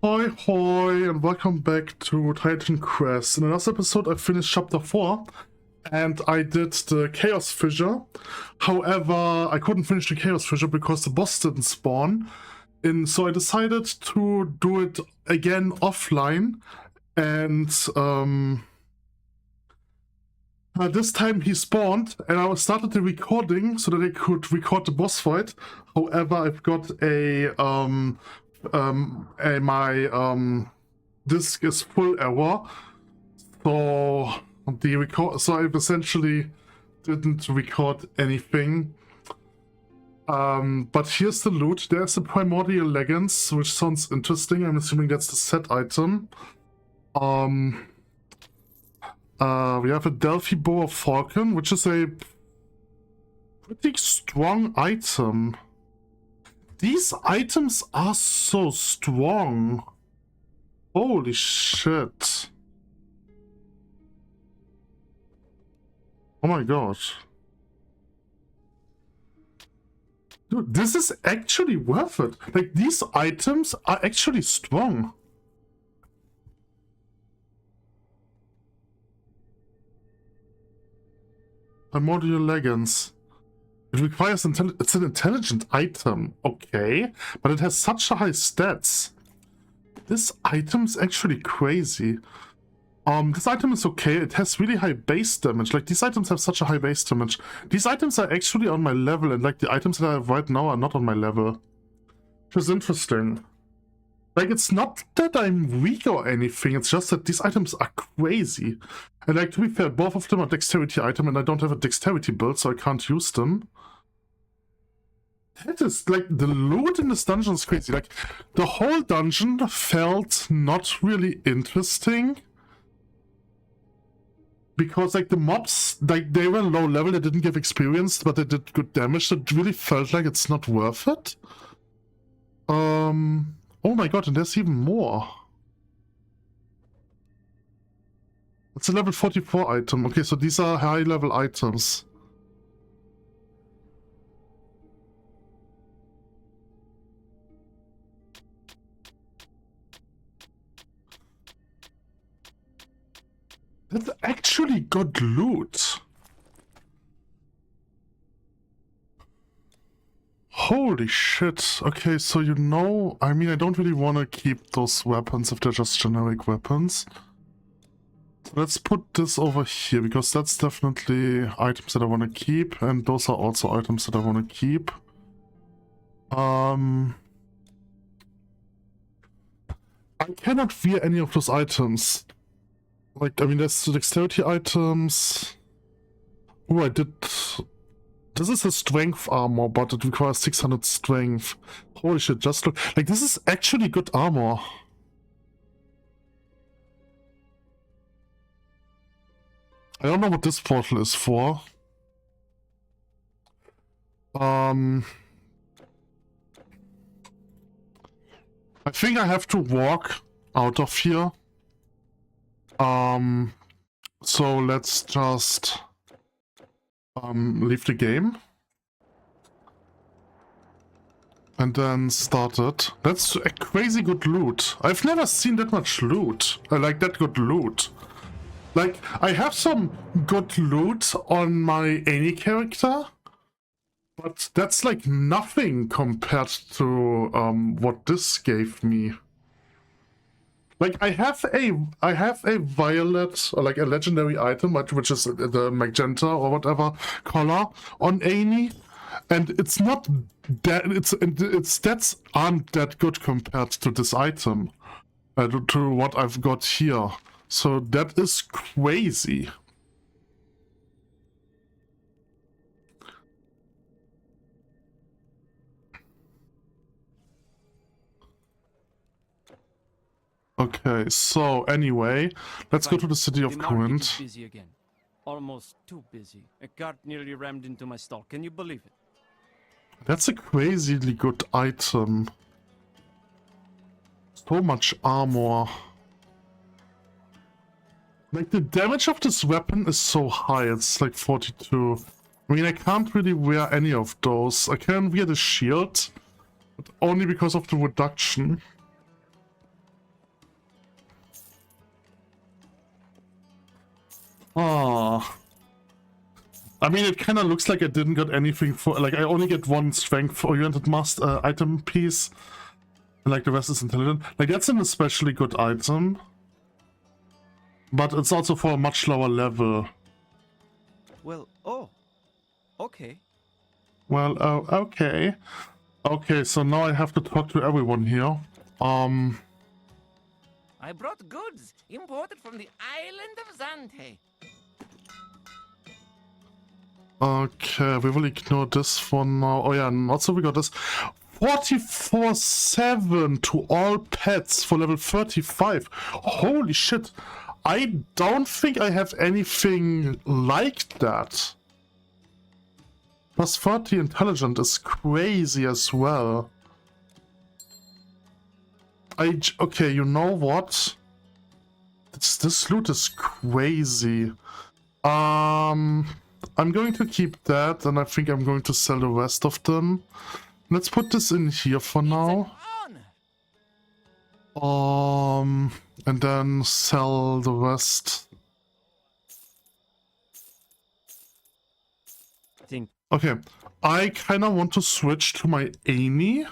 Hoi Hoi, and welcome back to Titan Quest. In the last episode I finished chapter 4 and I did the Chaos Fissure. However, I couldn't finish the Chaos Fissure because the boss didn't spawn. So I decided to do it again offline, and this time he spawned and I started the recording so that I could record the boss fight. However, I've got my disk is full error, so I essentially didn't record anything. But here's the loot. There's the primordial leggings, which sounds interesting. I'm assuming that's the set item. We have a Delphi bow of falcon, which is a pretty strong item. These items are so strong. Holy shit. Oh my god. Dude, this is actually worth it. Like, these items are actually strong. Primordial leggings. It requires it's an intelligent item, okay, but it has such a high stats. This item is actually crazy. This item is okay. It has really high base damage. Like, these items have such a high base damage. These items are actually on my level, and like the items that I have right now are not on my level, which is interesting. Like, it's not that I'm weak or anything, it's just that these items are crazy. And like, to be fair, both of them are dexterity item, and I don't have a dexterity build, so I can't use them. That is, like, the loot in this dungeon is crazy. Like, the whole dungeon felt not really interesting. Because, like, the mobs, like, they were low level, they didn't give experience, but they did good damage, so it really felt like it's not worth it. Oh my god, and there's even more. It's a level 44 item. Okay, so these are high level items. That's actually good loot. Holy shit. Okay, so I mean, I don't really want to keep those weapons if they're just generic weapons. Let's put this over here, because that's definitely items that I want to keep, and those are also items that I want to keep. I cannot wear any of those items. Like, I mean, there's the dexterity items. Oh, I did... This is a strength armor, but it requires 600 strength. Holy shit, just look. Like, this is actually good armor. I don't know what this portal is for. I think I have to walk out of here. So let's just leave the game and then start it. That's a crazy good loot. I've never seen that much loot. I like that good loot. Like, I have some good loot on my any character, but that's like nothing compared to what this gave me. Like, I have a violet, or like a legendary item, which is the magenta or whatever color on Annie, and it's not that its stats aren't that good compared to this item, to what I've got here. So that is crazy. Okay, so anyway, let's go to the city of Corinth. Busy again. Almost too busy. A cart nearly rammed into my stall. Can you believe it? That's a crazily good item. So much armor. Like, the damage of this weapon is so high, it's like 42. I mean, I can't really wear any of those. I can wear the shield, but only because of the reduction. Oh. I mean, it kind of looks like I didn't get anything for... Like, I only get one strength-oriented item piece. And, like, the rest is intelligent. Like, that's an especially good item. But it's also for a much lower level. Well, oh, okay. Well, oh, okay. Okay, so now I have to talk to everyone here. I brought goods imported from the island of Zante. Okay, we will ignore this for now. Oh yeah, and also we got this 24/7 to all pets for level 35. Holy shit. I don't think I have anything like that. Plus 30 intelligent is crazy as well. Okay, you know what? This loot is crazy. I'm going to keep that, and I think I'm going to sell the rest of them. Let's put this in here for now. And then sell the rest. Okay, I kind of want to switch to my Amy,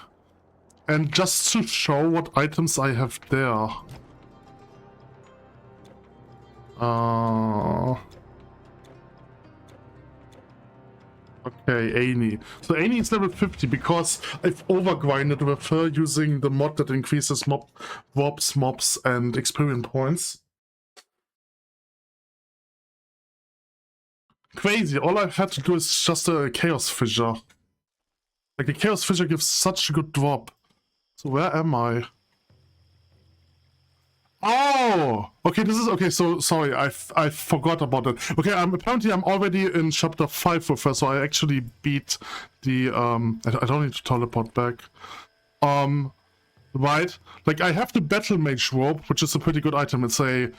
and just to show what items I have there. Okay, Amy. So Amy is level 50 because I've overgrinded with her using the mod that increases warps, mobs, and experience points. Crazy, all I had to do is just a Chaos Fissure. Like, the Chaos Fissure gives such a good drop. So where am I? Oh! Okay, this is... Okay, so, sorry, I forgot about that. Okay, apparently I'm already in chapter 5 with her, so I actually beat the, I don't need to teleport back. Right? Like, I have the Battle Mage robe, which is a pretty good item. It's a,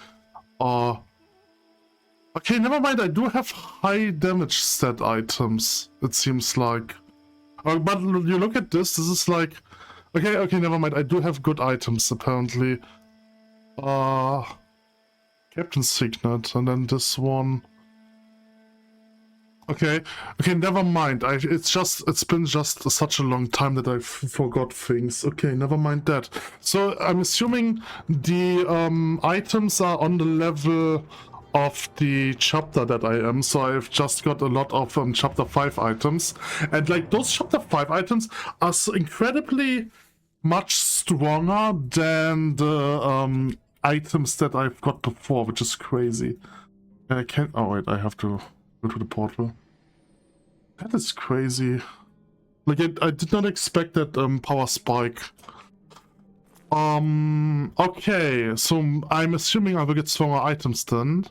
okay, never mind, I do have high damage stat items, it seems like. But you look at this is like... Okay, never mind, I do have good items, apparently. Captain's Signet, and then this one. Okay, never mind. It's been just such a long time that I forgot things. Okay, never mind that. So I'm assuming the items are on the level of the chapter that I am. So I've just got a lot of chapter 5 items, and like those chapter 5 items are so incredibly much stronger than the items that I've got before, which is crazy. I can't... Oh wait, I have to go to the portal. That is crazy. Like, I did not expect that power spike. Okay, so I'm assuming I will get stronger items then.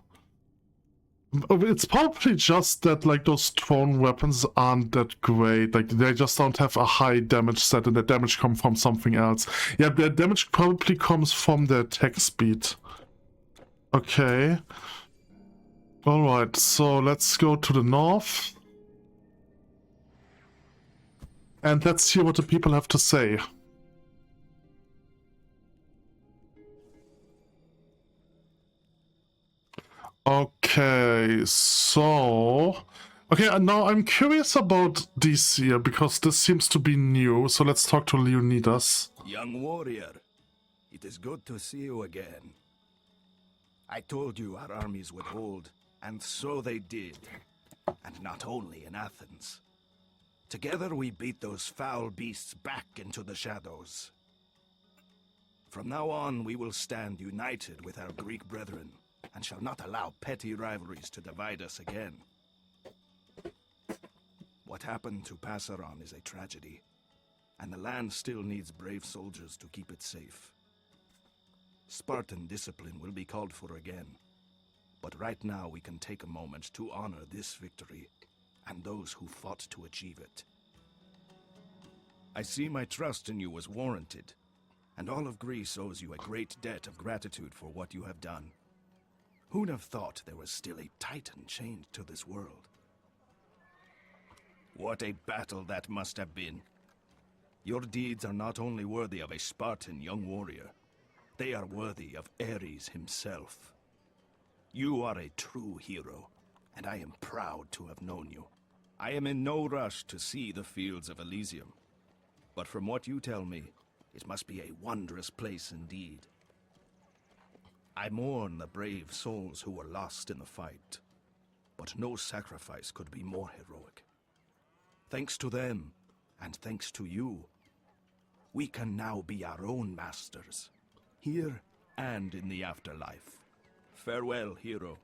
It's probably just that, like, those thrown weapons aren't that great. Like, they just don't have a high damage set, and the damage comes from something else. Yeah, the damage probably comes from the attack speed. Okay. Alright, so let's go to the north. And let's hear what the people have to say. Okay, so... Okay, and now I'm curious about this here, because this seems to be new, so let's talk to Leonidas. Young warrior, it is good to see you again. I told you our armies would hold, and so they did. And not only in Athens. Together we beat those foul beasts back into the shadows. From now on, we will stand united with our Greek brethren, and shall not allow petty rivalries to divide us again. What happened to Passaron is a tragedy, and the land still needs brave soldiers to keep it safe. Spartan discipline will be called for again, but right now we can take a moment to honor this victory, and those who fought to achieve it. I see my trust in you was warranted, and all of Greece owes you a great debt of gratitude for what you have done. Who'd have thought there was still a titan chained to this world? What a battle that must have been. Your deeds are not only worthy of a Spartan young warrior, they are worthy of Ares himself. You are a true hero, and I am proud to have known you. I am in no rush to see the fields of Elysium, but from what you tell me, it must be a wondrous place indeed. I mourn the brave souls who were lost in the fight, but no sacrifice could be more heroic. Thanks to them, and thanks to you, we can now be our own masters, here and in the afterlife. Farewell, hero.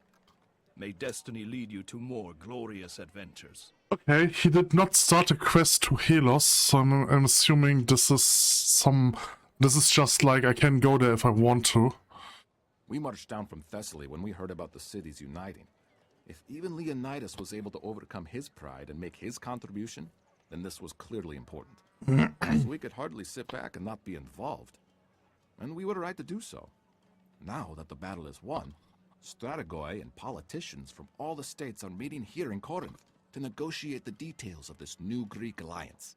May destiny lead you to more glorious adventures. Okay, he did not start a quest to Helos, so I'm assuming this is some... This is just like I can go there if I want to. We marched down from Thessaly when we heard about the cities uniting. If even Leonidas was able to overcome his pride and make his contribution, then this was clearly important. So we could hardly sit back and not be involved. And we were right to do so. Now that the battle is won, strategoi and politicians from all the states are meeting here in Corinth to negotiate the details of this new Greek alliance.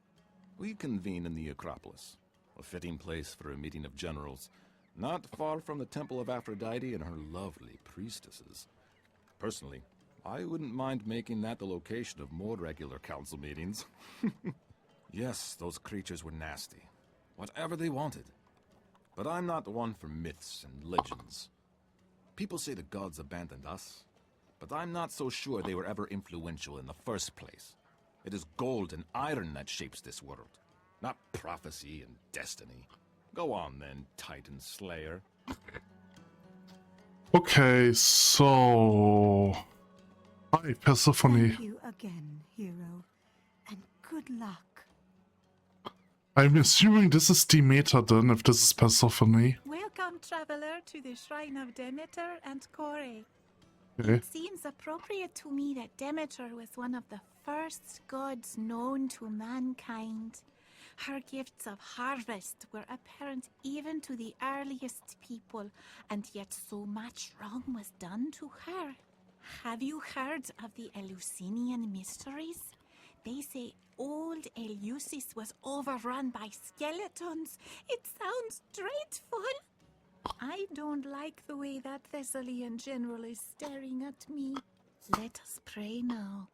We convene in the Acropolis, a fitting place for a meeting of generals, not far from the Temple of Aphrodite and her lovely priestesses. Personally, I wouldn't mind making that the location of more regular council meetings. Yes, those creatures were nasty. Whatever they wanted. But I'm not one for myths and legends. People say the gods abandoned us, but I'm not so sure they were ever influential in the first place. It is gold and iron that shapes this world, not prophecy and destiny. Go on then, Titan Slayer. Okay, so... Hi, Persephone. Thank you again, hero, and good luck. I'm assuming this is Demeter then, if this is Persephone. Welcome, traveler, to the shrine of Demeter and Kore. Okay. It seems appropriate to me that Demeter was one of the first gods known to mankind. Her gifts of harvest were apparent even to the earliest people, and yet so much wrong was done to her. Have you heard of the Eleusinian mysteries? They say old Eleusis was overrun by skeletons. It sounds dreadful. I don't like the way that Thessalian general is staring at me. Let us pray now.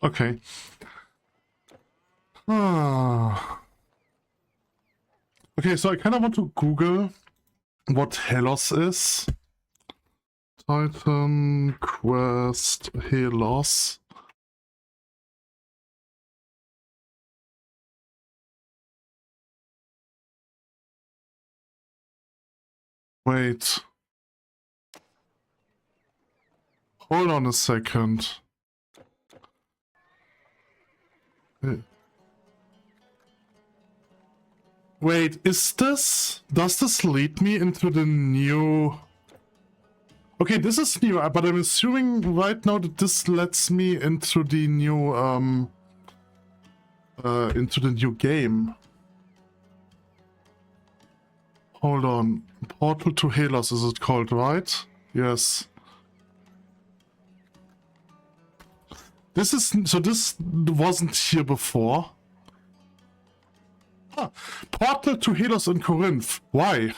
Okay. Ah. Okay, so I kind of want to Google what Helos is. Titan Quest Helos. Wait. Hold on a second. Wait, is this... Does this lead me into the new... Okay, this is new, but I'm assuming right now that this lets me into the new, game. Hold on. Portal to Helos is it called, right? Yes. This is... So this wasn't here before. Ah, Portal to Helos in Corinth. Why?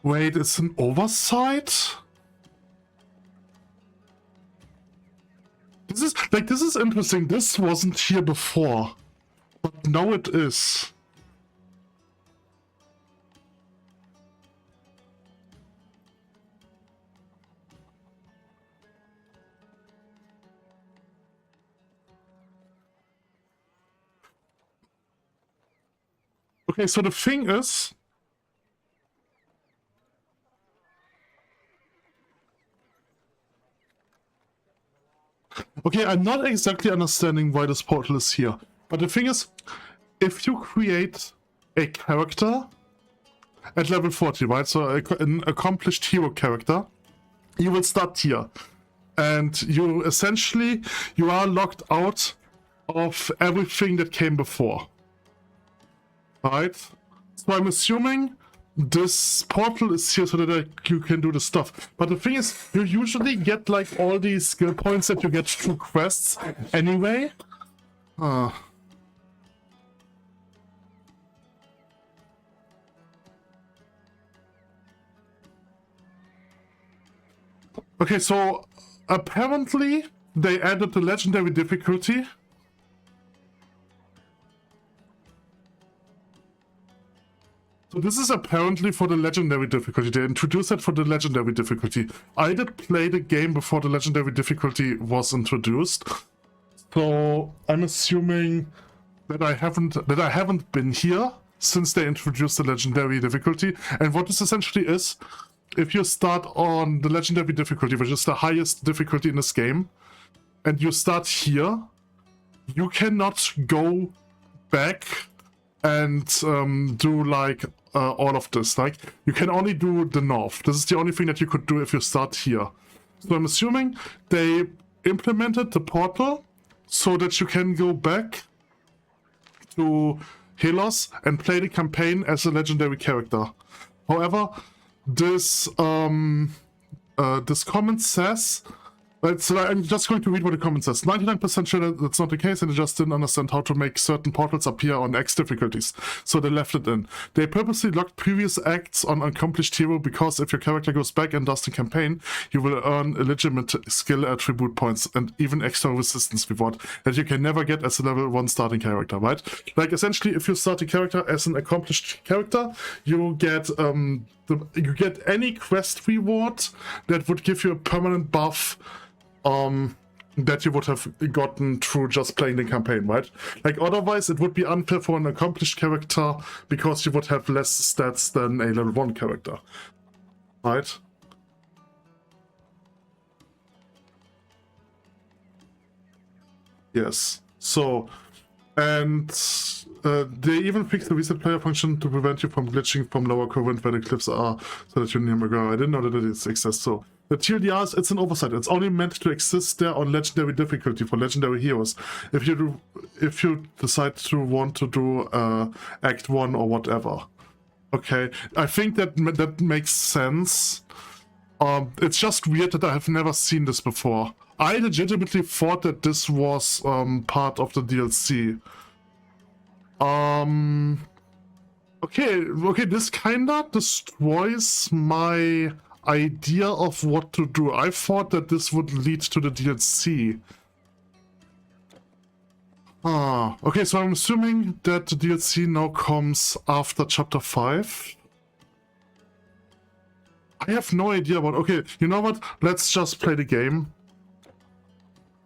Wait, it's an oversight? This is interesting. This wasn't here before. But now it is. Okay, so the thing is... Okay, I'm not exactly understanding why this portal is here. But the thing is, if you create a character at level 40, right? So an accomplished hero character, you will start here. And you essentially, you are locked out of everything that came before. Right? So I'm assuming this portal is here so that you can do the stuff. But the thing is, you usually get like all these skill points that you get through quests anyway. Okay, so apparently they added the legendary difficulty. So this is apparently for the legendary difficulty. They introduced it for the legendary difficulty. I did play the game before the legendary difficulty was introduced. So I'm assuming that I haven't been here since they introduced the legendary difficulty. And what this essentially is, if you start on the legendary difficulty, which is the highest difficulty in this game, and you start here, you cannot go back and do like all of this. Like, you can only do the north. This is the only thing that you could do if you start here. So I'm assuming they implemented the portal so that you can go back to Helos and play the campaign as a legendary character. However, this this comment says, so I'm just going to read what the comment says. 99% sure that that's not the case, and they just didn't understand how to make certain portals appear on X difficulties, so they left it in. They purposely locked previous acts on accomplished hero because if your character goes back and does the campaign, you will earn legitimate skill attribute points and even extra resistance reward that you can never get as a level 1 starting character, right? Like, essentially, if you start a character as an accomplished character, you get you get any quest reward that would give you a permanent buff that you would have gotten through just playing the campaign, right? Like, otherwise it would be unfair for an accomplished character because you would have less stats than a level 1 character, right? Yes. So, and they even fixed the reset player function to prevent you from glitching from lower current where the cliffs are, so that you never go. I didn't know that it exists. So the TLDRs, it's an oversight. It's only meant to exist there on legendary difficulty for legendary heroes. If you decide to want to do Act 1 or whatever. Okay, I think that makes sense. It's just weird that I have never seen this before. I legitimately thought that this was part of the DLC. Okay, this kinda destroys my idea of what to do. I thought that this would lead to the DLC. Okay, so I'm assuming that the DLC now comes after chapter 5. I have no idea what. Okay, you know what? Let's just play the game.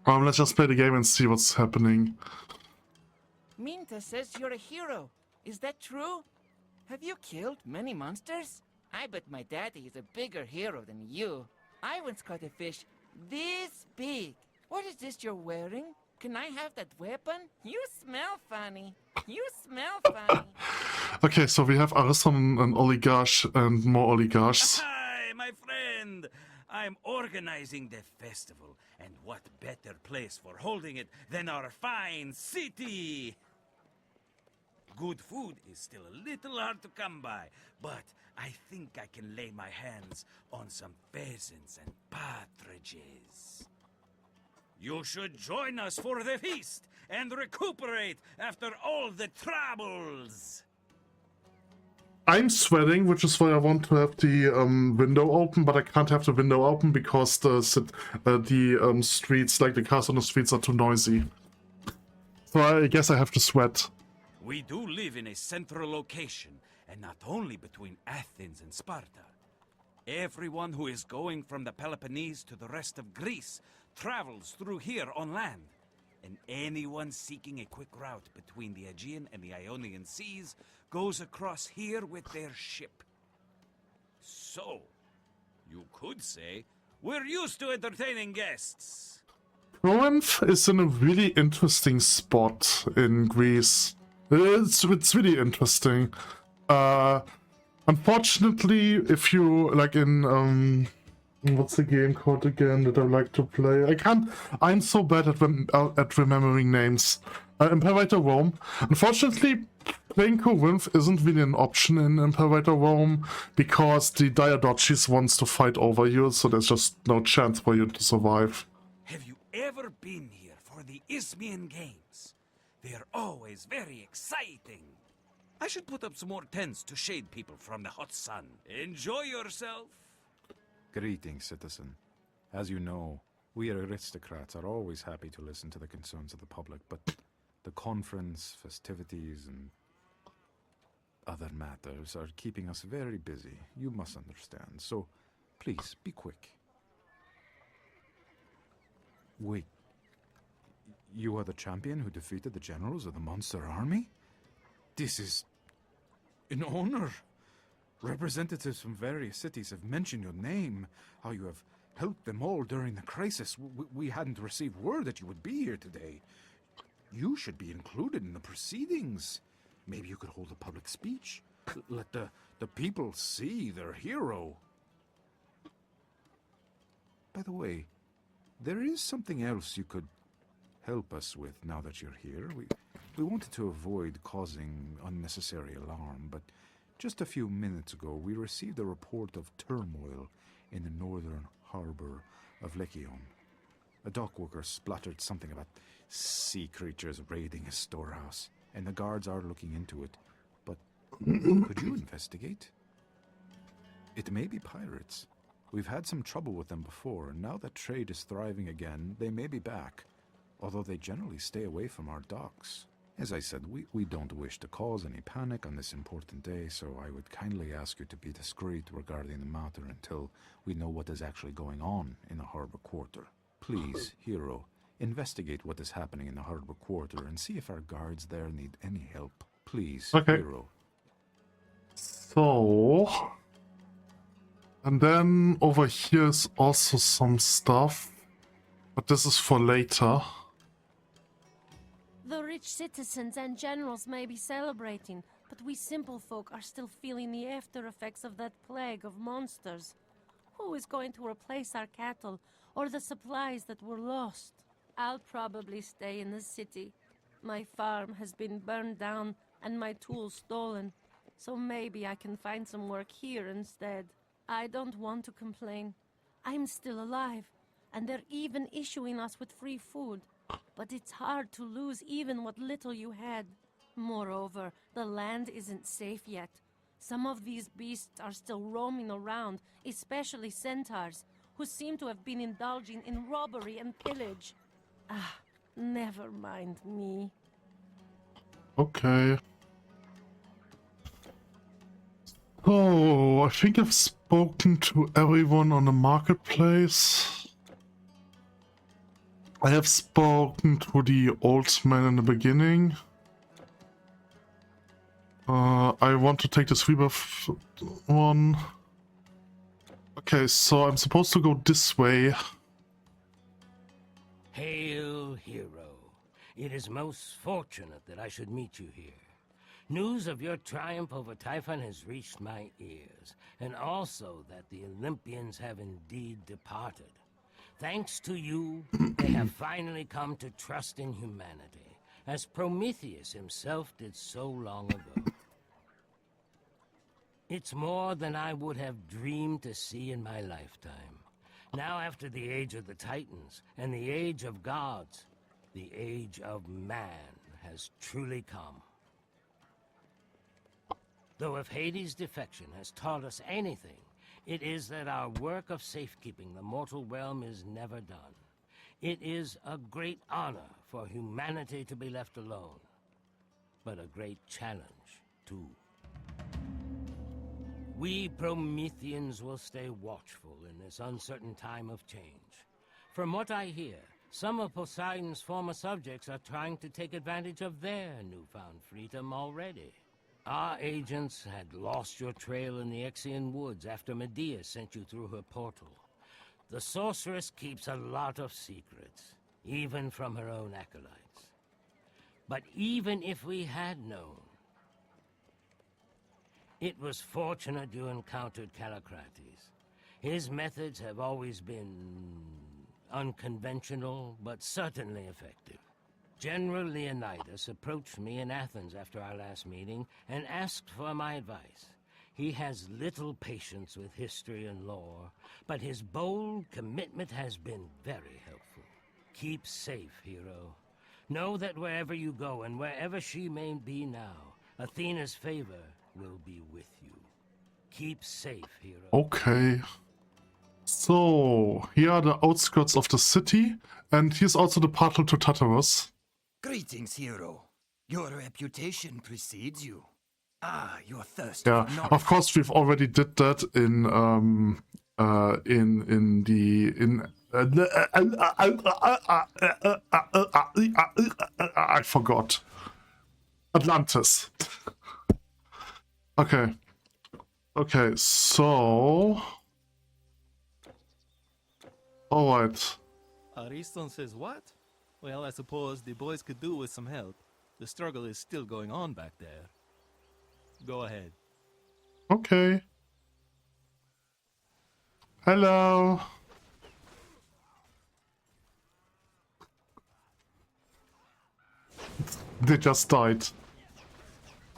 Let's just play the game and see what's happening. Minta says you're a hero. Is that true? Have you killed many monsters? I bet my daddy is a bigger hero than you. I once caught a fish this big. What is this you're wearing? Can I have that weapon? You smell funny. You smell funny. Okay, so we have Ariston, an oligarch, and more oligarchs. Hi, my friend. I'm organizing the festival, and what better place for holding it than our fine city? Good food is still a little hard to come by, but I think I can lay my hands on some pheasants and partridges. You should join us for the feast and recuperate after all the troubles. I'm sweating, which is why I want to have the window open, but I can't have the window open because the streets, like the cars on the streets, are too noisy. So I guess I have to sweat. We do live in a central location, and not only between Athens and Sparta. Everyone who is going from the Peloponnese to the rest of Greece travels through here on land. And anyone seeking a quick route between the Aegean and the Ionian seas goes across here with their ship. So, you could say, we're used to entertaining guests. Corinth is in a really interesting spot in Greece. It's really interesting. Unfortunately, if you like in what's the game called again that I like to play? I can't. I'm so bad at remembering names. Imperator Rome. Unfortunately, playing Corinth isn't really an option in Imperator Rome because the Diadochis wants to fight over you, so there's just no chance for you to survive. Have you ever been here for the Isthmian Games? They're always very exciting. I should put up some more tents to shade people from the hot sun. Enjoy yourself. Greetings, citizen. As you know, we aristocrats are always happy to listen to the concerns of the public, but the conference, festivities, and other matters are keeping us very busy. You must understand, so please, be quick. Wait, you are the champion who defeated the generals of the monster army? This is an honor. Representatives from various cities have mentioned your name, how you have helped them all during the crisis. We hadn't received word that you would be here today. You should be included in the proceedings. Maybe you could hold a public speech. Let the people see their hero. By the way, there is something else you could help us with now that you're here. We wanted to avoid causing unnecessary alarm, but just a few minutes ago we received a report of turmoil in the northern harbor of Lekion. A dock worker spluttered something about sea creatures raiding a storehouse, and the guards are looking into it. But could you investigate? It may be pirates. We've had some trouble with them before, and now that trade is thriving again, they may be back, although they generally stay away from our docks. As I said, we don't wish to cause any panic on this important day, so I would kindly ask you to be discreet regarding the matter until we know what is actually going on in the harbor quarter. Please, hero, investigate what is happening in the harbor quarter and see if our guards there need any help. Please, Okay. hero. So... And then over here is also some stuff, but this is for later. The rich citizens and generals may be celebrating, but we simple folk are still feeling the after effects of that plague of monsters. Who is going to replace our cattle or the supplies that were lost? I'll probably stay in the city. My farm has been burned down and my tools stolen, so maybe I can find some work here instead. I don't want to complain. I'm still alive, and they're even issuing us with free food. But it's hard to lose even what little you had. Moreover, the land isn't safe yet. Some of these beasts are still roaming around, especially centaurs, who seem to have been indulging in robbery and pillage. Ah, never mind me. Okay. Oh, I think I've spoken to everyone on the marketplace. I have spoken to the old man in the beginning. I want to take this rebirth one. Okay, so I'm supposed to go this way. Hail, hero. It is most fortunate that I should meet you here. News of your triumph over Typhon has reached my ears, and also that the Olympians have indeed departed. Thanks to you, they have finally come to trust in humanity, as Prometheus himself did so long ago. It's more than I would have dreamed to see in my lifetime. Now, after the age of the Titans and the age of gods, the age of man has truly come. Though if Hades' defection has taught us anything, it is that our work of safekeeping the mortal realm is never done. It is a great honor for humanity to be left alone, but a great challenge, too. We Prometheans will stay watchful in this uncertain time of change. From what I hear, some of Poseidon's former subjects are trying to take advantage of their newfound freedom already. Our agents had lost your trail in the Exian woods after Medea sent you through her portal. The sorceress keeps a lot of secrets. even from her own acolytes. But even if we had known, it was fortunate you encountered Callicrates. His methods have always been unconventional, but certainly effective. General Leonidas approached me in Athens after our last meeting and asked for my advice. He has little patience with history and lore, but his bold commitment has been very helpful. Keep safe, hero. Know that wherever you go and wherever she may be now, Athena's favor will be with you. Keep safe, hero. Okay. So, here are the outskirts of the city, and here's also the portal to Tartarus. Greetings, hero. Your reputation precedes you. Ah, your thirst Yeah, for knowledge. of course we've already did that in I forgot. Atlantis. Okay. Okay, so alright. Ariston says what? Well, I suppose the boys could do with some help. The struggle is still going on back there. Go ahead. Okay. Hello. They just died.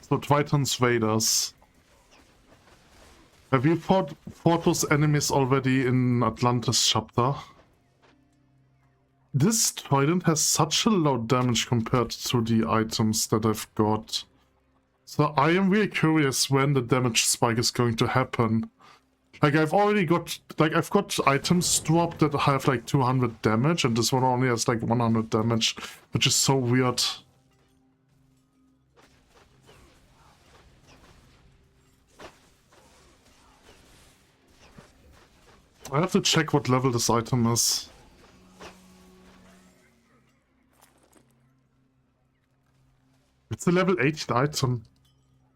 So Tritons Vaders. Have you fought those enemies already in Atlantis chapter? This trident has such a low damage compared to the items that I've got. So I am really curious when the damage spike is going to happen. Like I've got items dropped that have like 200 damage, and this one only has like 100 damage, which is so weird. I have to check what level this item is. It's a level 18 item.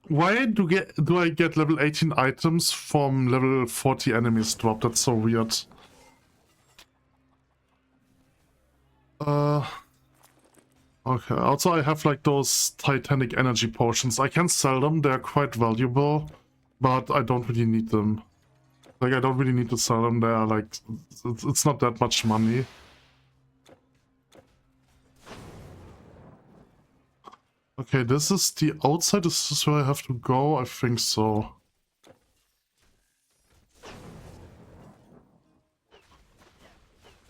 Why do I get level 18 items from level 40 enemies dropped? That's so weird. Okay, also I have like those Titanic energy potions. I can sell them, they're quite valuable, but I don't really need them. Like, I don't really need to sell them, they're like, it's not that much money. Okay, this is the outside, this is where I have to go, I think so.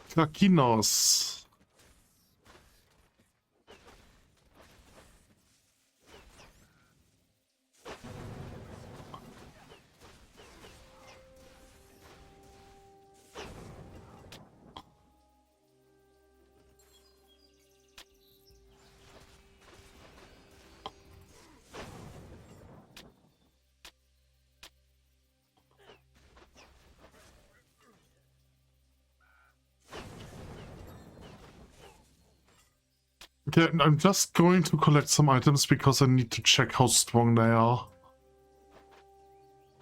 Krakinos. Okay, I'm just going to collect some items because I need to check how strong they are.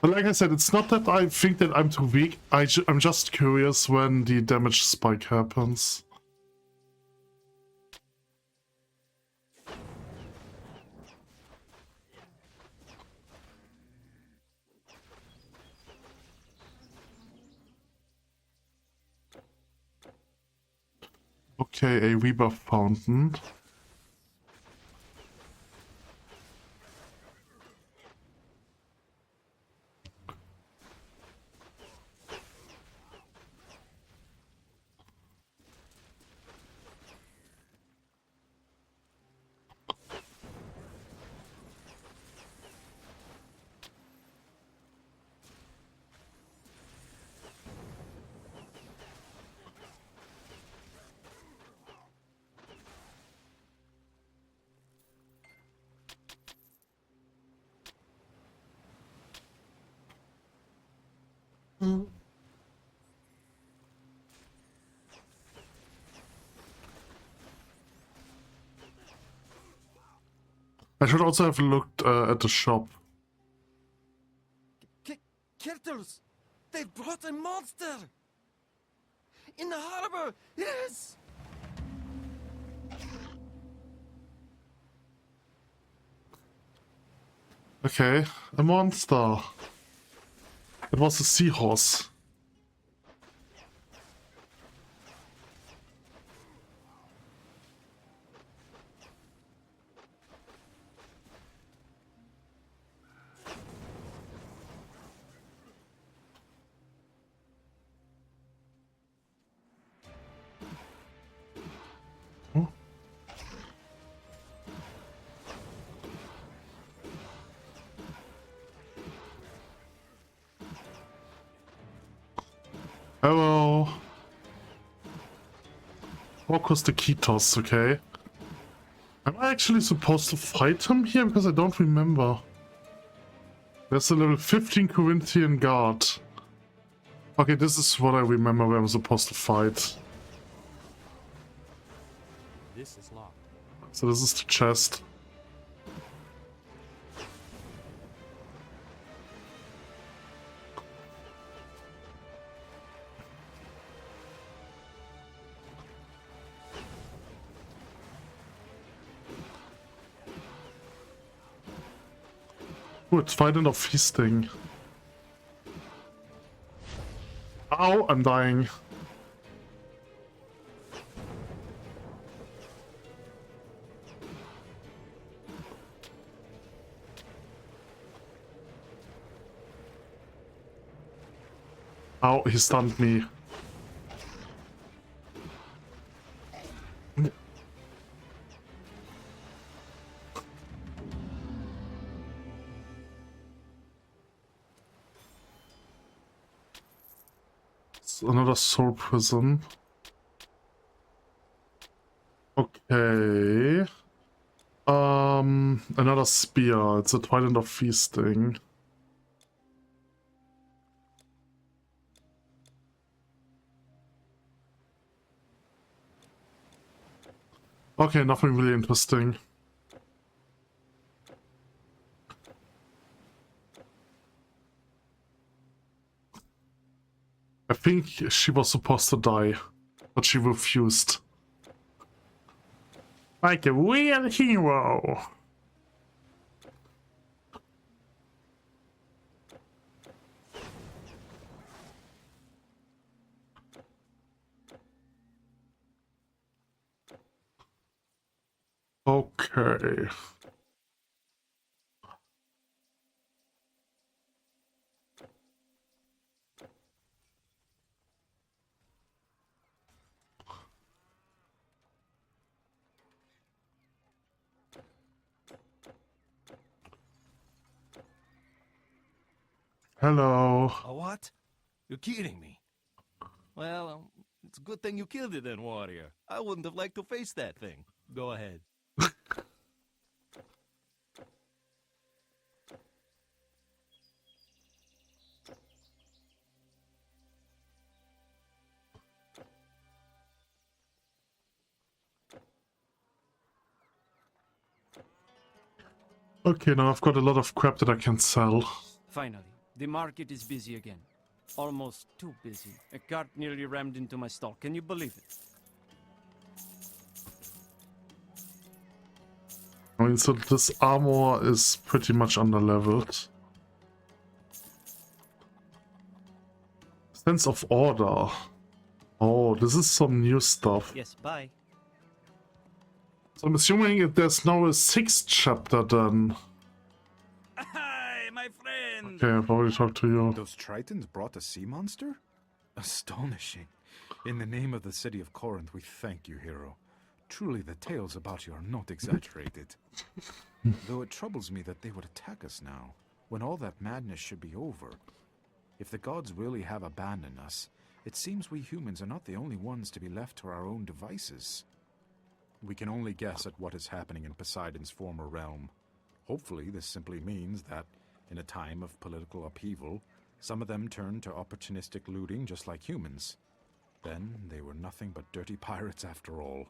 But like I said, it's not that I think that I'm too weak, I'm just curious when the damage spike happens. Okay, a rebirth fountain. I should also have looked at the shop. Kirtles! They've brought a monster! In the harbor! Yes! Okay, a monster. It was a seahorse. Hello. Focus the Kitos, okay. Am I actually supposed to fight him here? Because I don't remember. There's a level 15 Corinthian guard. Okay, this is what I remember where I'm supposed to fight. This is locked. So this is the chest. Oh, it's fighting off feasting. Ow, I'm dying. Ow, he stunned me. Another soul prison. Okay. Another spear. It's a Twilight of Feasting. Okay, nothing really interesting. I think she was supposed to die, but she refused. Like a real hero. Okay. Hello. A what? You're kidding me. Well, it's a good thing you killed it then, warrior. I wouldn't have liked to face that thing. Go ahead. Okay, now I've got a lot of crap that I can sell. Finally, the market is busy again. Almost too busy. A cart nearly rammed into my stall. Can you believe it? I mean, so this armor is pretty much underleveled. Sense of order. Oh, this is some new stuff. Yes, bye. So I'm assuming there's now a 6th chapter then. Hi, my friend! Okay, I've already talked to you. Those Tritons brought a sea monster? Astonishing. In the name of the city of Corinth, we thank you, hero. Truly, the tales about you are not exaggerated. Though it troubles me that they would attack us now, when all that madness should be over. If the gods really have abandoned us, it seems we humans are not the only ones to be left to our own devices. We can only guess at what is happening in Poseidon's former realm. Hopefully, this simply means that, in a time of political upheaval, some of them turned to opportunistic looting just like humans. Then, they were nothing but dirty pirates after all.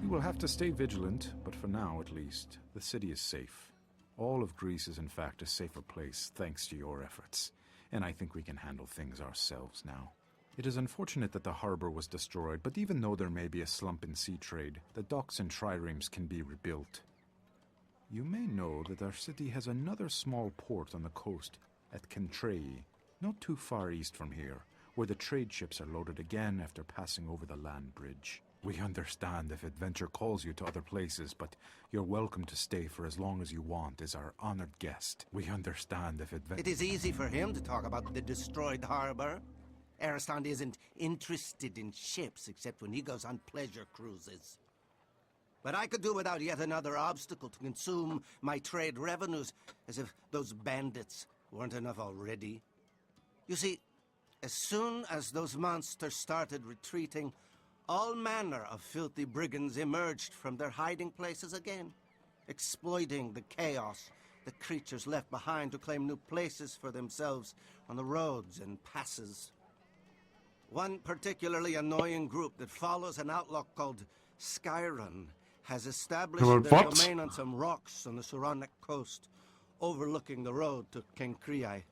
We will have to stay vigilant, but for now at least, the city is safe. All of Greece is in fact a safer place thanks to your efforts, and I think we can handle things ourselves now. It is unfortunate that the harbor was destroyed, but even though there may be a slump in sea trade, the docks and triremes can be rebuilt. You may know that our city has another small port on the coast at Kitsundere, not too far east from here, where the trade ships are loaded again after passing over the land bridge. We understand if adventure calls you to other places, but you're welcome to stay for as long as you want as our honored guest. We understand if adventure... It is easy for him to talk about the destroyed harbor. Ariston isn't interested in ships except when he goes on pleasure cruises. But I could do without yet another obstacle to consume my trade revenues, as if those bandits weren't enough already. You see, as soon as those monsters started retreating, all manner of filthy brigands emerged from their hiding places again, exploiting the chaos the creatures left behind to claim new places for themselves on the roads and passes. One particularly annoying group that follows an outlaw called Skyrun has established their domain on some rocks on the Suronic coast, overlooking the road to Kenkriai.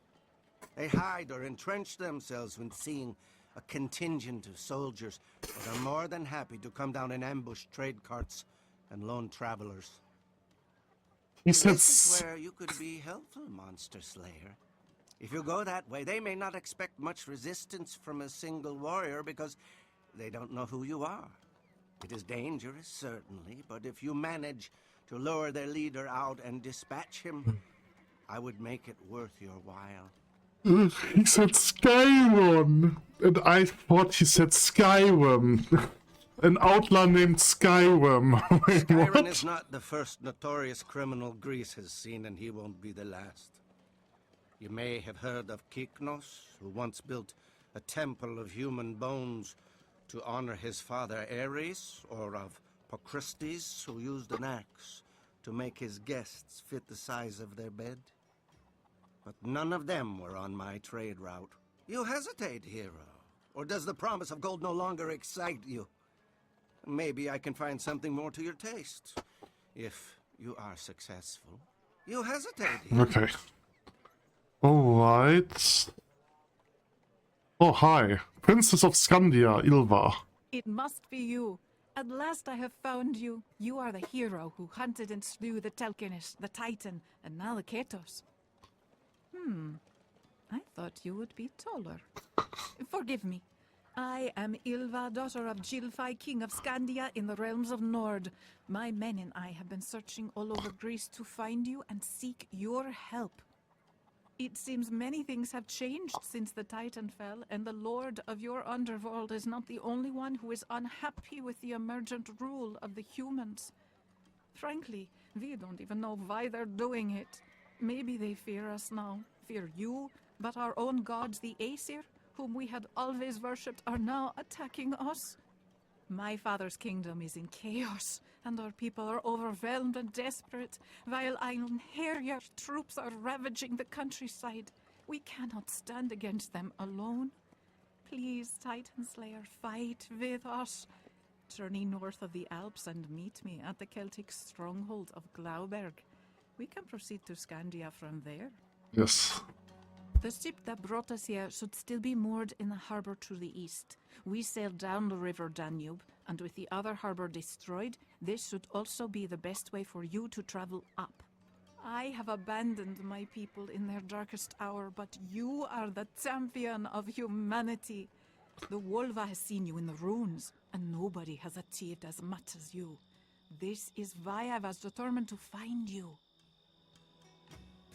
They hide or entrench themselves when seeing a contingent of soldiers, but are more than happy to come down and ambush trade carts and lone travelers. This is where you could be helpful, Monster Slayer. If you go that way, they may not expect much resistance from a single warrior because they don't know who you are. It is dangerous, certainly, but if you manage to lure their leader out and dispatch him, I would make it worth your while. He said Skyrim, and I thought he said Skyrim. An outlaw named Skyrim. Wait, Skyrim what? is not the first notorious criminal Greece has seen, and he won't be the last. You may have heard of Kyknos, who once built a temple of human bones to honor his father Ares, or of Procrustes, who used an axe to make his guests fit the size of their bed. But none of them were on my trade route. You hesitate, hero. Or does the promise of gold no longer excite you? Maybe I can find something more to your taste, if you are successful. You hesitate, hero. Okay. Alright. Oh, hi. Princess of Scandia, Ilva. It must be you. At last I have found you. You are the hero who hunted and slew the Telkinish, the Titan, and now the Ketos. I thought you would be taller. Forgive me. I am Ilva, daughter of Gilfai, king of Scandia in the realms of Nord. My men and I have been searching all over Greece to find you and seek your help. It seems many things have changed since the Titan fell, and the lord of your underworld is not the only one who is unhappy with the emergent rule of the humans. Frankly, we don't even know why they're doing it. Maybe they fear us now, fear you, but our own gods, the Aesir, whom we had always worshipped, are now attacking us. My father's kingdom is in chaos, and our people are overwhelmed and desperate, while Einherjar troops are ravaging the countryside. We cannot stand against them alone. Please, Titan Slayer, fight with us. Journey north of the Alps and meet me at the Celtic stronghold of Glauberg. We can proceed to Scandia from there. Yes. The ship that brought us here should still be moored in the harbor to the east. We sailed down the river Danube, and with the other harbor destroyed, this should also be the best way for you to travel up. I have abandoned my people in their darkest hour, but you are the champion of humanity. The Wolva has seen you in the ruins, and nobody has achieved as much as you. This is why I was determined to find you.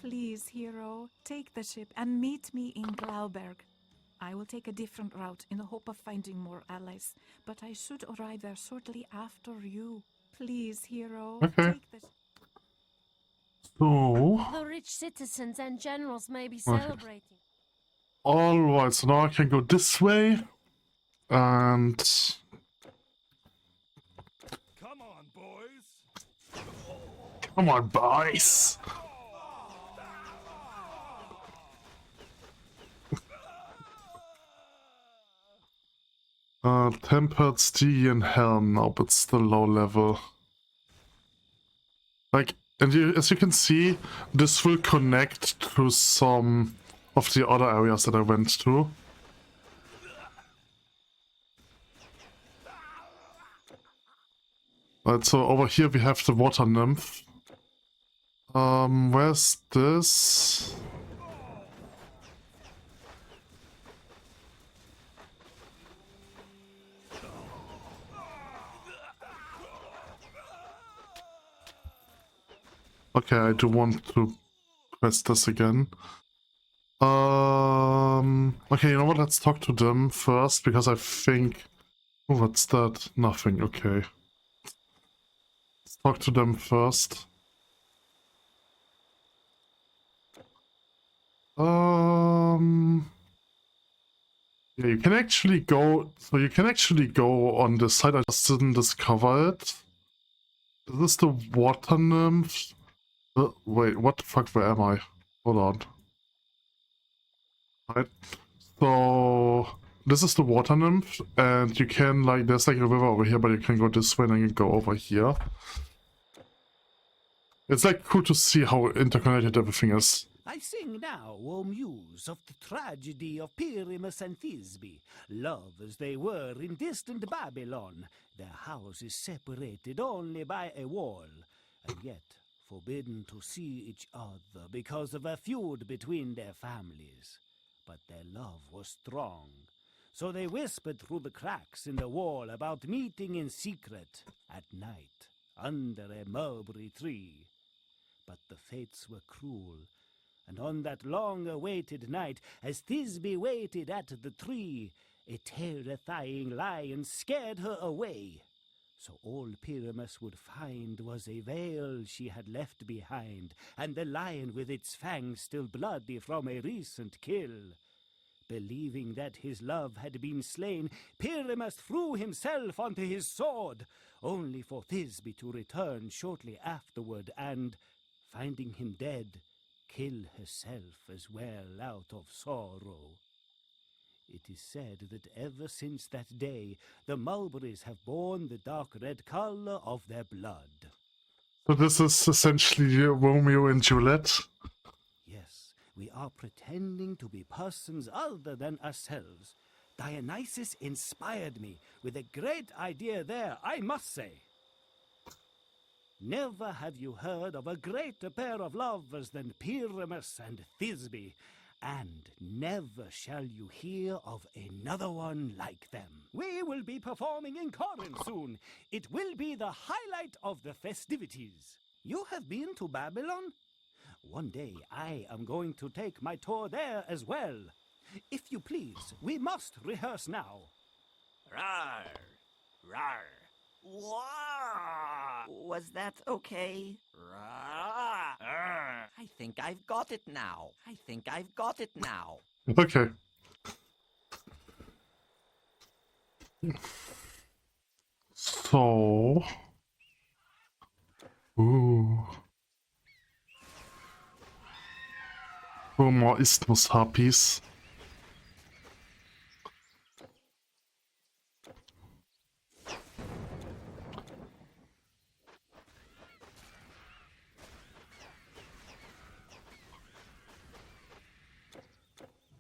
Please, hero, take the ship and meet me in Glauberg. I will take a different route in the hope of finding more allies, but I should arrive there shortly after you. Please, hero, take the... So... The rich citizens and generals may be celebrating. Alright, so now I can go this way. And... Come on, boys! Come on, boys! Tempered Stygian Helm. Nope, it's still low level. Like, and as you can see, this will connect to some of the other areas that I went to. Right, so over here we have the water nymph. Where's this? Okay, I do want to press this again. Okay, you know what? Let's talk to them first, because I think... Oh, what's that? Nothing, okay. Let's talk to them first. Yeah, you can actually go... So you can actually go on the side. I just didn't discover it. Is this the water nymph? Wait, what the fuck, where am I? Hold on. Right. So this is the water nymph, and you can, like, there's like a river over here, but you can go this way and then you go over here. It's like cool to see how interconnected everything is. I sing now, O muse, of the tragedy of Pyramus and Thisbe. Lovers they were in distant Babylon, their houses separated only by a wall, and yet forbidden to see each other because of a feud between their families. But their love was strong, so they whispered through the cracks in the wall about meeting in secret at night under a mulberry tree. But the fates were cruel, and on that long-awaited night, as Thisbe waited at the tree, a terrifying lion scared her away. So all Pyramus would find was a veil she had left behind, and the lion with its fangs still bloody from a recent kill. Believing that his love had been slain, Pyramus threw himself onto his sword, only for Thisbe to return shortly afterward and, finding him dead, kill herself as well out of sorrow. It is said that ever since that day, the mulberries have borne the dark red color of their blood. So this is essentially Romeo and Juliet? Yes, we are pretending to be persons other than ourselves. Dionysus inspired me with a great idea there, I must say. Never have you heard of a greater pair of lovers than Pyramus and Thisbe, and never shall you hear of another one like them. We will be performing in Corinth soon. It will be the highlight of the festivities. You have been to Babylon? One day I am going to take my tour there as well. If you please, we must rehearse now. Rar! Rar! Wah! Was that okay? Rar! I think I've got it now. I think I've got it now. Okay. So... Ooh. Oh, more Isthmus Harpies.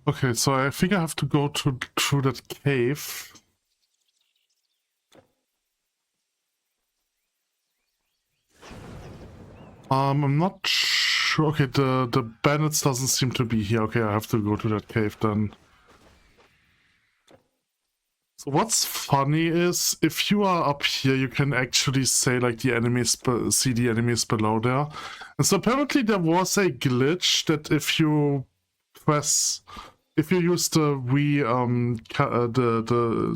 Okay, so I think I have to go through that cave. I'm not sure. Okay, the bandits doesn't seem to be here. Okay, I have to go to that cave then. So what's funny is, if you are up here, you can actually say, like, the enemies, see the enemies below there. And so apparently there was a glitch that if you use the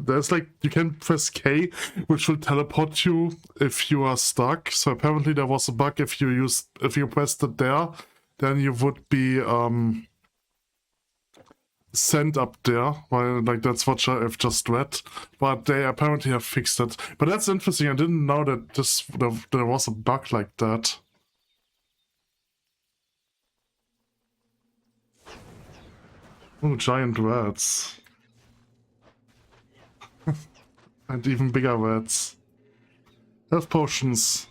there's like, you can press K, which will teleport you if you are stuck. So apparently there was a bug. If you pressed it there, then you would be sent up there. Well, like, that's what I've just read, but they apparently have fixed it. But that's interesting. I didn't know that there was a bug like that. Oh, giant rats. And even bigger rats. Health potions.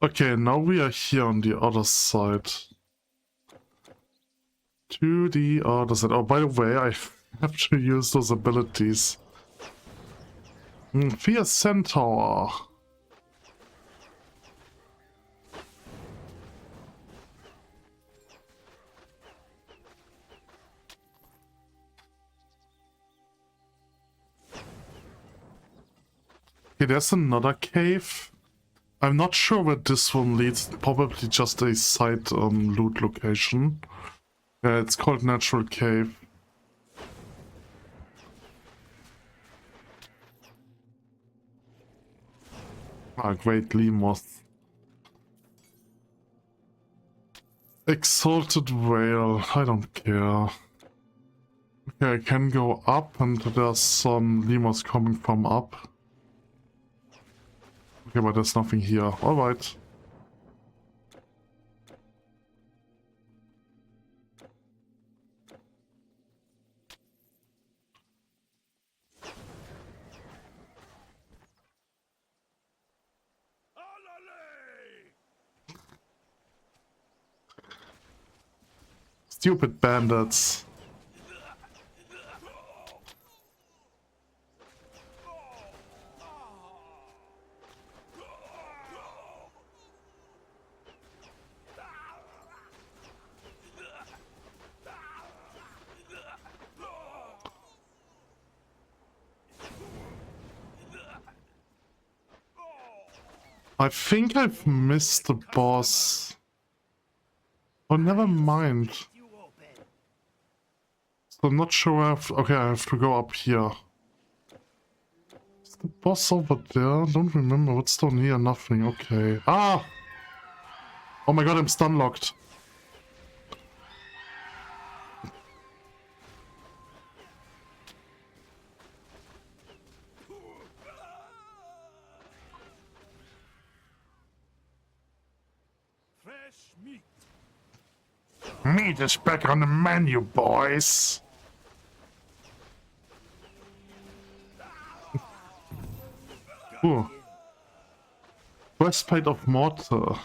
Okay, now we are here on the other side. To the other side. Oh, by the way, I have to use those abilities. Fierce Centaur. Okay, there's another cave. I'm not sure where this one leads. Probably just a side loot location. Yeah, it's called Natural Cave. Ah, Great Lemur. Exalted Whale. I don't care. Okay, I can go up and there's some lemurs coming from up. Okay, but there's nothing here. Alright. Stupid bandits. I think I've missed the boss. Oh, never mind. So I'm not sure I have... Okay, I have to go up here. Is the boss over there? Don't remember. What's down here? Nothing. Okay. Ah! Oh my god, I'm stun locked. Meat is back on the menu, boys. Ooh. Breastplate of Mortar.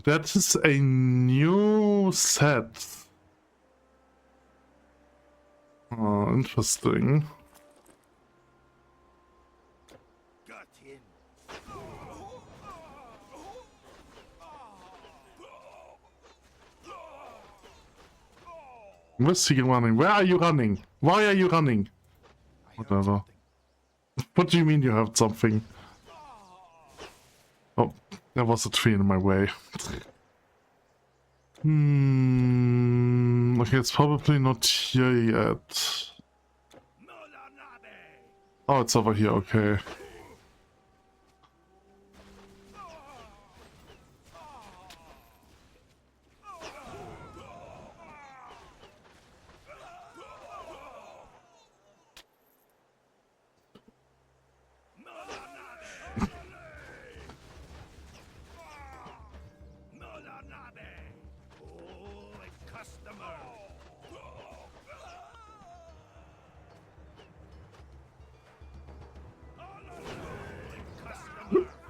That is a new set. Oh, interesting. Where's he running? Where are you running? Why are you running? Whatever. What do you mean you have something? Oh, there was a tree in my way. Okay, it's probably not here yet. Oh, it's over here, okay.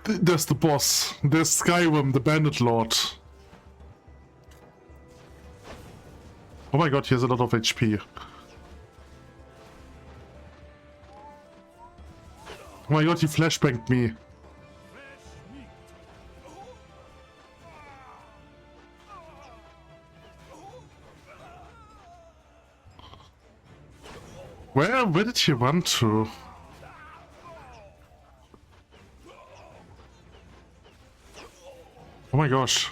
There's the boss. There's Skyrim, the Bandit Lord. Oh my god, he has a lot of HP. Oh my god, he flashbanged me. Where did he run to? Oh my gosh.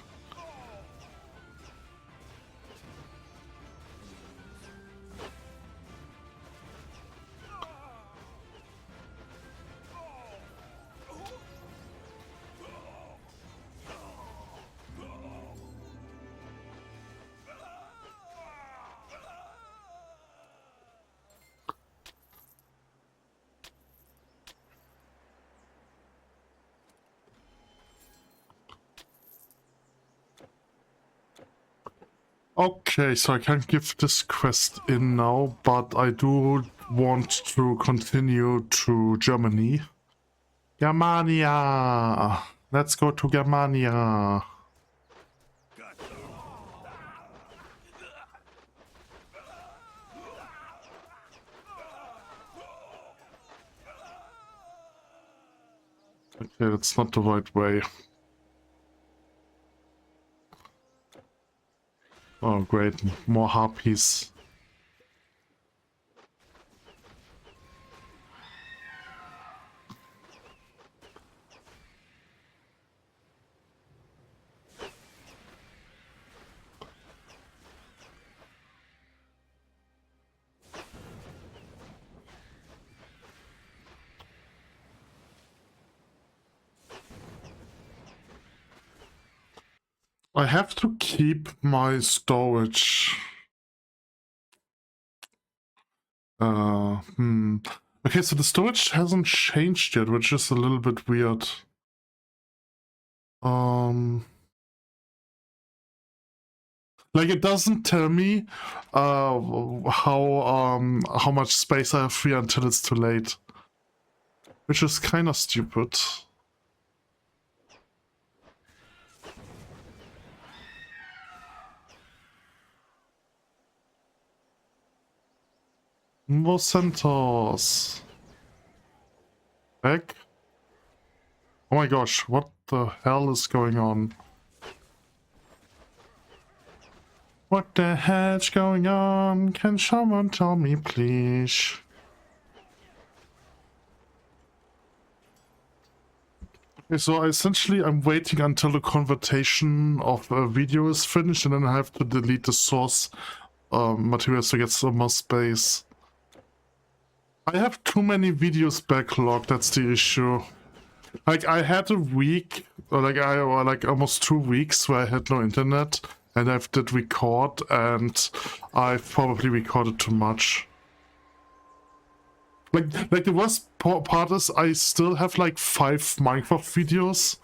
Okay, so I can't give this quest in now, but I do want to continue to Germany. Germania! Let's go to Germania. Okay, that's not the right way. Oh great, more harpies. I have to keep my storage. Okay, so the storage hasn't changed yet, which is a little bit weird. Like it doesn't tell me how much space I have free until it's too late, which is kind of stupid. More centaurs. Back. Oh my gosh, what the hell is going on? What the hell's going on? Can someone tell me, please? Okay, so essentially I'm waiting until the conversion of a video is finished, and then I have to delete the source materials to get some more space. I have too many videos backlogged, that's the issue. Like I had a week, or like almost 2 weeks where I had no internet, and I did record, and I've probably recorded too much. Like the worst part is I still have like 5 Minecraft videos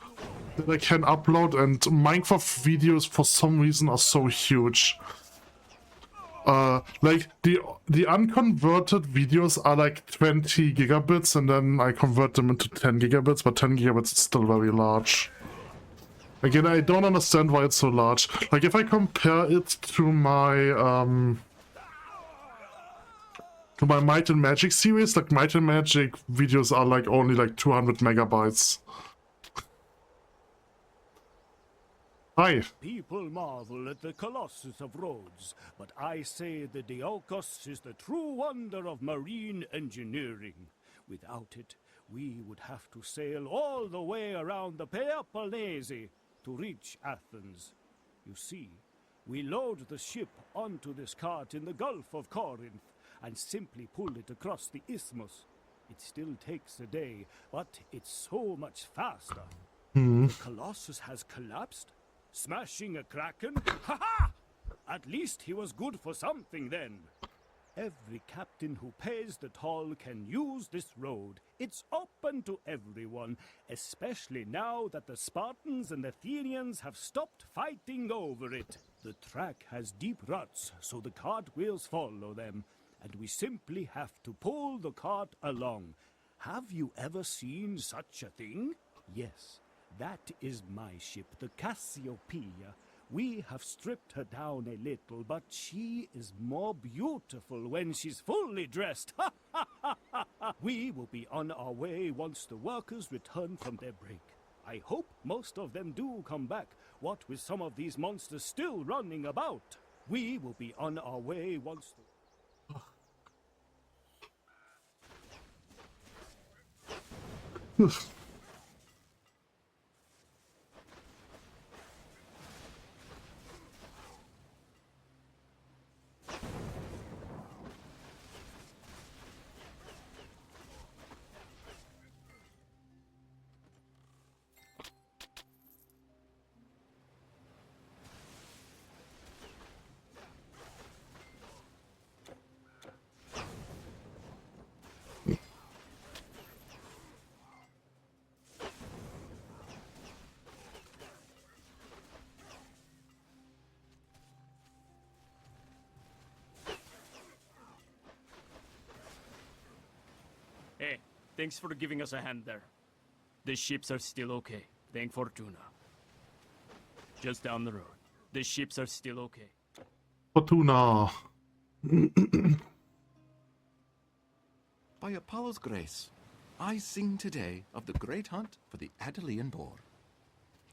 that I can upload, and Minecraft videos for some reason are so huge. Like the unconverted videos are like 20 gigabits, and then I convert them into 10 gigabits, but 10 gigabits is still very large. Again, I don't understand why it's so large. Like if I compare it to my Might and Magic series, like Might and Magic videos are like only like 200 megabytes. Hi. People marvel at the Colossus of Rhodes, but I say the Diolkos is the true wonder of marine engineering. Without it, we would have to sail all the way around the Peloponnese to reach Athens. You see, we load the ship onto this cart in the Gulf of Corinth and simply pull it across the isthmus. It still takes a day, but it's so much faster. The Colossus has collapsed? Smashing a kraken? Ha-ha! At least he was good for something then. Every captain who pays the toll can use this road. It's open to everyone, especially now that the Spartans and Athenians have stopped fighting over it. The track has deep ruts, so the cart wheels follow them, and we simply have to pull the cart along. Have you ever seen such a thing? Yes. That is my ship, the Cassiopeia. We have stripped her down a little, but she is more beautiful when she's fully dressed. We will be on our way once the workers return from their break. I hope most of them do come back, what with some of these monsters still running about. We will be on our way once the... Thanks for giving us a hand there. The ships are still okay. Thank Fortuna. Just down the road. The ships are still okay. Fortuna. By Apollo's grace, I sing today of the great hunt for the Adelian boar.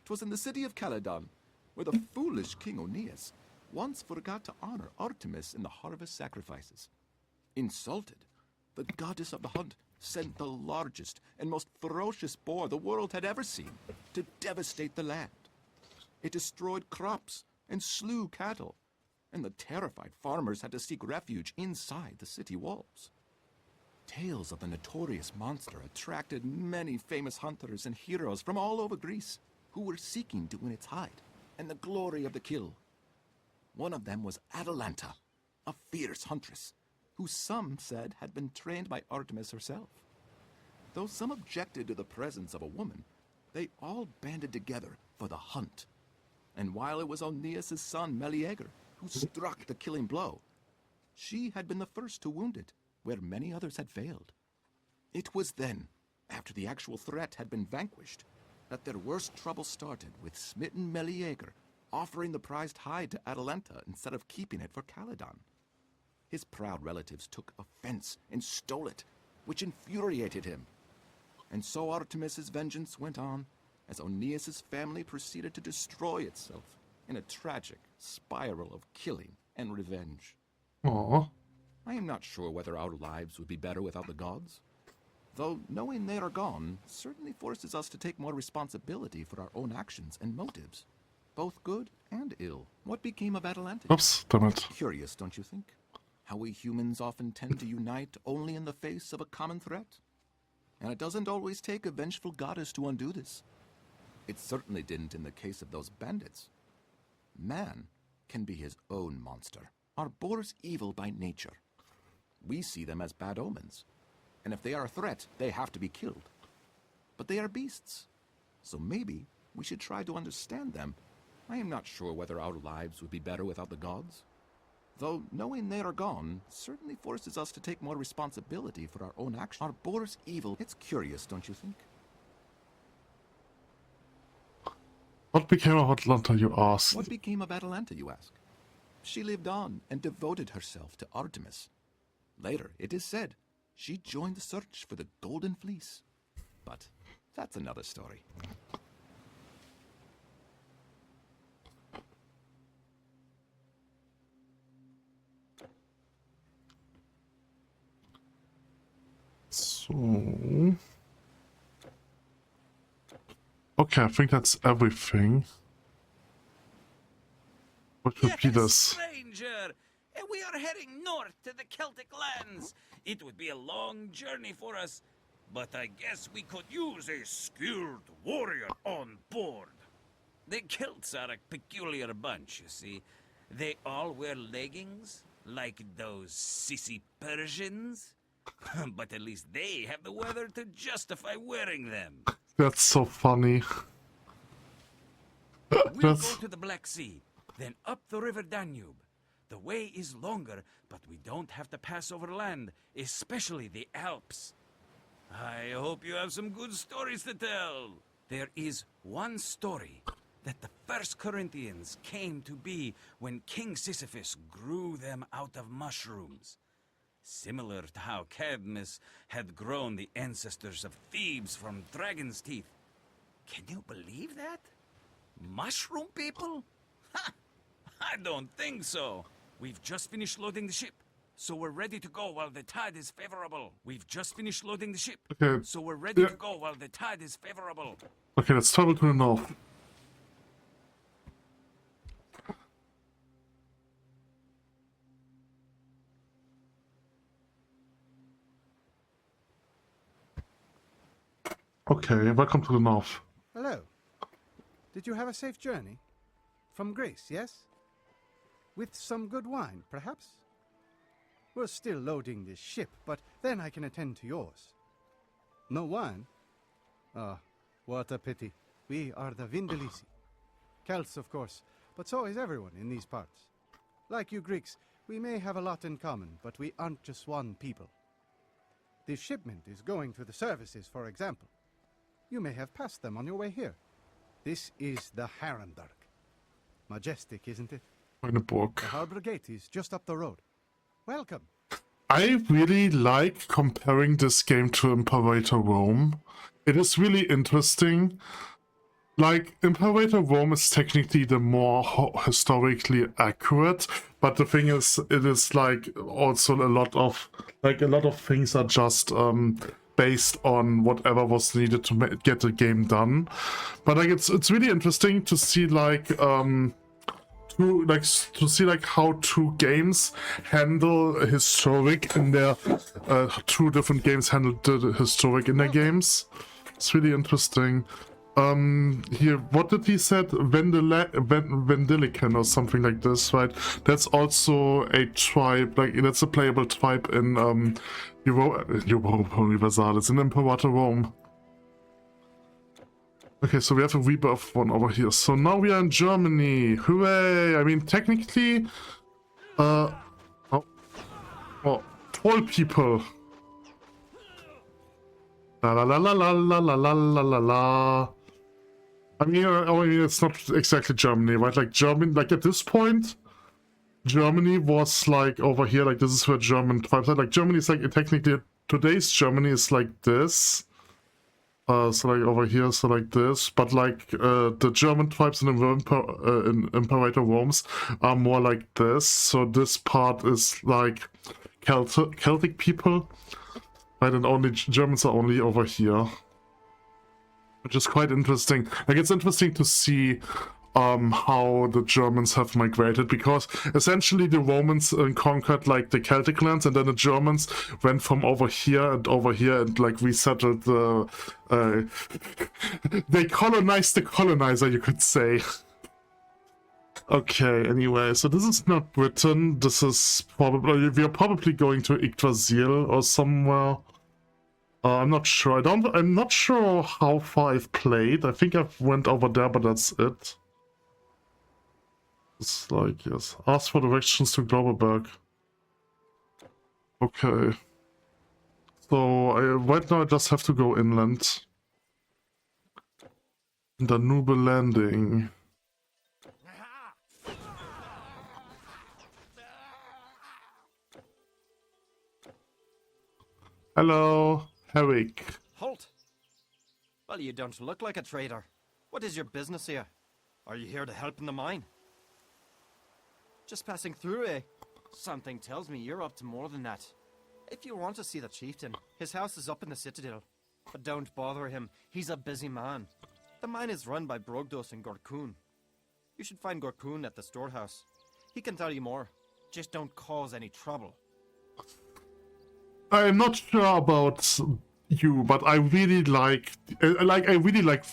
'Twas in the city of Caledon, where the foolish King Aeneas once forgot to honor Artemis in the harvest sacrifices. Insulted, the goddess of the hunt sent the largest and most ferocious boar the world had ever seen to devastate the land. It destroyed crops and slew cattle, and the terrified farmers had to seek refuge inside the city walls. Tales of the notorious monster attracted many famous hunters and heroes from all over Greece who were seeking to win its hide and the glory of the kill. One of them was Atalanta, a fierce huntress, who some said had been trained by Artemis herself. Though some objected to the presence of a woman, they all banded together for the hunt. And while it was Aeneas' son Meleager who struck the killing blow, she had been the first to wound it, where many others had failed. It was then, after the actual threat had been vanquished, that their worst trouble started with smitten Meleager offering the prized hide to Atalanta instead of keeping it for Caledon. His proud relatives took offense and stole it, which infuriated him. And so Artemis's vengeance went on as Aeneas' family proceeded to destroy itself in a tragic spiral of killing and revenge. Aww. I am not sure whether our lives would be better without the gods, though knowing they are gone certainly forces us to take more responsibility for our own actions and motives, both good and ill. What became of Atalanta? Oops, damn it. Curious, don't you think? How we humans often tend to unite only in the face of a common threat. And it doesn't always take a vengeful goddess to undo this. It certainly didn't in the case of those bandits. Man can be his own monster. Are boars evil by nature? We see them as bad omens. And if they are a threat, they have to be killed. But they are beasts. So maybe we should try to understand them. I am not sure whether our lives would be better without the gods, though knowing they are gone certainly forces us to take more responsibility for our own actions. Are boars evil? It's curious, don't you think? What became of Atalanta, you ask? What became of Atalanta, you ask? She lived on and devoted herself to Artemis. Later, it is said, she joined the search for the Golden Fleece. But that's another story. So... Okay, I think that's everything. What would be this? Stranger! We are heading north to the Celtic lands. It would be a long journey for us, but I guess we could use a skilled warrior on board. The Celts are a peculiar bunch, you see. They all wear leggings, like those sissy Persians. But at least they have the weather to justify wearing them. That's so funny. We'll go to the Black Sea, then up the river Danube. The way is longer, but we don't have to pass over land, especially the Alps. I hope you have some good stories to tell. There is one story that the first Corinthians came to be when King Sisyphus grew them out of mushrooms. Similar to how Cadmus had grown the ancestors of Thebes from dragon's teeth. Can you believe that? Mushroom people? Ha! I don't think so. We've just finished loading the ship, so we're ready to go while the tide is favorable. We've just finished loading the ship, Okay. so we're ready to go while the tide is favorable. Okay, let's travel to the north. Okay, welcome to the north. Hello. Did you have a safe journey? From Greece, yes? With some good wine, perhaps? We're still loading this ship, but then I can attend to yours. No wine? Ah, what a pity. We are the Vindelici. Celts, of course, but so is everyone in these parts. Like you Greeks, we may have a lot in common, but we aren't just one people. This shipment is going to the services, for example. You may have passed them on your way here. This is the Harrenberg. Majestic, isn't it? In a book. The harbor gate is just up the road. Welcome. I really like comparing this game to Imperator Rome. It is really interesting. Like, Imperator Rome is technically the more historically accurate, but the thing is, it is like also a lot of things are just based on whatever was needed to get the game done. But like, it's really interesting to see like how two games handle historic in their two different games handle the historic in their games. It's really interesting. Here, what did he said? Vendilican or something like this, right? That's also a tribe, like that's a playable tribe in Europa Universalis, in Imperator Rome. Okay, so we have a rebirth one over here. So now we are in Germany. Hooray! I mean, technically, troll people. La la la la la la la la la la la. I mean, it's not exactly Germany, right? Like Germany, like at this point, Germany was like over here. Like this is where German tribes are. Like Germany is like technically today's Germany is like this. So like over here, so like this, but like the German tribes in Imperator Rome's are more like this. So this part is like Celtic people, right? And only Germans are only over here, which is quite interesting. Like it's interesting to see how the Germans have migrated, because essentially the Romans conquered like the Celtic lands, and then the Germans went from over here and like resettled the they colonized the colonizer, you could say. Okay, anyway, so this is not Britain. This is probably, we are probably going to Yggdrasil or somewhere. I'm not sure. I'm not sure how far I've played. I think I've went over there, but that's it. It's like, yes. Ask for directions to Globerberg. Okay. So, right now I just have to go inland. Danube Landing. Hello, Herrick. Halt! Well, you don't look like a trader. What is your business here? Are you here to help in the mine? Just passing through, eh? Something tells me you're up to more than that. If you want to see the chieftain, his house is up in the citadel. But don't bother him, he's a busy man. The mine is run by Brogdos and Gorkun. You should find Gorkun at the storehouse. He can tell you more. Just don't cause any trouble. I'm not sure about you, but I really like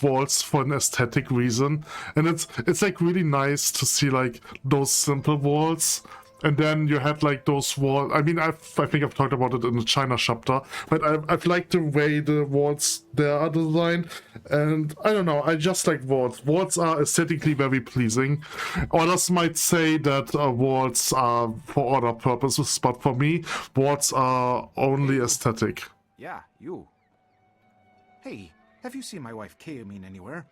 walls for an aesthetic reason, and it's like really nice to see like those simple walls, and then you had like those walls. I mean, I think I've talked about it in the China chapter, but I've liked the way the walls there are designed, and I don't know, I just like walls. Walls are aesthetically very pleasing. Others might say that walls are for other purposes, but for me, walls are only aesthetic. Yeah, you. Hey, have you seen my wife Kaemin anywhere?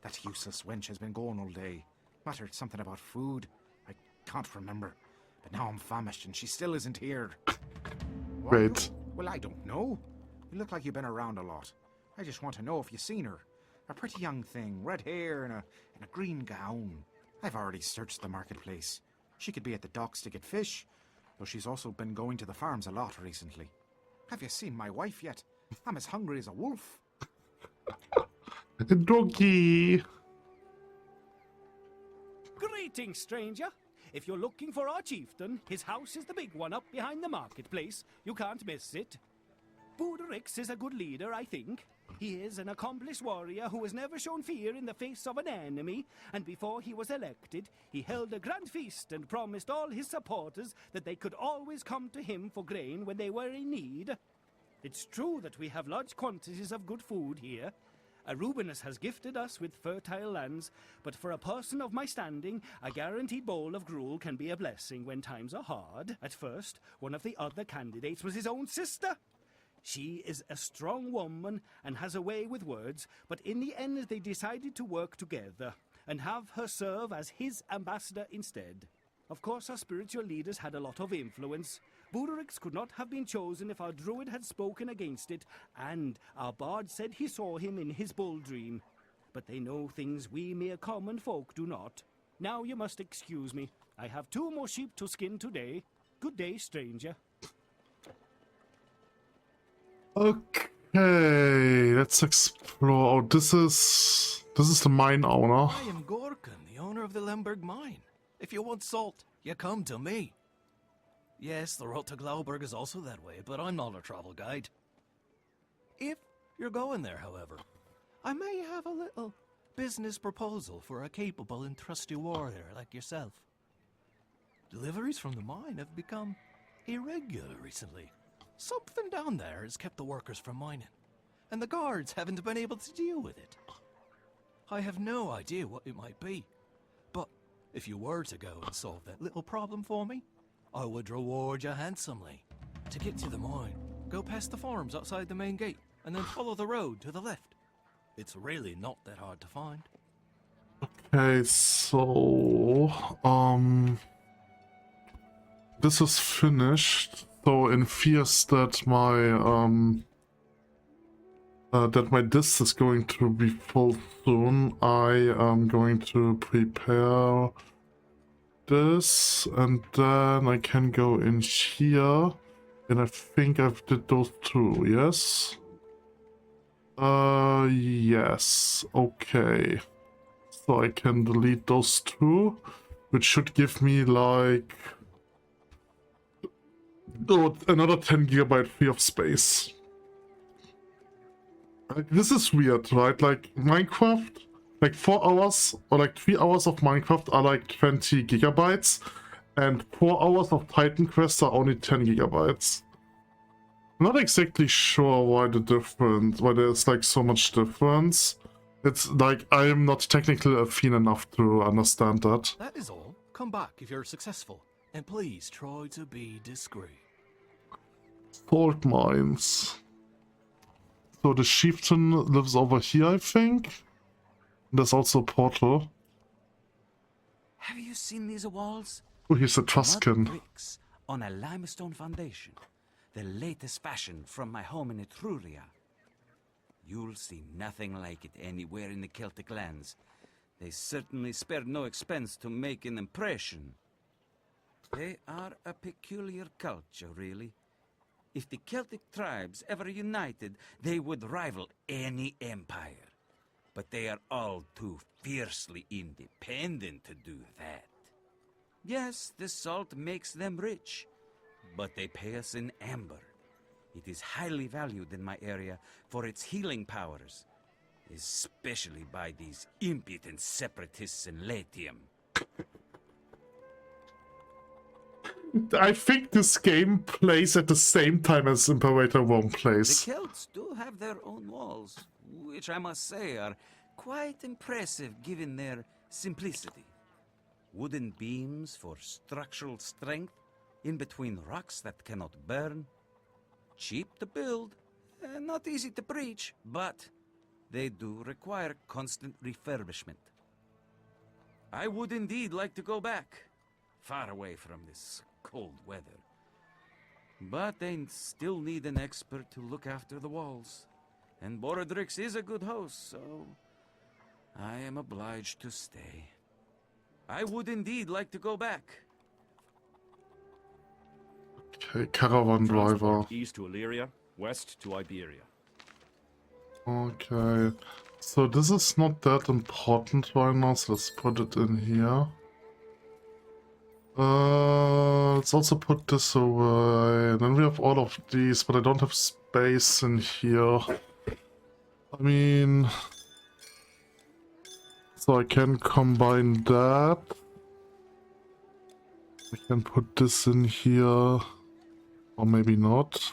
That useless wench has been gone all day. Muttered something about food. I can't remember. But now I'm famished and she still isn't here. Great. Well, I don't know. You look like you've been around a lot. I just want to know if you've seen her. A pretty young thing, red hair and a green gown. I've already searched the marketplace. She could be at the docks to get fish, though she's also been going to the farms a lot recently. Have you seen my wife yet? I'm as hungry as a wolf. Doggy. Greetings, stranger. If you're looking for our chieftain, his house is the big one up behind the marketplace. You can't miss it. Budorix is a good leader, I think. He is an accomplished warrior who has never shown fear in the face of an enemy, and before he was elected, he held a grand feast and promised all his supporters that they could always come to him for grain when they were in need. It's true that we have large quantities of good food here. Arubinus has gifted us with fertile lands, but for a person of my standing, a guaranteed bowl of gruel can be a blessing when times are hard. At first, one of the other candidates was his own sister. She is a strong woman and has a way with words, but in the end they decided to work together and have her serve as his ambassador instead. Of course, our spiritual leaders had a lot of influence. Budurix could not have been chosen if our druid had spoken against it, and our bard said he saw him in his bull dream. But they know things we mere common folk do not. Now you must excuse me. I have 2 more sheep to skin today. Good day, stranger. Okay, let's explore. Oh, this is the mine owner. I am Gorkin, the owner of the Lemberg mine. If you want salt, you come to me. Yes, the road to Glauberg is also that way, but I'm not a travel guide. If you're going there, however, I may have a little business proposal for a capable and trusty warrior like yourself. Deliveries from the mine have become irregular recently. Something down there has kept the workers from mining, and the guards haven't been able to deal with it. I have no idea what it might be, but if you were to go and solve that little problem for me, I would reward you handsomely. To get to the mine, go past the farms outside the main gate, and then follow the road to the left. It's really not that hard to find. Okay, so this is finished. So in fears that my disc is going to be full soon, I am going to prepare this, and then I can go in here, and I think I've did those 2, yes? Yes, okay. So I can delete those 2, which should give me like another 10 GB free of space. Like, this is weird, right? Like Minecraft, like 4 hours or like 3 hours of Minecraft are like 20 gigabytes, and 4 hours of Titan Quest are only 10 gigabytes. I'm not exactly sure why there's like so much difference. It's like I am not technically affine enough to understand that. That is all. Come back if you're successful, and please try to be discreet. Salt mines. So the chieftain lives over here, I think. There's also a portal. Have you seen these walls? Oh, he's a Tuscan. Mud bricks on a limestone foundation. The latest fashion from my home in Etruria. You'll see nothing like it anywhere in the Celtic lands. They certainly spared no expense to make an impression. They are a peculiar culture, really. If the Celtic tribes ever united, they would rival any empire. But they are all too fiercely independent to do that. Yes, the salt makes them rich, but they pay us in amber. It is highly valued in my area for its healing powers, especially by these impudent separatists in Latium. I think this game plays at the same time as Imperator Rome plays. The Celts do have their own walls, which I must say are quite impressive given their simplicity. Wooden beams for structural strength in between rocks that cannot burn. Cheap to build, not easy to breach, but they do require constant refurbishment. I would indeed like to go back, far away from this cold weather. But they still need an expert to look after the walls. And Borodrix is a good host, so I am obliged to stay. I would indeed like to go back. Okay, caravan driver. East to Illyria, west to Iberia. Okay, so this is not that important right now, so let's put it in here. Let's also put this away. Then we have all of these, but I don't have space in here. I mean, so I can combine that. I can put this in here, or maybe not.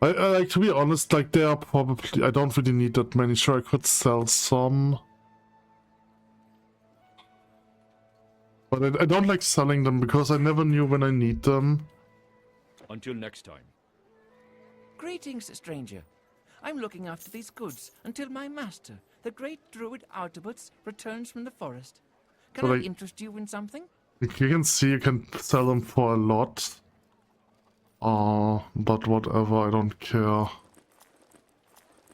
I like, to be honest, like they are probably, I don't really need that many. Sure, I could sell some. But I don't like selling them because I never knew when I need them. Until next time. Greetings, stranger. I'm looking after these goods until my master, the great druid Artabuts, returns from the forest. Can So, I like, interest you in something? You can see you can sell them for a lot. But whatever, I don't care.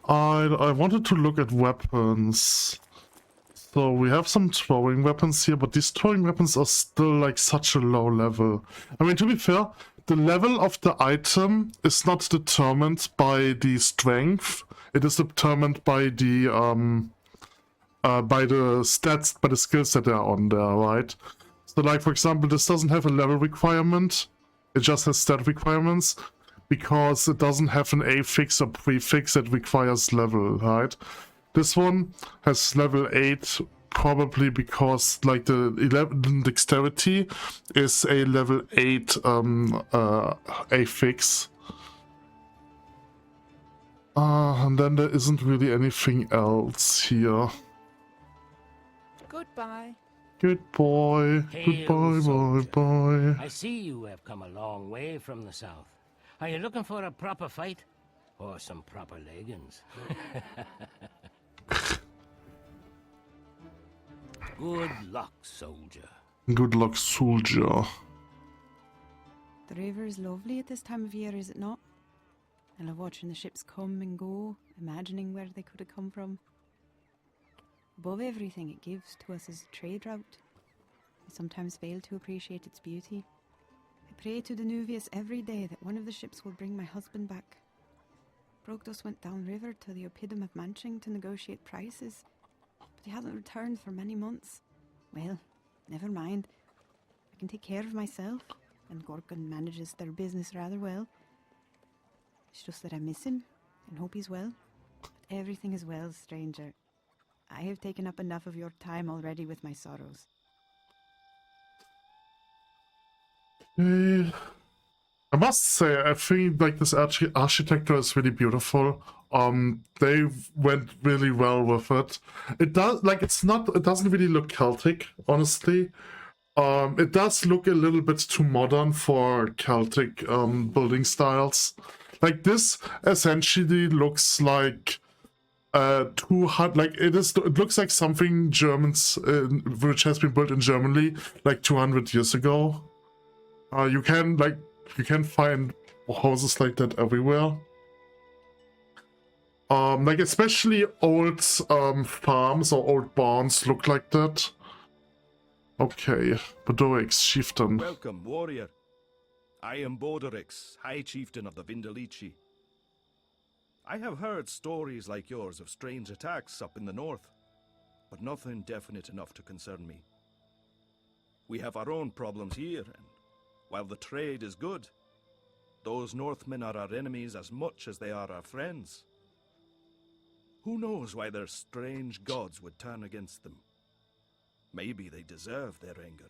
I wanted to look at weapons. So we have some throwing weapons here, but these throwing weapons are still like such a low level. I mean, to be fair, the level of the item is not determined by the strength. It is determined by the stats, by the skills that are on there, right? So like, for example, this doesn't have a level requirement. It just has stat requirements because it doesn't have an affix or prefix that requires level, right? This one has level 8 probably because like the 11 dexterity is a level 8 affix. And then there isn't really anything else here. Goodbye. Good boy. Hail, Goodbye, soldier. boy. I see you have come a long way from the south. Are you looking for a proper fight? Or some proper leggings? Good luck, soldier. Good luck, soldier. The river is lovely at this time of year, is it not? I love watching the ships come and go, imagining where they could have come from. Above everything it gives to us as a trade route, I sometimes fail to appreciate its beauty. I pray to Danuvius every day that one of the ships will bring my husband back. Brogdos went downriver to the Oppidum of Manching to negotiate prices, but he hasn't returned for many months. Well, never mind. I can take care of myself, and Gorgon manages their business rather well. It's just that I miss him and hope he's well. But everything is well, stranger. I have taken up enough of your time already with my sorrows. I must say, I think like this architecture is really beautiful. They went really well with it. It does like it doesn't really look Celtic, honestly. It does look a little bit too modern for Celtic building styles. Like this essentially looks like 200, like it looks like something Germans which has been built in Germany like 200 years ago. You can find houses like that everywhere. Like especially old farms or old barns look like that. Okay, Bodorix, chieftain. Welcome, warrior. I am Bodorix, High Chieftain of the Vindelici. I have heard stories like yours of strange attacks up in the north, but nothing definite enough to concern me. We have our own problems here, and while the trade is good, those Northmen are our enemies as much as they are our friends. Who knows why their strange gods would turn against them? Maybe they deserve their anger.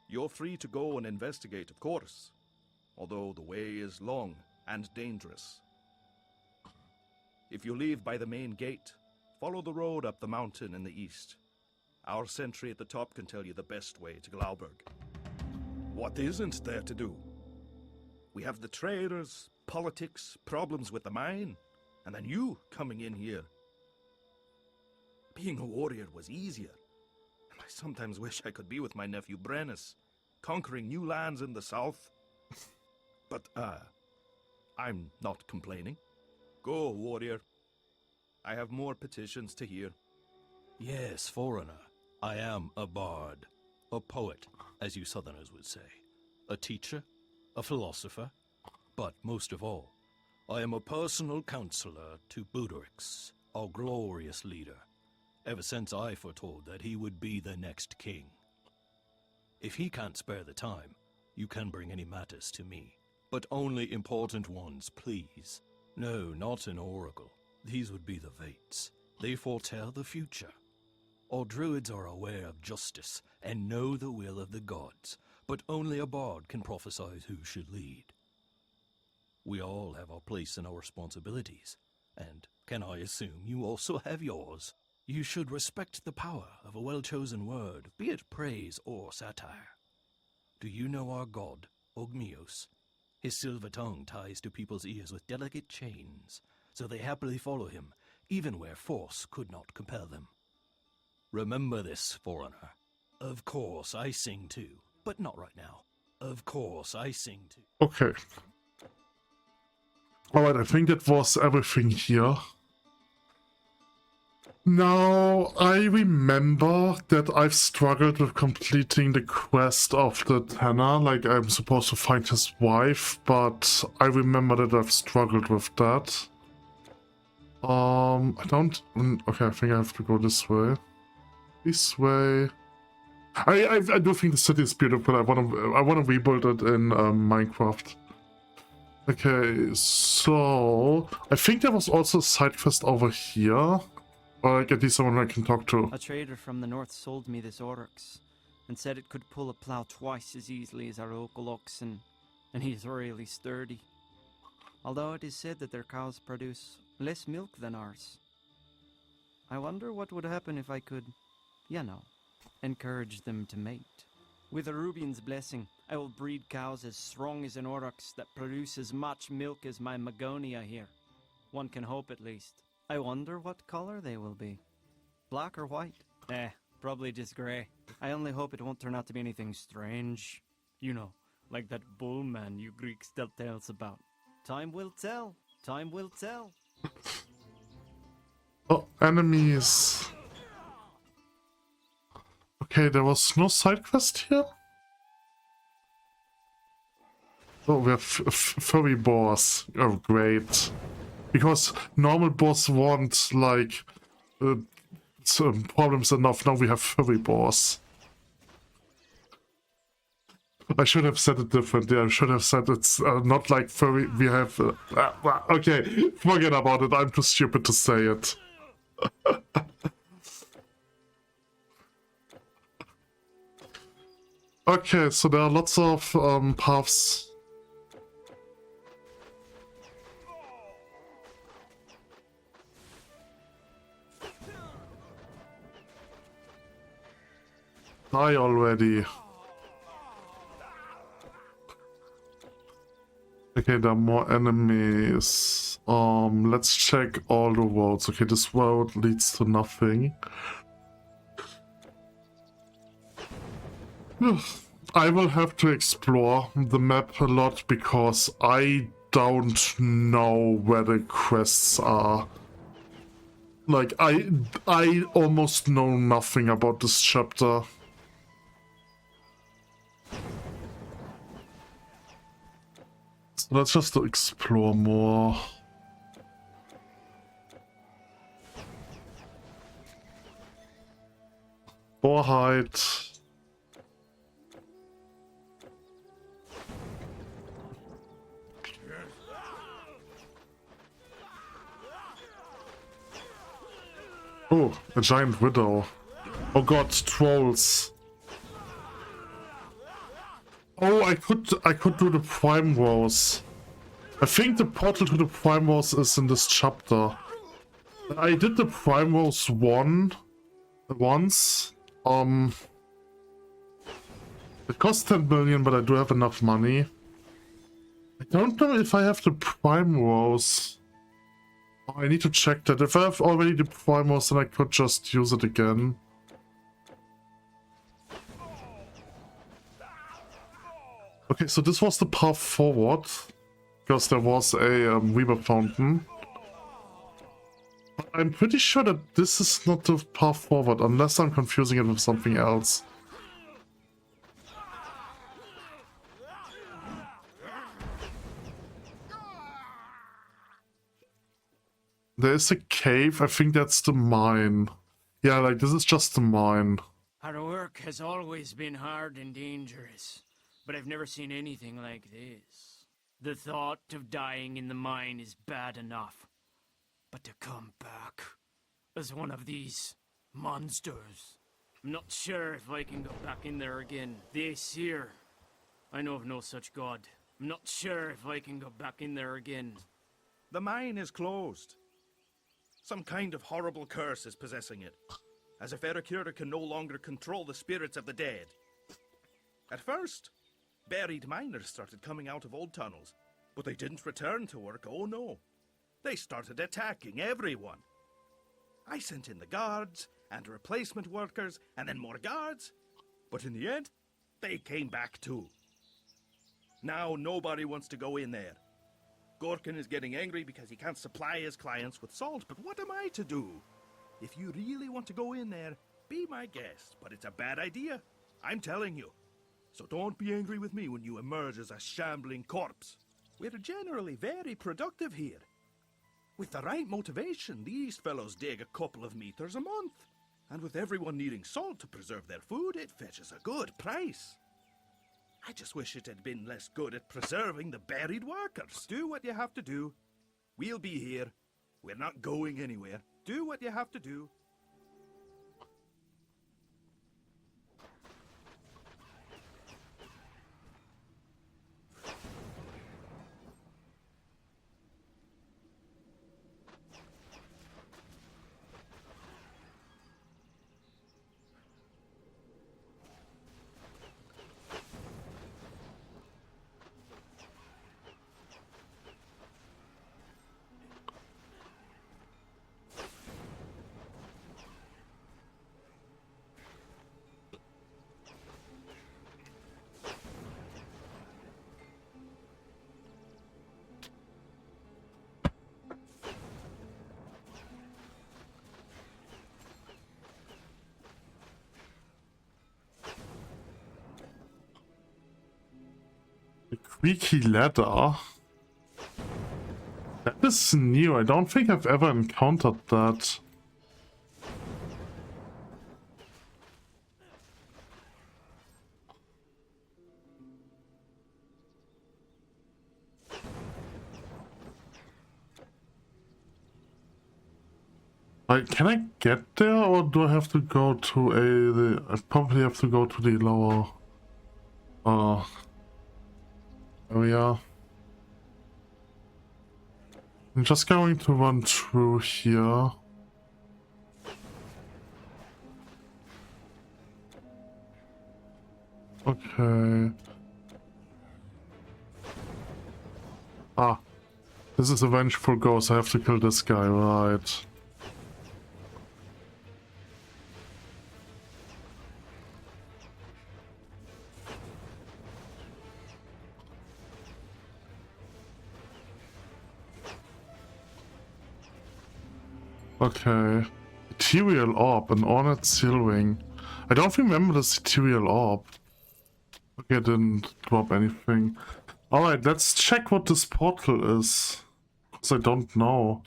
You're free to go and investigate, of course, although the way is long and dangerous. If you leave by the main gate, follow the road up the mountain in the east. Our sentry at the top can tell you the best way to Glauberg. What isn't there to do? We have the traders, politics, problems with the mine, and then you coming in here. Being a warrior was easier, and I sometimes wish I could be with my nephew Brennus, conquering new lands in the south. But, I'm not complaining. Go, warrior. I have more petitions to hear. Yes, foreigner. I am a bard. A poet, as you southerners would say. A teacher. A philosopher. But most of all, I am a personal counselor to Bodorix, our glorious leader, ever since I foretold that he would be the next king. If he can't spare the time, you can bring any matters to me. But only important ones, please. No, not an oracle. These would be the Vates. They foretell the future. All druids are aware of justice and know the will of the gods, but only a bard can prophesy who should lead. We all have our place and our responsibilities, and can I assume you also have yours? You should respect the power of a well-chosen word, be it praise or satire. Do you know our god, Ogmios. His silver tongue ties to people's ears with delicate chains, so they happily follow him, even where force could not compel them. Remember this, foreigner. Of course I sing too, but not right now. Of course I sing too. Okay. Alright, I think that was everything here. Now, I remember that I've struggled with completing the quest of the Tanner, like I'm supposed to find his wife, but I remember that I've struggled with that. I don't... Okay, I think I have to go this way. This way... I do think the city is beautiful. I wanna rebuild it in Minecraft. Okay, so... I think there was also a side quest over here. Or like at least someone I can talk to. A trader from the north sold me this oryx, and said it could pull a plow twice as easily as our local oxen, and he's really sturdy. Although it is said that their cows produce less milk than ours. I wonder what would happen if I could, you know, encourage them to mate. With Arubian's blessing, I will breed cows as strong as an oryx that produce as much milk as my Magonia here. One can hope at least. I wonder what color they will be. Black or white? Probably just grey. I only hope it won't turn out to be anything strange. You know, like that bull man you Greeks tell tales about. Time will tell. Time will tell. Oh, enemies. Okay, there was no side quest here? Oh, we have furry boars. Oh, great. Because normal boars want, like, some problems enough. Now we have furry boars. I should have said it differently. I should have said it's not like furry. We have... okay, forget about it. I'm too stupid to say it. Okay, so there are lots of paths. Die already. Okay, there are more enemies. Let's check all the roads. Okay, this road leads to nothing. I will have to explore the map a lot because I don't know where the quests are. Like, I almost know nothing about this chapter. So let's just explore more. Boar hide. Oh, a giant widow. Oh god, trolls. Oh, I could do the Prime Wars. I think the portal to the Prime Wars is in this chapter. I did the Prime Wars once. It costs 10 million, but I do have enough money. I don't know if I have the Prime Wars. Oh, I need to check that. If I have already the Prime Wars, then I could just use it again. Okay, so this was the path forward, because there was a river fountain. But I'm pretty sure that this is not the path forward, unless I'm confusing it with something else. There is a cave, I think that's the mine. Yeah, like this is just the mine. Our work has always been hard and dangerous, but I've never seen anything like this. The thought of dying in the mine is bad enough, but to come back as one of these monsters, I'm not sure if I can go back in there again. The Aesir, I know of no such god. I'm not sure if I can go back in there again. The mine is closed. Some kind of horrible curse is possessing it, as if Erikura can no longer control the spirits of the dead. At first, Buried miners started coming out of old tunnels, but they didn't return to work, oh no. They started attacking everyone. I sent in the guards, and replacement workers, and then more guards. But in the end, they came back too. Now nobody wants to go in there. Gorkin is getting angry because he can't supply his clients with salt, but what am I to do? If you really want to go in there, be my guest, but it's a bad idea. I'm telling you. So don't be angry with me when you emerge as a shambling corpse. We're generally very productive here. With the right motivation, these fellows dig a couple of meters a month. And with everyone needing salt to preserve their food, it fetches a good price. I just wish it had been less good at preserving the buried workers. Do what you have to do. We'll be here. We're not going anywhere. Do what you have to do. The creaky ladder. That is new. I don't think I've ever encountered that. Can I get there, or do I have to go to I probably have to go to the lower area. I'm just going to run through here. Okay. Ah. This is a vengeful ghost. I have to kill this guy, right. Okay. Ethereal orb, an ornate seal ring. I don't remember this ethereal orb. Okay, I didn't drop anything. Alright, let's check what this portal is. Because I don't know.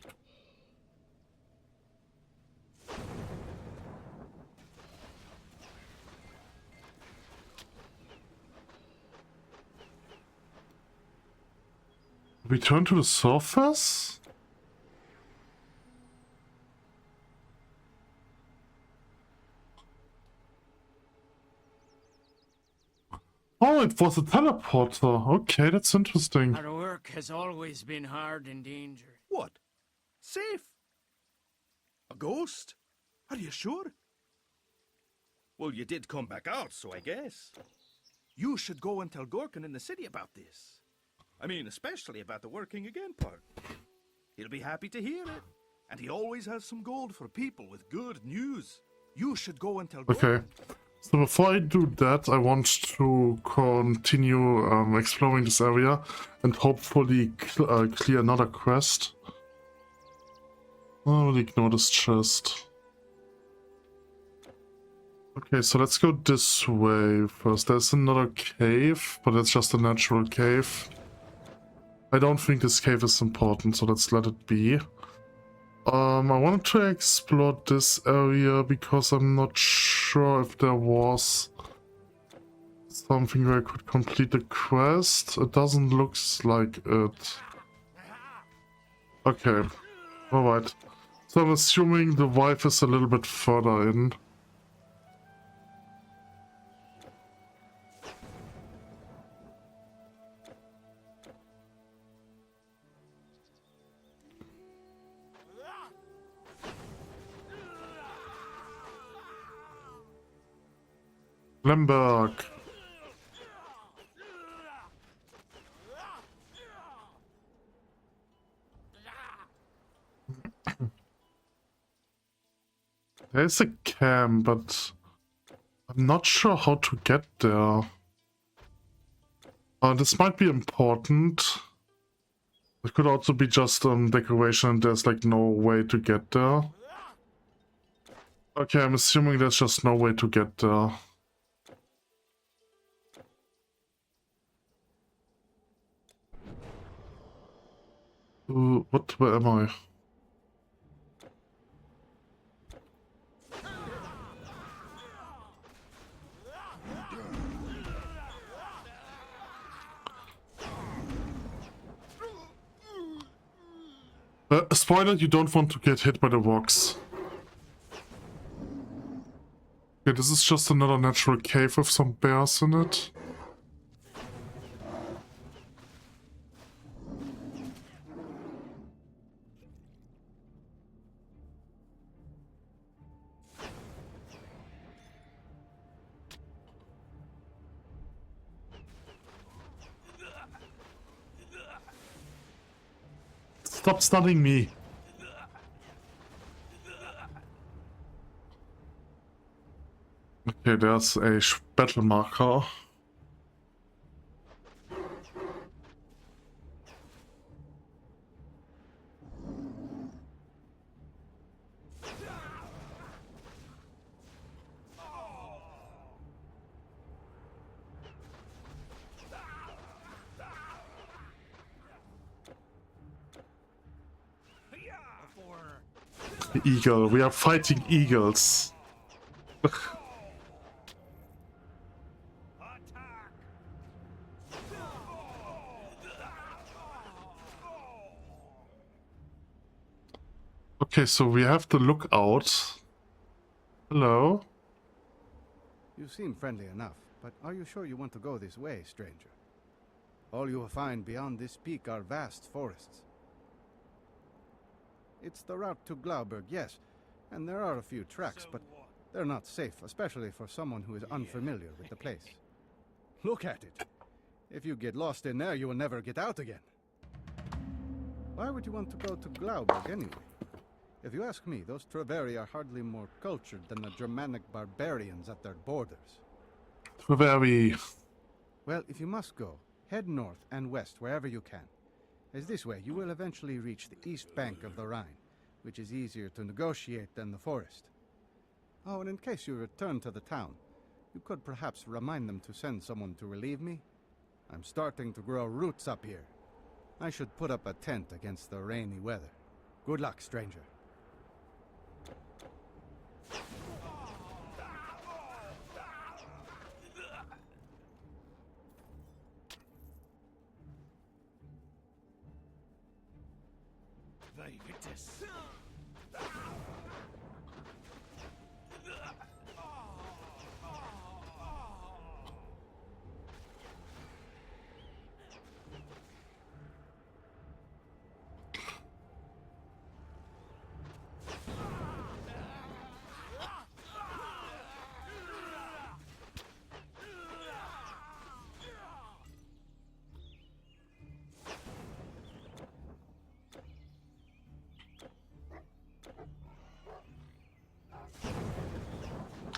Return to the surface? Oh, it was a teleporter. Okay, that's interesting. Our work has always been hard and dangerous. What? Safe? A ghost? Are you sure? Well, you did come back out, so I guess. You should go and tell Gorkin in the city about this. I mean, especially about the working again part. He'll be happy to hear it. And he always has some gold for people with good news. You should go and tell Gorkin. Okay. So before I do that, I want to continue exploring this area and hopefully clear another quest. I will ignore this chest. Okay, so let's go this way first. There's another cave, but it's just a natural cave. I don't think this cave is important, so let's let it be. I wanted to explore this area because I'm not sure if there was something where I could complete the quest. It doesn't look like it. Okay, alright. So I'm assuming the wife is a little bit further in. Lemberg. There's a camp, but I'm not sure how to get there. This might be important. It could also be just decoration and there's like no way to get there. Okay, I'm assuming there's just no way to get there. Where am I? Spoiler, you don't want to get hit by the rocks. Okay, this is just another natural cave with some bears in it. Stop stunning me. Okay, there's a battle marker. The eagle. We are fighting eagles. Okay, so we have to look out. Hello? You seem friendly enough, but are you sure you want to go this way, stranger? All you will find beyond this peak are vast forests. It's the route to Glauberg, yes, and there are a few tracks, but they're not safe, especially for someone who is unfamiliar with the place. Look at it. If you get lost in there, you will never get out again. Why would you want to go to Glauberg anyway? If you ask me, those Treveri are hardly more cultured than the Germanic barbarians at their borders. Treveri. Well, if you must go, head north and west wherever you can. As this way, you will eventually reach the east bank of the Rhine, which is easier to negotiate than the forest. Oh, and in case you return to the town, you could perhaps remind them to send someone to relieve me. I'm starting to grow roots up here. I should put up a tent against the rainy weather. Good luck, stranger.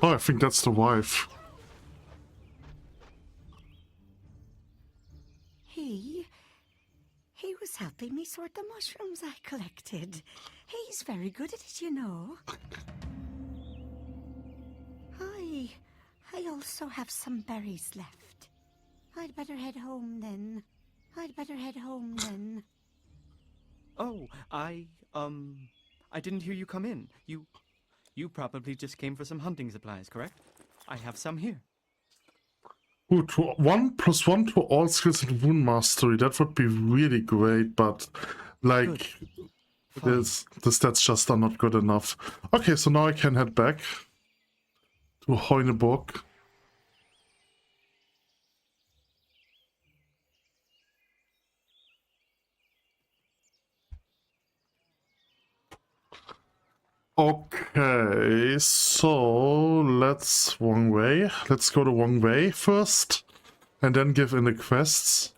Oh, I think that's the wife. He was helping me sort the mushrooms I collected. He's very good at it, you know. I also have some berries left. I'd better head home then. Oh, I didn't hear you come in. You probably just came for some hunting supplies, correct? I have some here. Ooh, to 1+1 to all skills in wound mastery. That would be really great, but like the stats just are not good enough. Okay, so now I can head back to Heuneburg. Okay, so let's wrong way. Let's go the wrong way first, and then give in the quests.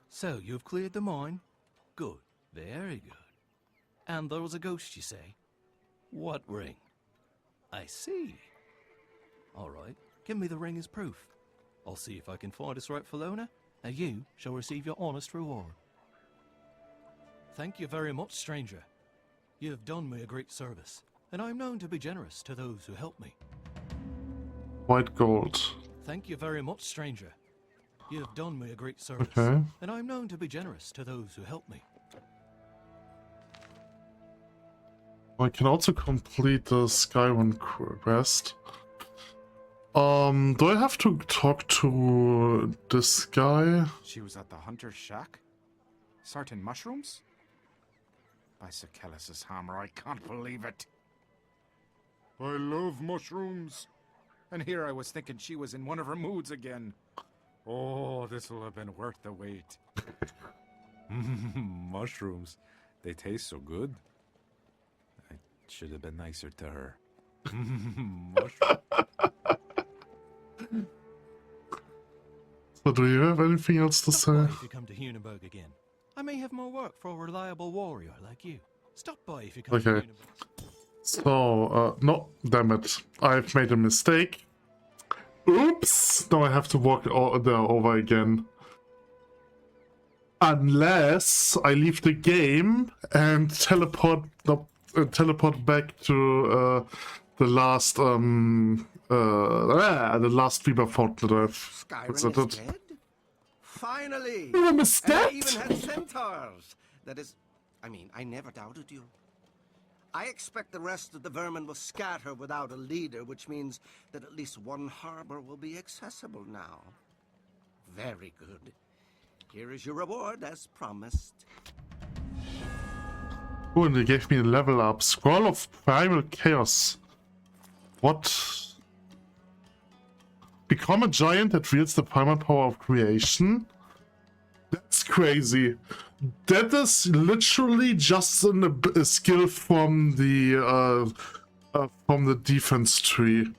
So, you've cleared the mine? Good. Very good. And there was a ghost, you say? What ring? I see. All right, give me the ring as proof. I'll see if I can find its rightful owner, and you shall receive your honest reward. Thank you very much, stranger. You have done me a great service, and I'm known to be generous to those who help me. White gold. Thank you very much, stranger. You have done me a great service, Okay. and I'm known to be generous to those who help me. I can also complete the Skyward quest. Do I have to talk to this guy? She was at the hunter's shack? Certain mushrooms? By Sikelis' hammer, I can't believe it. I love mushrooms. And here I was thinking she was in one of her moods again. Oh, this'll have been worth the wait. Mushrooms. They taste so good. I should have been nicer to her. Mushroom. So do you have anything else to say? Stop by if you come to Hunenberg again. I may have more work for a reliable warrior like you. Stop by if you come to Okay. Hunenberg. So, no, damn it. I've made a mistake. Oops! Now I have to walk there over again. Unless I leave the game and teleport back to the last Vtuber fort that I've Skyrim is visited. dead? Finally! Skyrim is And dead? I even had centaurs! That is... I mean, I never doubted you. I expect the rest of the vermin will scatter without a leader, which means that at least one harbor will be accessible now. Very good. Here is your reward, as promised. Oh, and they gave me a level up. Scroll of Primal Chaos. What? Become a giant that wields the primal power of creation? That's crazy. That is literally just a skill from the defense tree.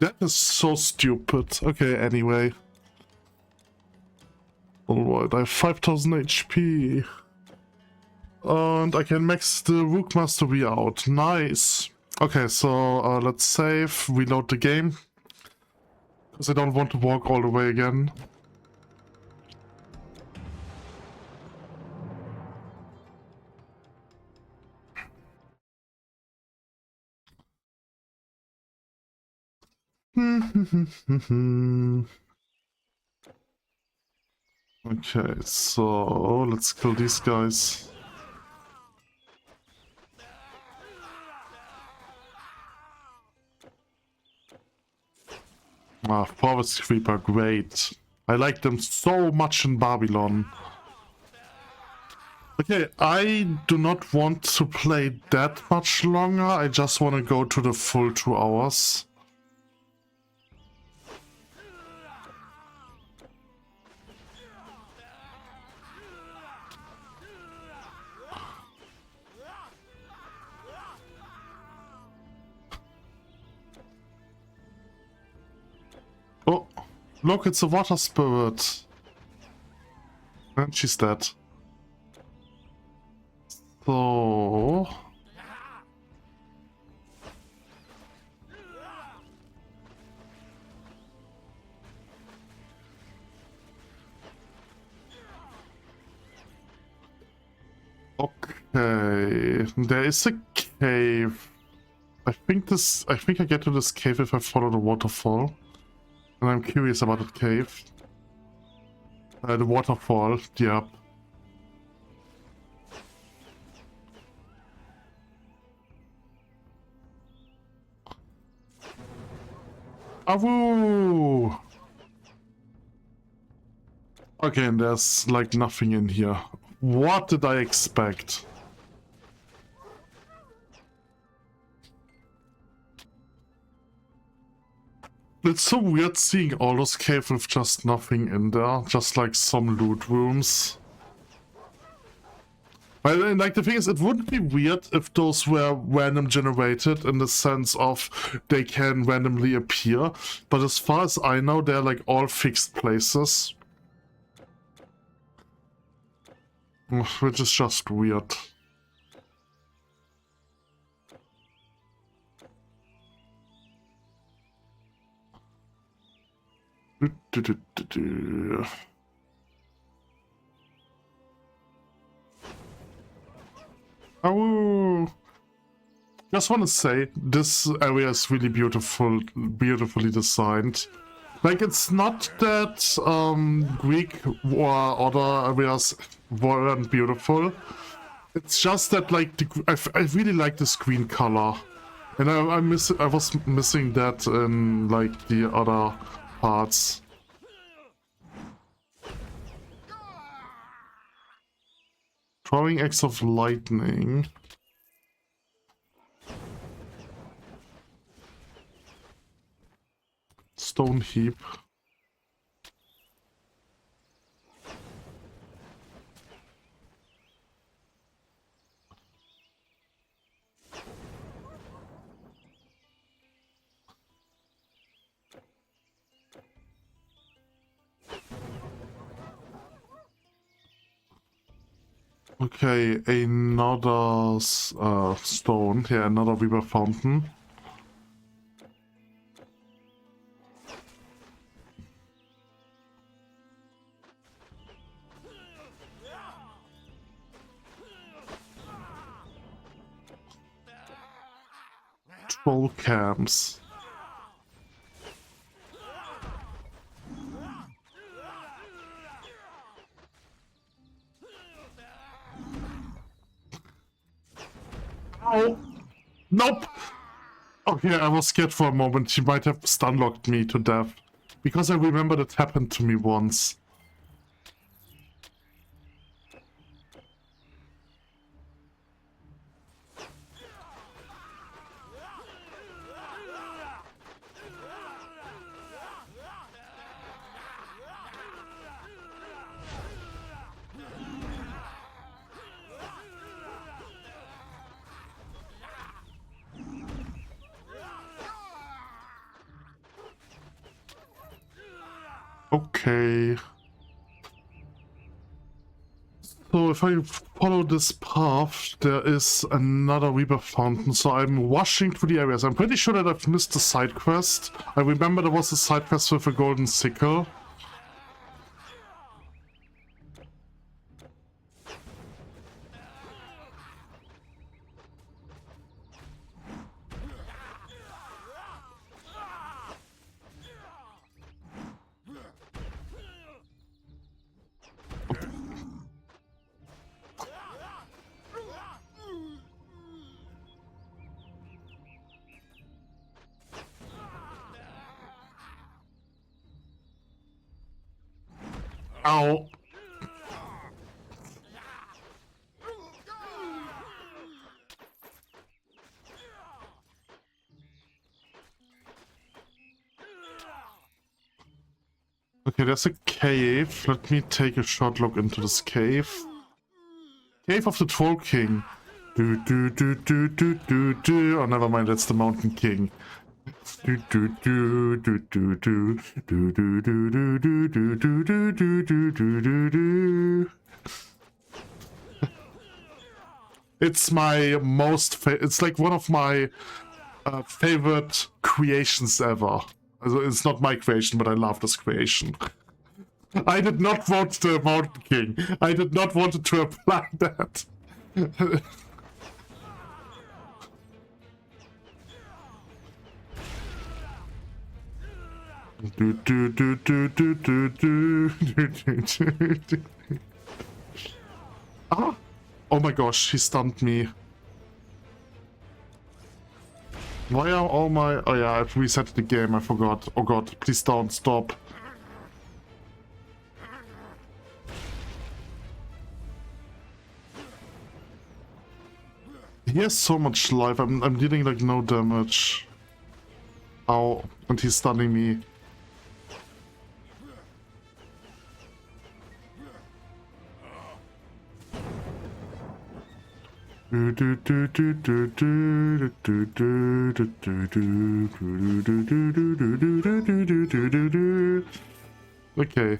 That is so stupid. Okay, anyway. Alright, I have 5000 HP. And I can max the Rook Mastery out. Nice. Okay, so let's save, reload the game. Because I don't want to walk all the way again. Okay, so let's kill these guys. Ah, Forest Creeper, great. I like them so much in Babylon. Okay, I do not want to play that much longer. I just want to go to the full 2 hours. Oh, look, it's a water spirit. And she's dead. So... Okay, there is a cave. I think I get to this cave if I follow the waterfall. And I'm curious about the cave. The waterfall, yep. Awoo! Okay, and there's like nothing in here. What did I expect? It's so weird seeing all those caves with just nothing in there, just like some loot rooms. Like the thing is, it wouldn't be weird if those were random generated in the sense of they can randomly appear, but as far as I know, they're like all fixed places. Which is just weird. Oh, just want to say this area is really beautifully designed. Like, it's not that Greek or other areas weren't beautiful. It's just that, like, I really like this green color, and I was missing that in like the other parts. Throwing eggs of lightning. Stone heap. Okay, another stone. Yeah, another river fountain. Troll camps. Oh! Nope! Okay, I was scared for a moment. She might have stunlocked me to death. Because I remember that happened to me once. Okay. So if I follow this path, there is another rebirth fountain, so I'm washing through the areas. I'm pretty sure that I've missed a side quest. I remember there was a side quest with a golden sickle. Ow. Okay, there's a cave. Let me take a short look into this cave. Cave of the Troll King. Do do do do do do do. Oh, never mind. That's the Mountain King. Do do do do do do do do do do do do do do do do do do. It's my it's like one of my favorite creations ever. It's not my creation, but I love this creation. I did not want the Mountain King. I did not want to apply that. Do do do do do do do do do. Ah! Oh my gosh, he stunned me. Why are all my... Oh yeah, I've reset the game, I forgot. Oh god, please don't stop. He has so much life, I'm dealing like no damage. Ow, and he's stunning me. Okay.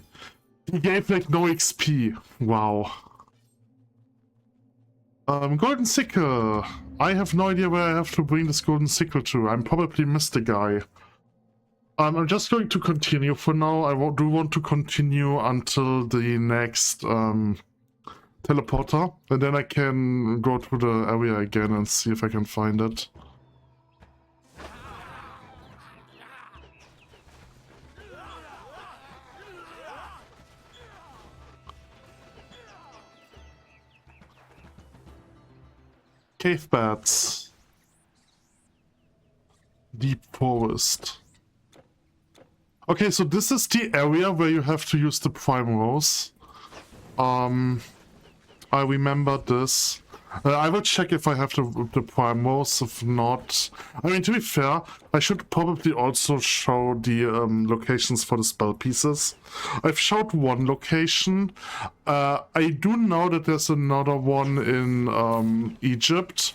He gave like no XP. Wow. Golden Sickle. I have no idea where I have to bring this Golden Sickle to. I'm probably missed the guy. I'm just going to continue for now. Do want to continue until the next teleporter, and then I can go to the area again and see if I can find it. Cave bats. Deep forest. Okay, so this is the area where you have to use the prime rose. I remember this. I will check if I have the prime rose. If not, I mean, to be fair, I should probably also show the locations for the spell pieces. I've showed one location. I do know that there's another one in Egypt,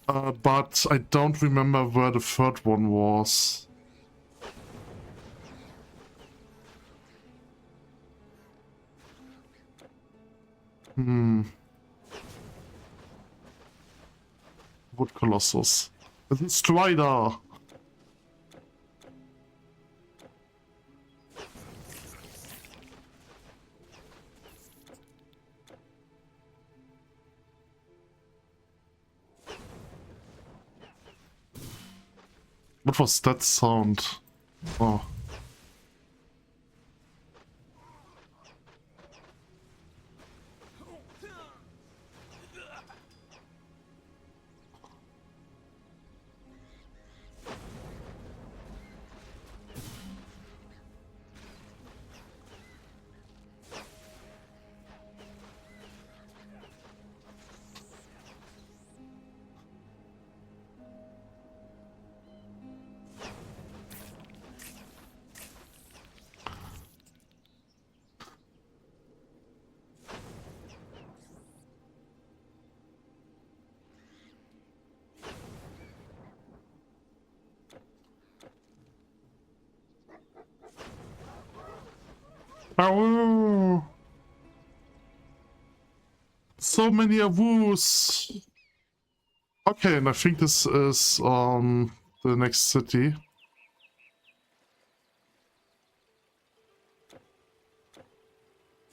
but I don't remember where the third one was. Wood Colossus. It's a Strider! What was that sound? Oh. Ow! So many awoos! Okay, and I think this is the next city.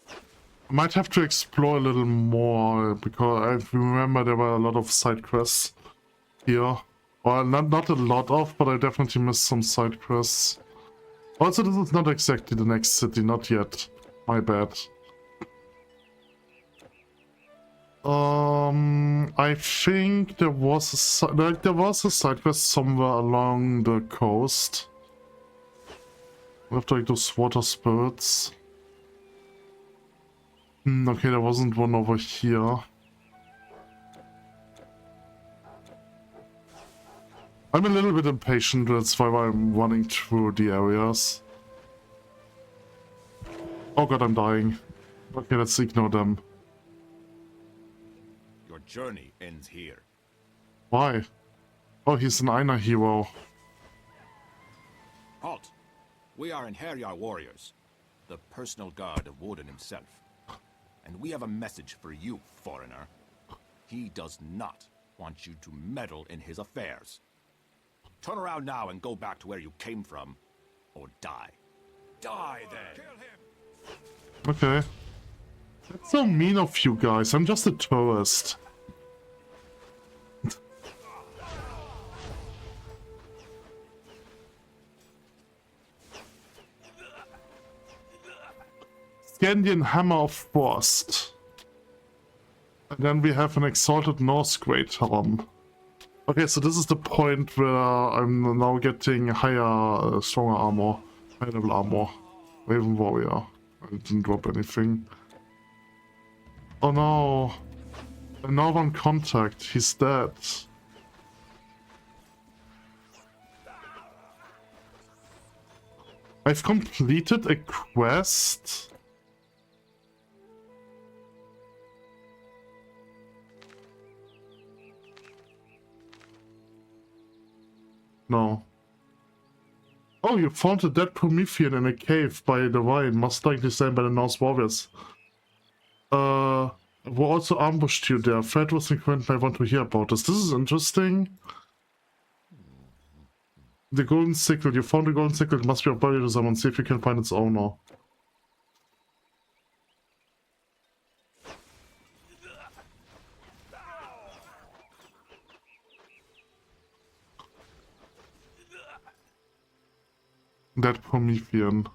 I might have to explore a little more, because I remember there were a lot of side quests here. Well, not a lot of, but I definitely missed some side quests. Also, this is not exactly the next city, not yet. My bad. I think there was a side quest somewhere along the coast. After like those water spirits. Okay, there wasn't one over here. I'm a little bit impatient, that's why I'm running through the areas. Oh god, I'm dying. Okay, let's ignore them. Your journey ends here. Why? Oh, he's an Aina hero. Halt! We are Inherjar warriors, the personal guard of Woden himself. And we have a message for you, foreigner. He does not want you to meddle in his affairs. Turn around now and go back to where you came from, or die. Die then! Okay. That's so mean of you guys, I'm just a tourist. Scandian Hammer of Frost. And then we have an Exalted Norse Great Helm. Okay, so this is the point where I'm now getting higher, stronger armor. High level armor. Raven Warrior. I didn't drop anything. Oh no. A Northern Contact. He's dead. I've completed a quest. No. Oh, you found a dead Promethean in a cave by the Rhine, most likely slain by the Norse warriors. We also ambushed you there. Fred was inquisitive. I want to hear about this. This is interesting. The golden sickle. You found the golden sickle. It must be of value to someone. See if you can find its owner. That Promethean.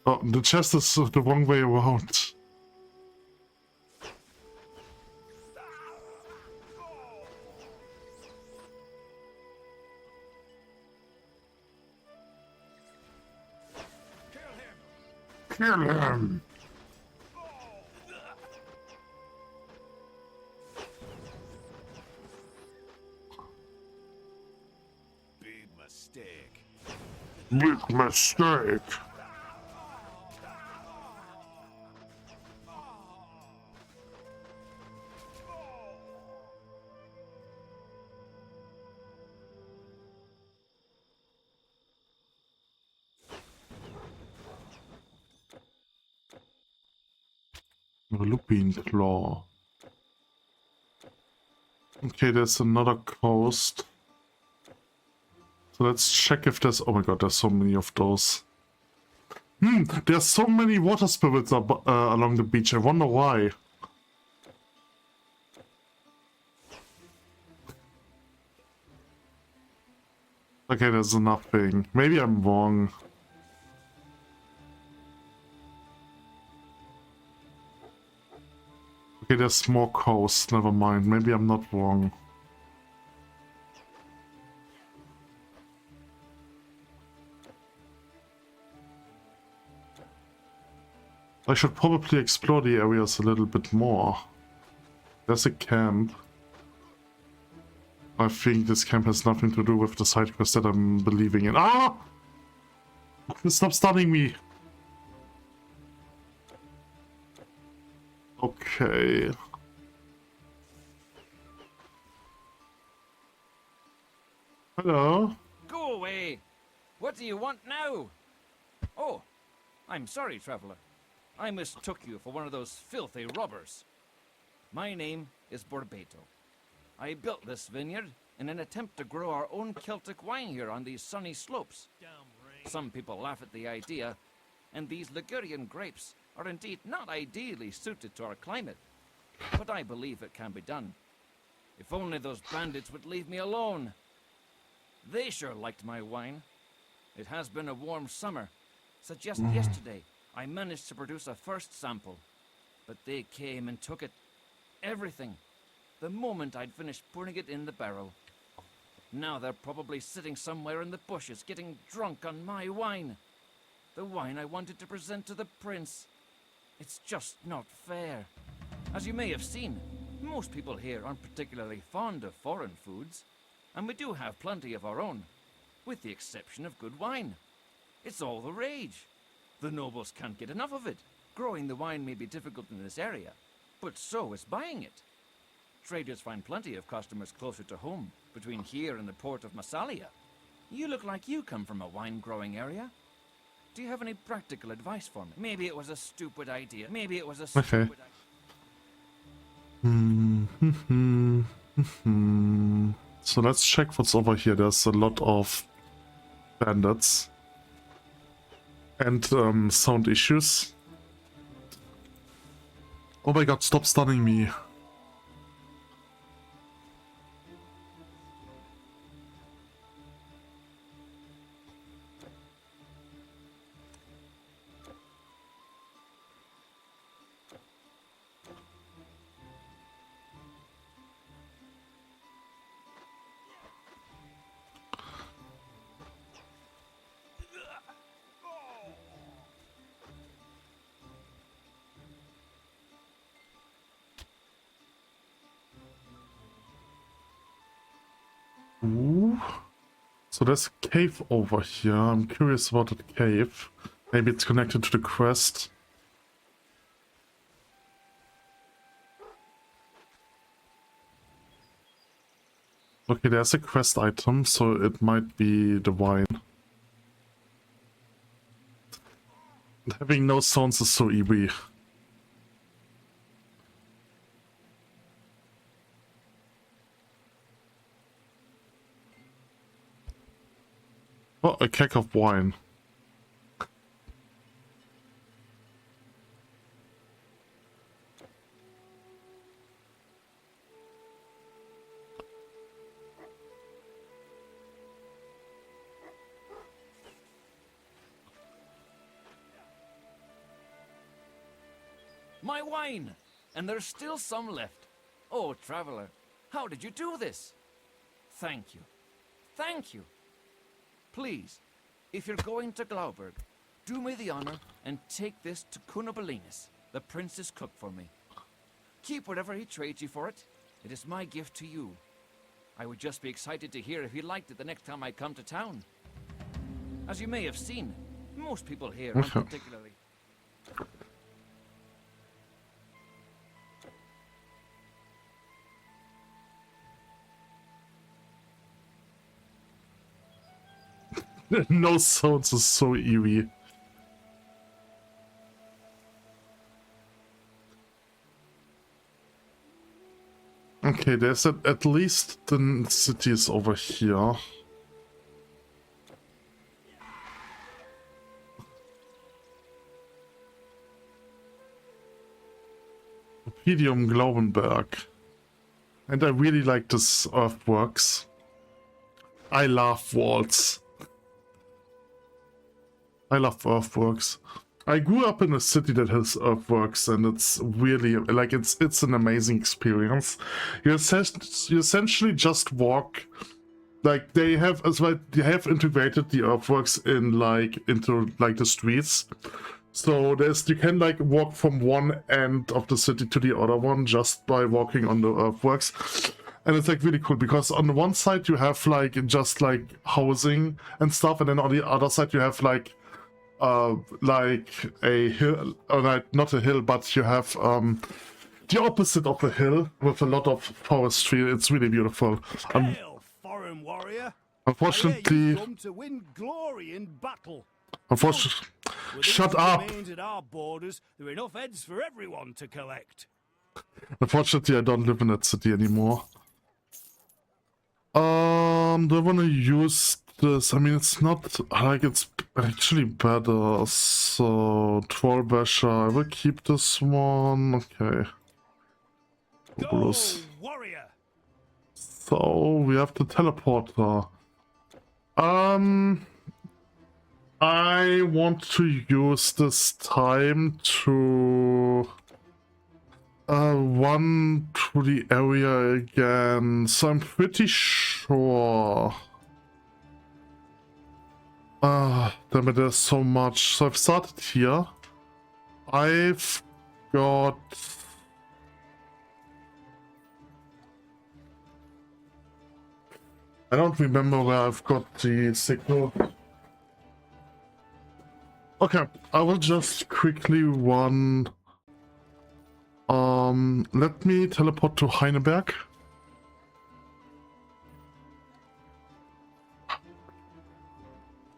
Oh, the chest is the wrong way around. Kill him! Big mistake. Big mistake! Lupin claw. Okay, there's another coast. So let's check if there's... Oh my god, there's so many of those. There's so many water spirits along the beach. I wonder why. Okay, there's nothing. Maybe I'm wrong. Okay, there's more coast. Never mind. Maybe I'm not wrong. I should probably explore the areas a little bit more. There's a camp. I think this camp has nothing to do with the side quest that I'm believing in. Ah! Stop stunning me! Okay. Hello? Go away! What do you want now? Oh, I'm sorry, traveler. I mistook you for one of those filthy robbers. My name is Borbeto. I built this vineyard in an attempt to grow our own Celtic wine here on these sunny slopes. Some people laugh at the idea, and these Ligurian grapes are indeed not ideally suited to our climate. But I believe it can be done. If only those bandits would leave me alone. They sure liked my wine. It has been a warm summer, so just yesterday I managed to produce a first sample. But they came and took it. Everything. The moment I'd finished pouring it in the barrel. Now they're probably sitting somewhere in the bushes getting drunk on my wine. The wine I wanted to present to the prince. It's just not fair. As you may have seen, most people here aren't particularly fond of foreign foods. And we do have plenty of our own, with the exception of good wine. It's all the rage. The nobles can't get enough of it. Growing the wine may be difficult in this area, but so is buying it. Traders find plenty of customers closer to home, between here and the port of Massalia. You look like you come from a wine-growing area. Do you have any practical advice for me? Maybe it was a stupid idea. Maybe it was a stupid idea. So let's check what's over here. There's a lot of bandits. And sound issues. Oh my god, stop stunning me. Ooh. So there's a cave over here. I'm curious about that cave. Maybe it's connected to the quest. Okay, there's a quest item, so it might be the wine. Having no sounds is so eerie. Oh, a keg of wine. My wine! And there's still some left. Oh, traveler, how did you do this? Thank you. Thank you. Please, if you're going to Glauberg, do me the honor and take this to Kunobelinus, the prince's cook, for me. Keep whatever he trades you for it. It is my gift to you. I would just be excited to hear if he liked it the next time I come to town. As you may have seen, most people here aren't particularly... No sounds is so eerie. Okay, there's at least the cities over here. Medium Glaubenberg. And I really like this earthworks. I love walls. I love earthworks. I grew up in a city that has earthworks, and it's really like it's an amazing experience. You essentially just walk, like they have as well. They have integrated the earthworks into the streets, so you can like walk from one end of the city to the other one just by walking on the earthworks. And it's like really cool because on the one side you have like just like housing and stuff, and then on the other side you have like a hill, or like not a hill, but you have the opposite of a hill with a lot of forestry. It's really beautiful. Hail, foreign warrior! Unfortunately, I come to win glory in battle. Unfortunately, shut Within up. the domains at our borders, there are enough heads for everyone to collect. Unfortunately, I don't live in that city anymore. Do I want to use this? I mean, it's not like it's actually better. So, Trollbasher, I will keep this one. Okay. Go, warrior! So, we have the teleporter. I want to use this time to run through the area again. So I'm pretty sure. Damn it, there's so much. So I've started here. I've got... I don't remember where I've got the signal. Okay, I will just quickly run. Let me teleport to Heineberg.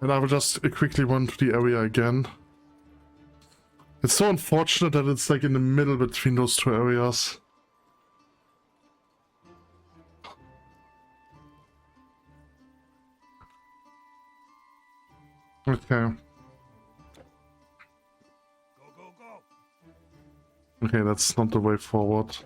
And I will just quickly run to the area again. It's so unfortunate that it's like in the middle between those two areas. Okay. Okay, that's not the way forward.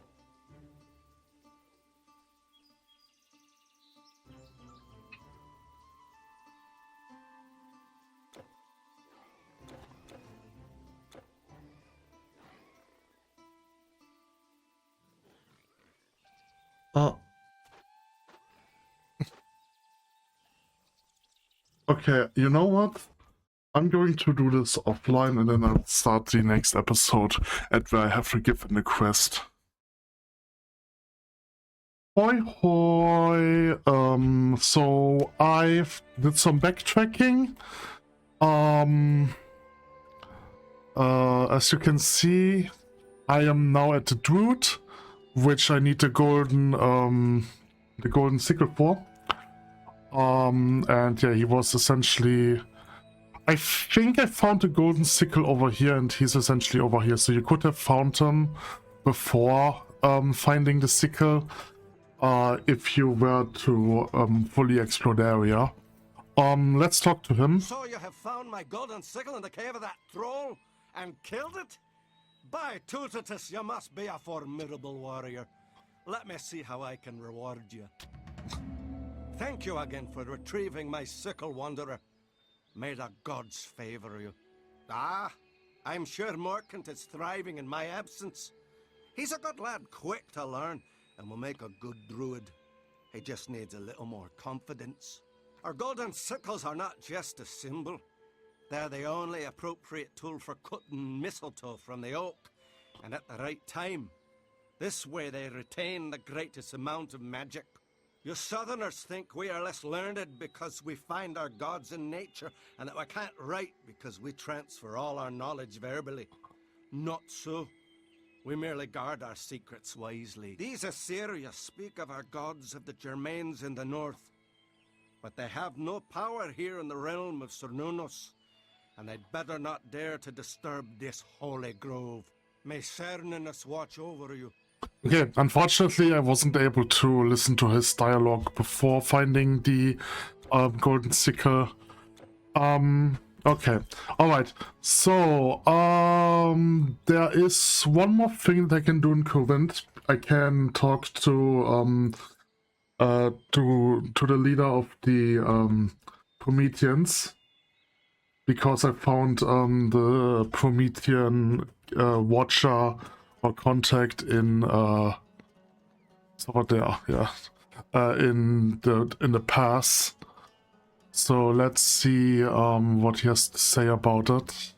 Okay, you know what? I'm going to do this offline and then I'll start the next episode at where I have to give in the quest. Hoi Hoi! So I've did some backtracking. As you can see, I am now at the Druid, which I need the golden sickle for. And yeah, he was essentially... I think I found the golden sickle over here, and he's essentially over here. So you could have found him before finding the sickle if you were to fully explore the area. Let's talk to him. So you have found my golden sickle in the cave of that troll and killed it? By Tutatus, you must be a formidable warrior. Let me see how I can reward you. Thank you again for retrieving my sickle, wanderer. May the gods favor you. Ah, I'm sure Morkant is thriving in my absence. He's a good lad, quick to learn, and will make a good druid. He just needs a little more confidence. Our golden sickles are not just a symbol. They're the only appropriate tool for cutting mistletoe from the oak, and at the right time. This way they retain the greatest amount of magic. You southerners think we are less learned because we find our gods in nature, and that we can't write because we transfer all our knowledge verbally. Not so. We merely guard our secrets wisely. These Assyrians speak of our gods of the Germains in the north, but they have no power here in the realm of Cernunnos, and they'd better not dare to disturb this holy grove. May Cernunnos watch over you. Okay, unfortunately I wasn't able to listen to his dialogue before finding the golden sickle. Okay, alright. So, there is one more thing that I can do in Covent. I can talk to the leader of the Prometheans, because I found the Promethean watcher or contact in over there, yeah, in the pass. So let's see what he has to say about it.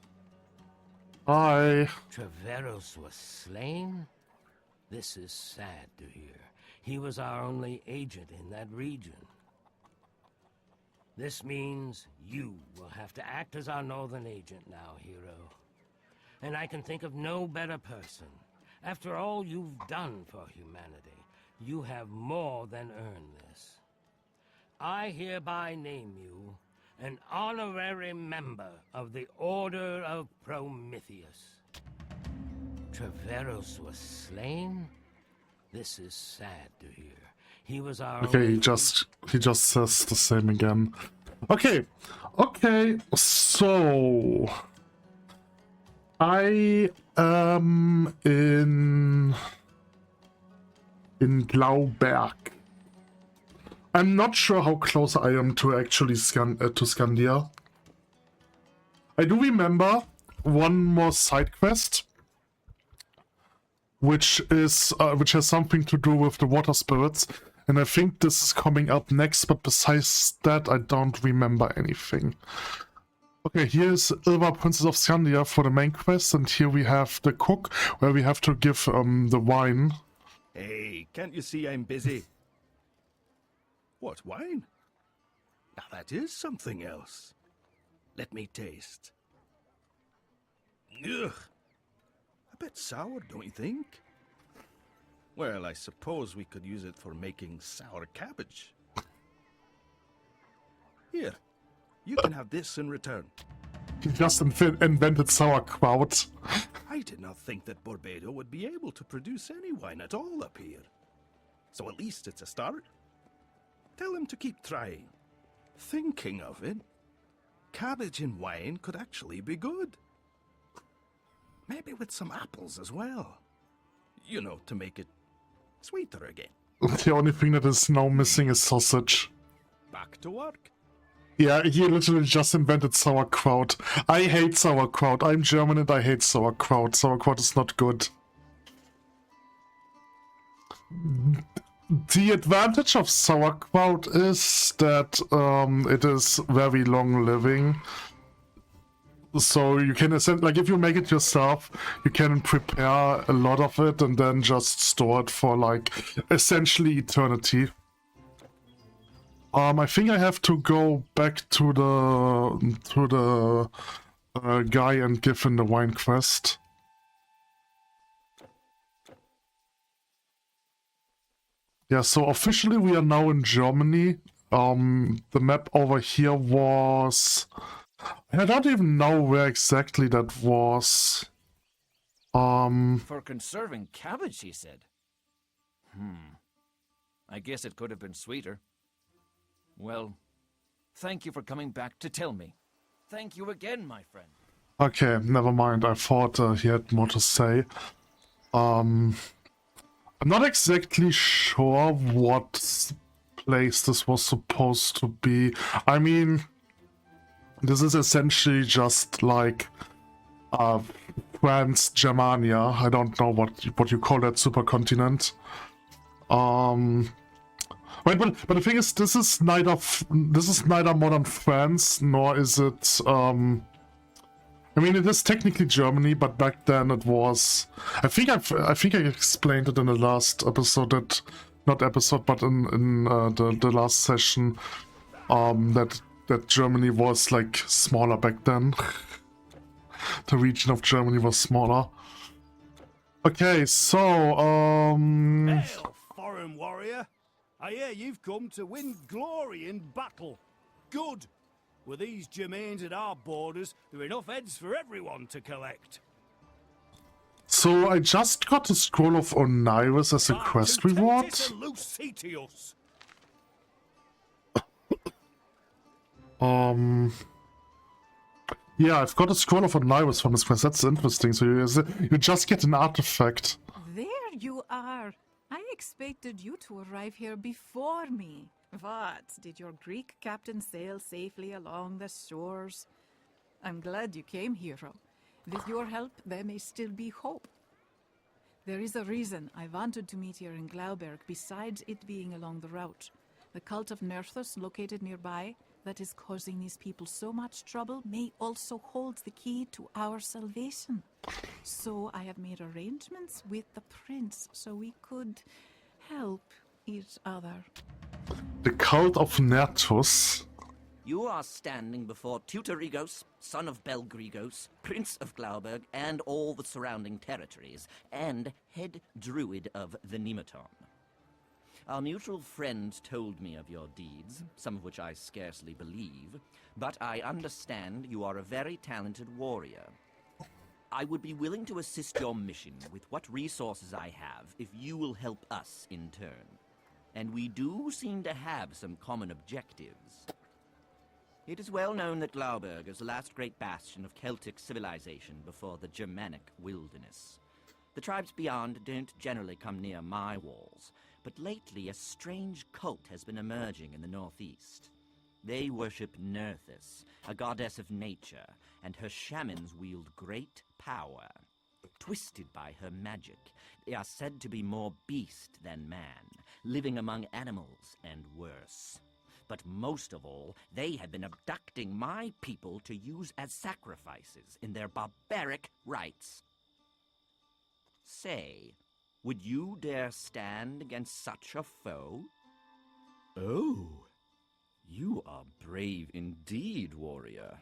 Hi. Traveros was slain? This is sad to hear. He was our only agent in that region. This means you will have to act as our northern agent now, hero. And I can think of no better person. After all you've done for humanity, you have more than earned this. I hereby name you an honorary member of the Order of Prometheus. Traveros was slain? This is sad to hear. He was our Okay, only... he just says the same again. Okay, so I am in Glauberg. I'm not sure how close I am to actually to Scandia. I do remember one more side quest, which has something to do with the water spirits, and I think this is coming up next, but besides that I don't remember anything. Okay, here's Ilva, Princess of Scandia for the main quest, and here we have the cook, where we have to give the wine. Hey, can't you see I'm busy? What, wine? Now that is something else. Let me taste. Ugh. A bit sour, don't you think? Well, I suppose we could use it for making sour cabbage. Here, you can have this in return. He just invented sauerkraut. I did not think that Borbedo would be able to produce any wine at all up here. So at least it's a start. Tell him to keep trying. Thinking of it, cabbage in wine could actually be good. Maybe with some apples as well. You know, to make it sweeter again. The only thing that is now missing is sausage. Back to work. Yeah, he literally just invented sauerkraut. I hate sauerkraut. I'm German and I hate sauerkraut. Sauerkraut is not good. The advantage of sauerkraut is that it is very long living. So you can essentially, like, if you make it yourself, you can prepare a lot of it and then just store it for like essentially eternity. I think I have to go back to the guy and give him the wine quest. Yeah, so officially we are now in Germany. The map over here was... I don't even know where exactly that was. For conserving cabbage, he said. I guess it could have been sweeter. Well, Thank you for coming back to tell me. Thank you again, my friend. Okay, never mind. I thought he had more to say. I'm not exactly sure what place this was supposed to be. I mean, this is essentially just like France, Germania. I don't know what you call that supercontinent. Wait, but the thing is, this is neither modern France nor is it. I mean, it is technically Germany, but back then it was. I think I explained it in the last episode that, not episode, but in the last session, that Germany was like smaller back then. The region of Germany was smaller. Okay, so Hail, foreign warrior! I hear you've come to win glory in battle. Good. With these Germains at our borders, there are enough heads for everyone to collect. So I just got the Scroll of Oniris as a quest reward. Yeah, I've got a Scroll of Oniris from this quest. That's interesting. So you just get an artifact. There you are. I expected you to arrive here before me. What? Did your Greek captain sail safely along the shores? I'm glad you came, hero. With your help, there may still be hope. There is a reason I wanted to meet here in Glauberg, besides it being along the route. The cult of Nerthus, located nearby, that is causing these people so much trouble, may also hold the key to our salvation. So I have made arrangements with the prince so we could help each other. The cult of Nerthus. You are standing before Teuterigos, son of Belgrigos, prince of Glauberg and all the surrounding territories, and head druid of the Nematon. Our mutual friend told me of your deeds, some of which I scarcely believe, but I understand you are a very talented warrior. I would be willing to assist your mission with what resources I have if you will help us in turn. And we do seem to have some common objectives. It is well known that Glauberg is the last great bastion of Celtic civilization before the Germanic wilderness. The tribes beyond don't generally come near my walls, but lately a strange cult has been emerging in the northeast. They worship Nerthus, a goddess of nature, and her shamans wield great power. Twisted by her magic, they are said to be more beast than man, living among animals and worse. But most of all, they have been abducting my people to use as sacrifices in their barbaric rites. Say, would you dare stand against such a foe? Oh, you are brave indeed, warrior.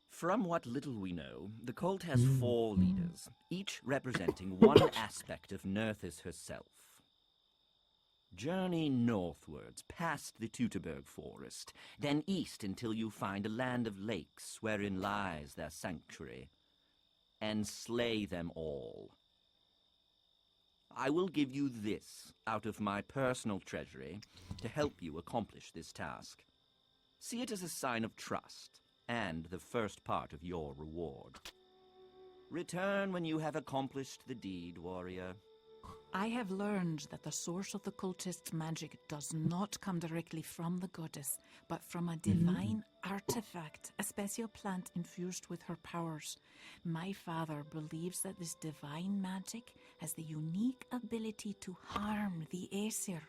From what little we know, the cult has 4 leaders, each representing one aspect of Nerthus herself. Journey northwards, past the Vtuber forest, then east until you find a land of lakes wherein lies their sanctuary, and slay them all. I will give you this out of my personal treasury to help you accomplish this task. See it as a sign of trust, and the first part of your reward. Return when you have accomplished the deed, warrior. I have learned that the source of the cultist's magic does not come directly from the goddess, but from a divine artifact, a special plant infused with her powers. My father believes that this divine magic has the unique ability to harm the Aesir.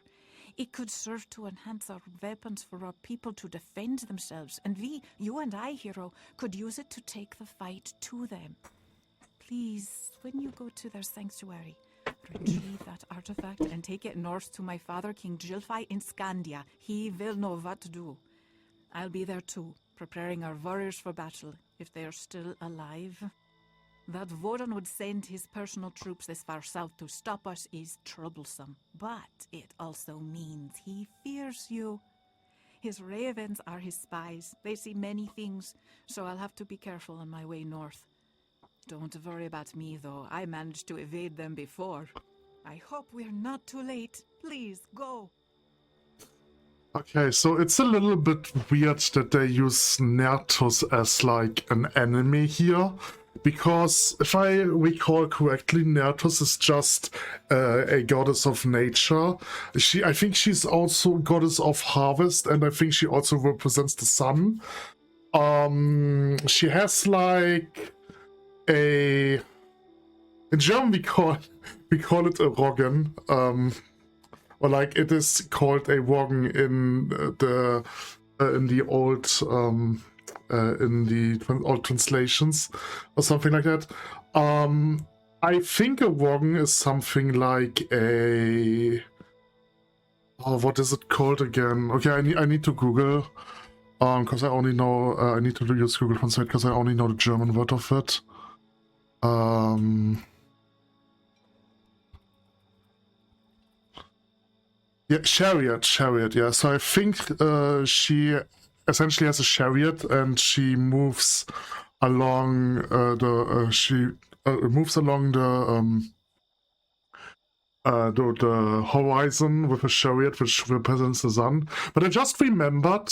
It could serve to enhance our weapons for our people to defend themselves, and we, you and I, hero, could use it to take the fight to them. Please, when you go to their sanctuary, retrieve that artifact and take it north to my father, King Gilfi in Scandia. He will know what to do. I'll be there too, preparing our warriors for battle, if they are still alive. That Vodan would send his personal troops this far south to stop us is troublesome, but it also means he fears you. His ravens are his spies. They see many things, so I'll have to be careful on my way north. Don't worry about me, though. I managed to evade them before. I hope we're not too late. Please, go. Okay, so it's a little bit weird that they use Nertus as like an enemy here, because if I recall correctly, Nertus is just a goddess of nature. I think she's also goddess of harvest, and I think she also represents the sun. She has like a, in German we call it a Roggen. Or like it is called a Roggen in the old old translations or something like that. I think a Roggen is something like a, oh, what is it called again? Okay, I need to Google, because I only know I need to use Google Translate because I only know the German word of it. Yeah, chariot, yeah. So I think she essentially has a chariot, and she moves along the horizon with a chariot, which represents the sun. But I just remembered,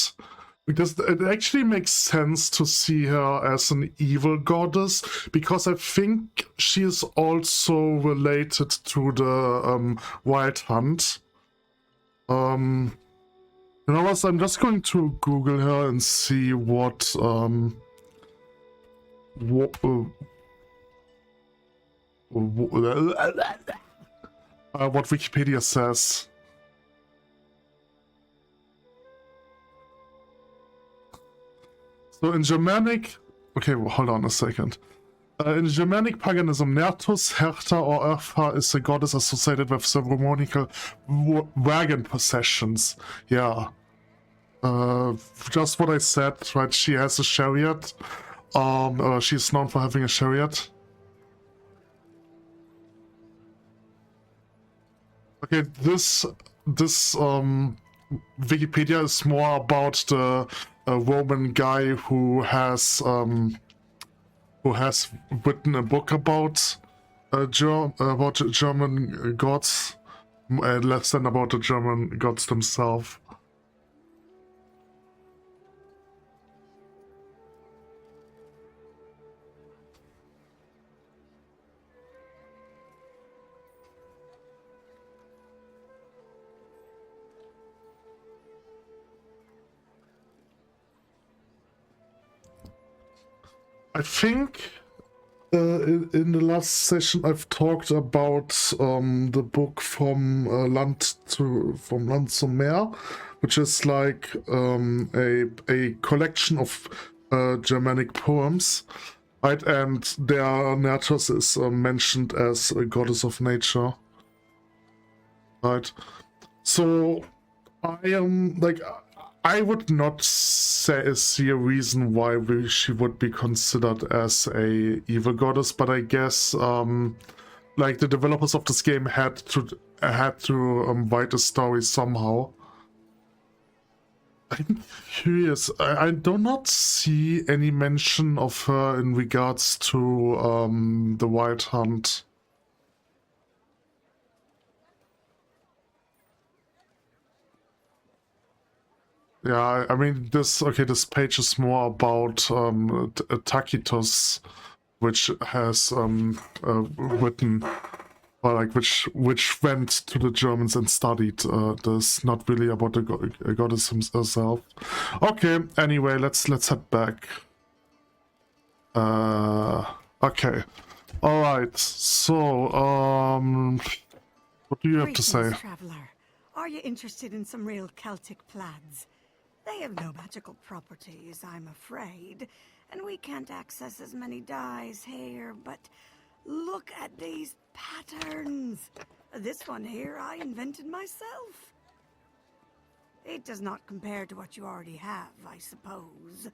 because it actually makes sense to see her as an evil goddess, because I think she is also related to the Wild Hunt. You know what? I'm just going to Google her and see what Wikipedia says. So in Germanic, okay, well, hold on a second. In Germanic paganism, Nertus, Hertha, or Eartha is a goddess associated with ceremonial wagon processions. Yeah. Just what I said, right? She has a chariot. She's known for having a chariot. Okay, this Wikipedia is more about the Roman guy who has written a book about German gods, less than about the German gods themselves. I think in the last session I've talked about the book from Land zum Meer, which is like a collection of Germanic poems, right? And there Nertus is mentioned as a goddess of nature, right? So I am like, I would not see a reason why she would be considered as a evil goddess, but I guess like the developers of this game had to write a story somehow. I'm curious. I do not see any mention of her in regards to the Wild Hunt. Yeah, I mean, this page is more about Tacitus, which has written, or like which went to the Germans and studied this. Not really about the goddess herself. Okay, anyway, let's head back. Okay, all right. So, what do you have to say? Traveler. Are you interested in some real Celtic plaids? They have no magical properties, I'm afraid, and we can't access as many dyes here, but look at these patterns. This one here I invented myself. It does not compare to what you already have, I suppose.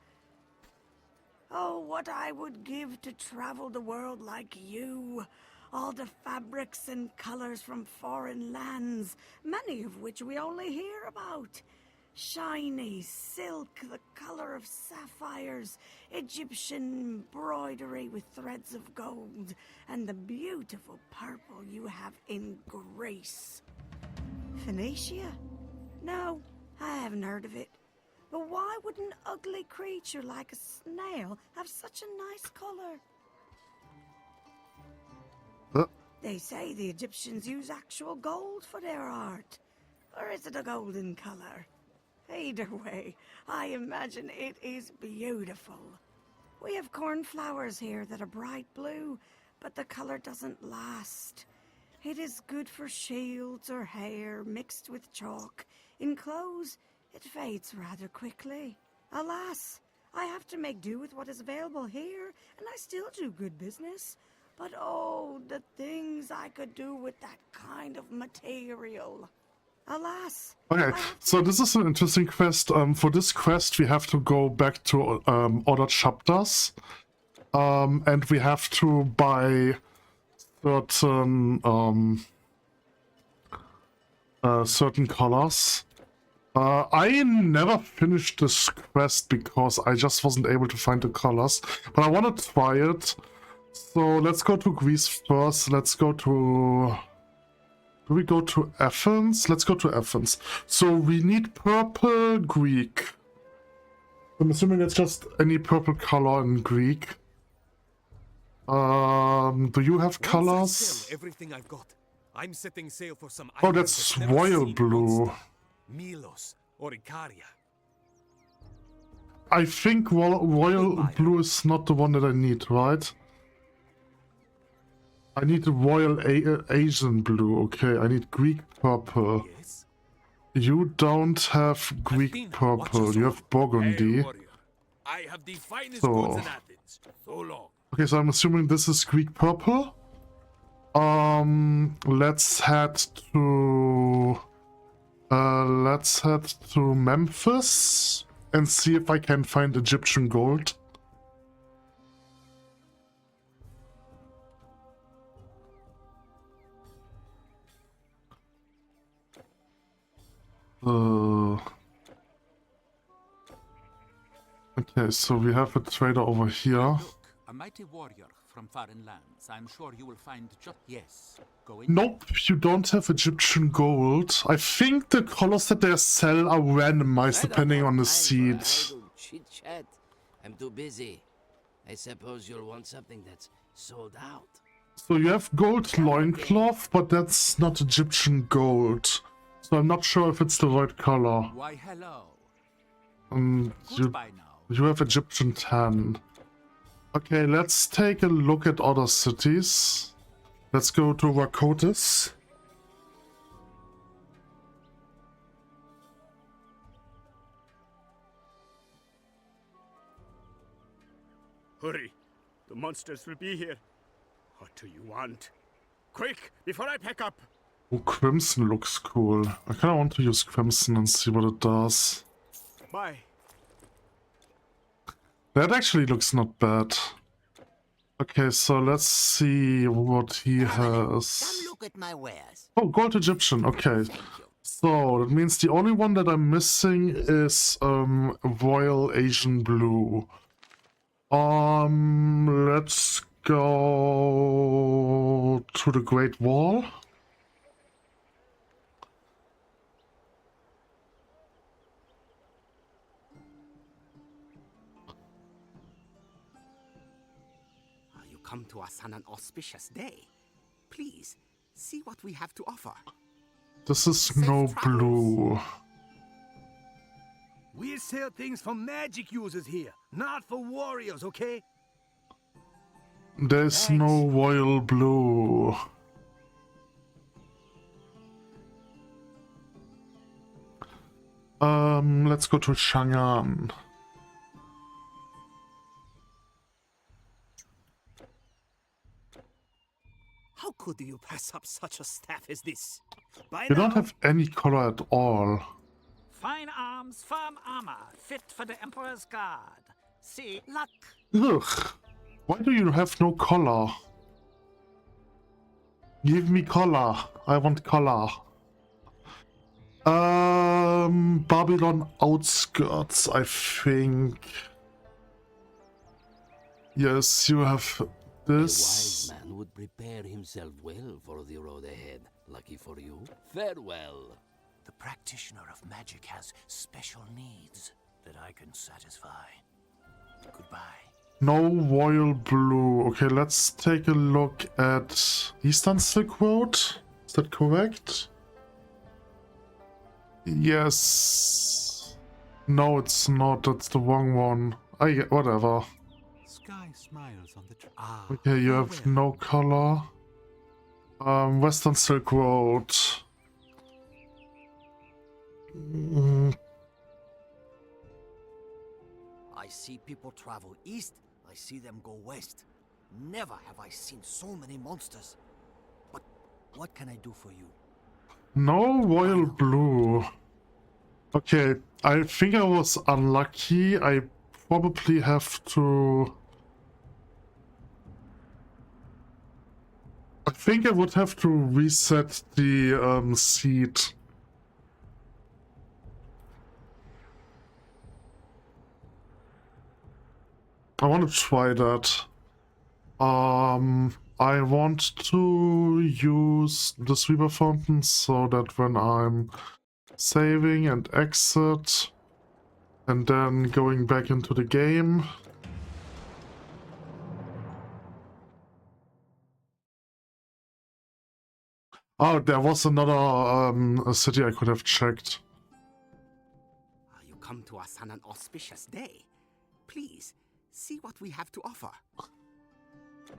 Oh, what I would give to travel the world like you. All the fabrics and colors from foreign lands, many of which we only hear about. Shiny silk, the color of sapphires, Egyptian embroidery with threads of gold, and the beautiful purple you have in Greece. Phoenicia? No, I haven't heard of it. But why would an ugly creature like a snail have such a nice color? They say the Egyptians use actual gold for their art. Or is it a golden color? Either way, I imagine it is beautiful. We have cornflowers here that are bright blue, but the color doesn't last. It is good for shields or hair mixed with chalk. In clothes, it fades rather quickly. Alas, I have to make do with what is available here, and I still do good business. But oh, the things I could do with that kind of material. Alas. Okay, so this is an interesting quest. For this quest, we have to go back to other chapters. And we have to buy certain colors. I never finished this quest because I just wasn't able to find the colors, but I want to try it. So let's go to Greece first. Let's go to... Do we go to Athens? Let's go to Athens. So we need purple Greek. I'm assuming it's just any purple color in Greek. Do you have colors? Sell everything I've got. I'm setting sail for some Oh, that's royal blue. Milos or Icaria. I think royal blue is not the one that I need, right? I need the royal Asian blue. Okay, I need Greek purple. Yes? You don't have Greek purple. You have Burgundy. I have the finest goods in Athens. So long. Okay, so I'm assuming this is Greek purple. Let's head to Memphis and see if I can find Egyptian gold. Okay, so we have a trader over here. Look, a mighty warrior from foreign lands. I'm sure you will find just... Yes, go in. Nope, you don't have Egyptian gold. I think the colors that they sell are randomized depending on the seed. Chit-chat. I'm too busy. I suppose you'll want something that's sold out. So you have gold loincloth, but that's not Egyptian gold. So I'm not sure if it's the right color. Why, hello. You have Egyptian tan. Okay, let's take a look at other cities. Let's go to Rakotis. Hurry! The monsters will be here. What do you want? Quick, before I pack up! Oh, Crimson looks cool. I kinda want to use Crimson and see what it does. Bye. That actually looks not bad. Okay, so let's see what he has. Come look at my wares. Oh, gold Egyptian, okay. So, that means the only one that I'm missing is Royal Asian Blue. Let's go to the Great Wall. You come to us on an auspicious day. Please, see what we have to offer. This is no blue. We sell things for magic users here, not for warriors, okay? There's no royal blue. Let's go to Chang'an. How could you pass up such a staff as this? By You now, don't have any color at all. Fine arms, firm armor, fit for the Emperor's Guard. See, luck. Ugh. Why do you have no color? Give me color. I want color. Babylon outskirts, I think. Yes, you have this. A wise man would prepare himself well for the road ahead. Lucky for you. Farewell. The practitioner of magic has special needs that I can satisfy. Goodbye. No royal blue. Okay, let's take a look at Eastern Silk Road. Is that correct? Yes. No, it's not. That's the wrong one. Whatever. Sky smiles on the Okay, you have no color. Western Silk Road. I see people travel east, I see them go west. Never have I seen so many monsters. But what can I do for you? No royal blue. Okay, I think I was unlucky. I probably have to... I think I would have to reset the seed. I want to try that. I want to use the sweeper fountain so that when I'm saving and exit and then going back into the game. Oh, there was another a city I could have checked. You come to us on an auspicious day. Please, see what we have to offer.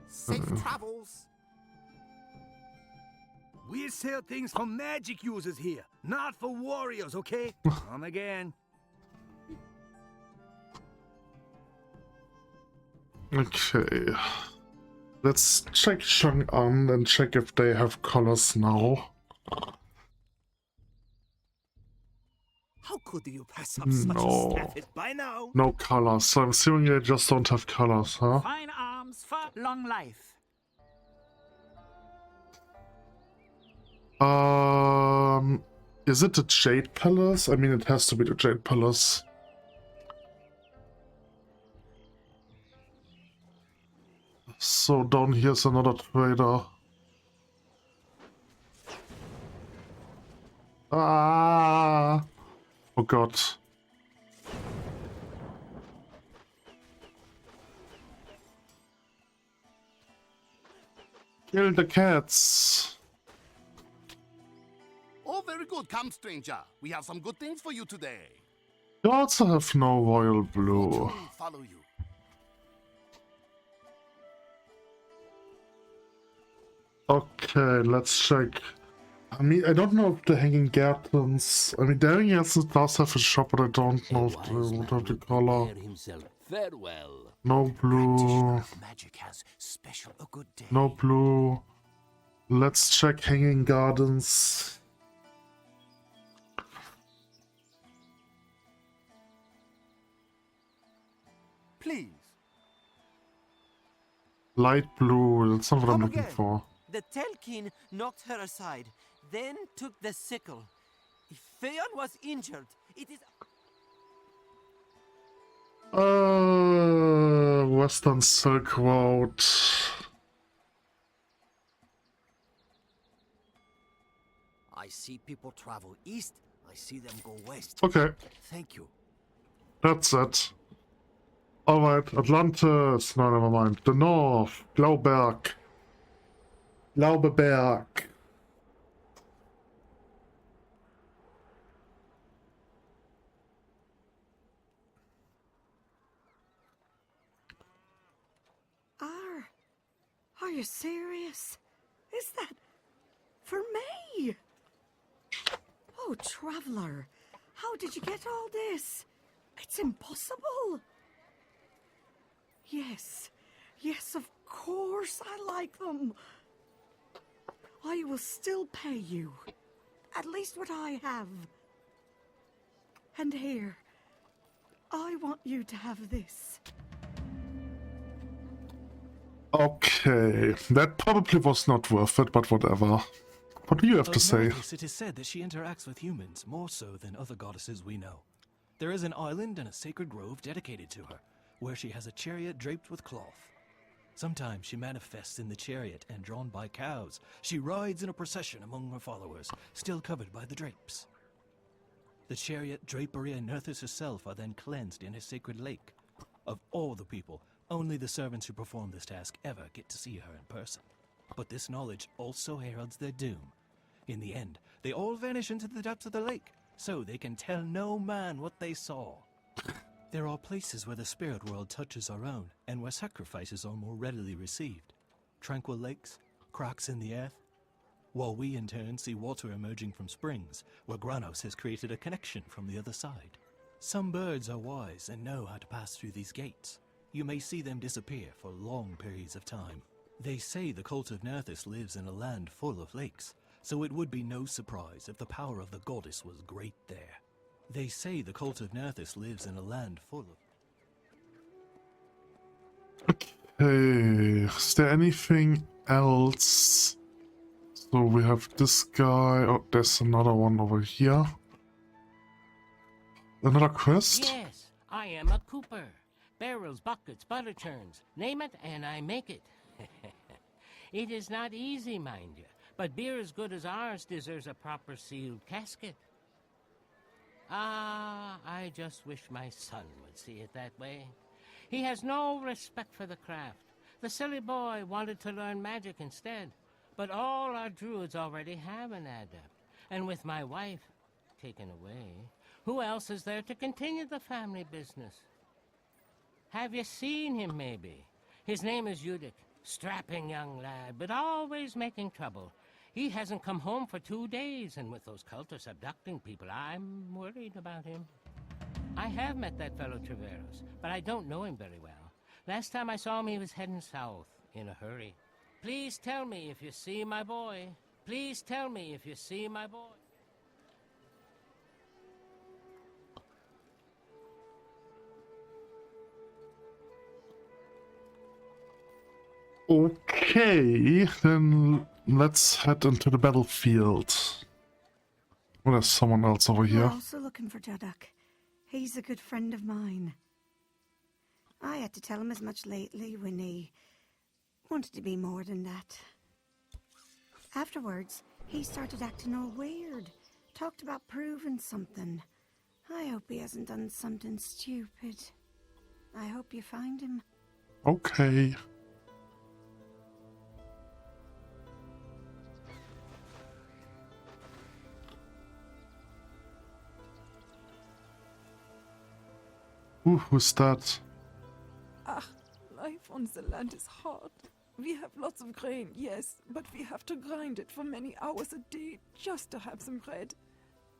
Safe travels. We sell things for magic users here, not for warriors, okay? Come again. Okay. Let's check Chang'an and check if they have colors now. How could you pass up such a staff by now? No colors. So I'm assuming they just don't have colors, huh? Fine arms for long life. Is it the Jade Palace? I mean, it has to be the Jade Palace. So down here's another trader. Ah! Oh god. Kill the cats. Oh, very good. Come, stranger. We have some good things for you today. You also have no royal blue. Follow you. Okay, let's check. I mean, I don't know if the Hanging Gardens... I mean, the Hanging Gardens does have a shop, but I don't know if they would have the color. Farewell. No blue. Magic has special a good day. No blue. Let's check Hanging Gardens. Please. Light blue, that's not what I'm looking again. for. The Telkin knocked her aside, then took the sickle. If Theon was injured, it is... Western Silk Road. I see people travel east, I see them go west. Okay. Thank you. That's it. Alright, Atlantis. No, never mind. The North. Glauberg. Glaubeberg. Are you serious? Is that for me? Oh, traveler, how did you get all this? It's impossible. Yes, of course I like them. I will still pay you, at least what I have. And here, I want you to have this. Okay, that probably was not worth it, but whatever. What do you have to say? It is said that she interacts with humans more so than other goddesses we know. There is an island and a sacred grove dedicated to her, where she has a chariot draped with cloth. Sometimes she manifests in the chariot and drawn by cows. She rides in a procession among her followers, still covered by the drapes. The chariot, drapery, and Nerthus herself are then cleansed in a sacred lake. Of all the people, only the servants who perform this task ever get to see her in person. But this knowledge also heralds their doom. In the end, they all vanish into the depths of the lake, so they can tell no man what they saw. There are places where the spirit world touches our own, and where sacrifices are more readily received. Tranquil lakes, cracks in the earth, while we in turn see water emerging from springs, where Granos has created a connection from the other side. Some birds are wise and know how to pass through these gates. You may see them disappear for long periods of time. They say the cult of Nerthus lives in a land full of lakes, so it would be no surprise if the power of the goddess was great there. They say the cult of Nerthus lives in a land full of... Okay, is there anything else? So we have this guy. Oh, there's another one over here. Another quest? Yes, I am a cooper. Barrels, buckets, butter churns. Name it and I make it. It is not easy, mind you, but beer as good as ours deserves a proper sealed casket. Ah, I just wish my son would see it that way. He has no respect for the craft. The silly boy wanted to learn magic instead, but all our druids already have an adept. And with my wife taken away, who else is there to continue the family business? Have you seen him, maybe? His name is Udic. Strapping young lad, but always making trouble. He hasn't come home for 2 days, and with those cultists abducting people, I'm worried about him. I have met that fellow Traveros, but I don't know him very well. Last time I saw him, he was heading south, in a hurry. Please tell me if you see my boy. Please tell me if you see my boy. Okay, then let's head into the battlefield. Oh, there's someone else over We're here. also looking for Jadok. He's a good friend of mine. I had to tell him as much lately when he wanted to be more than that. Afterwards, he started acting all weird. Talked about proving something. I hope he hasn't done something stupid. I hope you find him. Okay. Ooh, who's that? Ah, life on the land is hard. We have lots of grain, yes, but we have to grind it for many hours a day just to have some bread.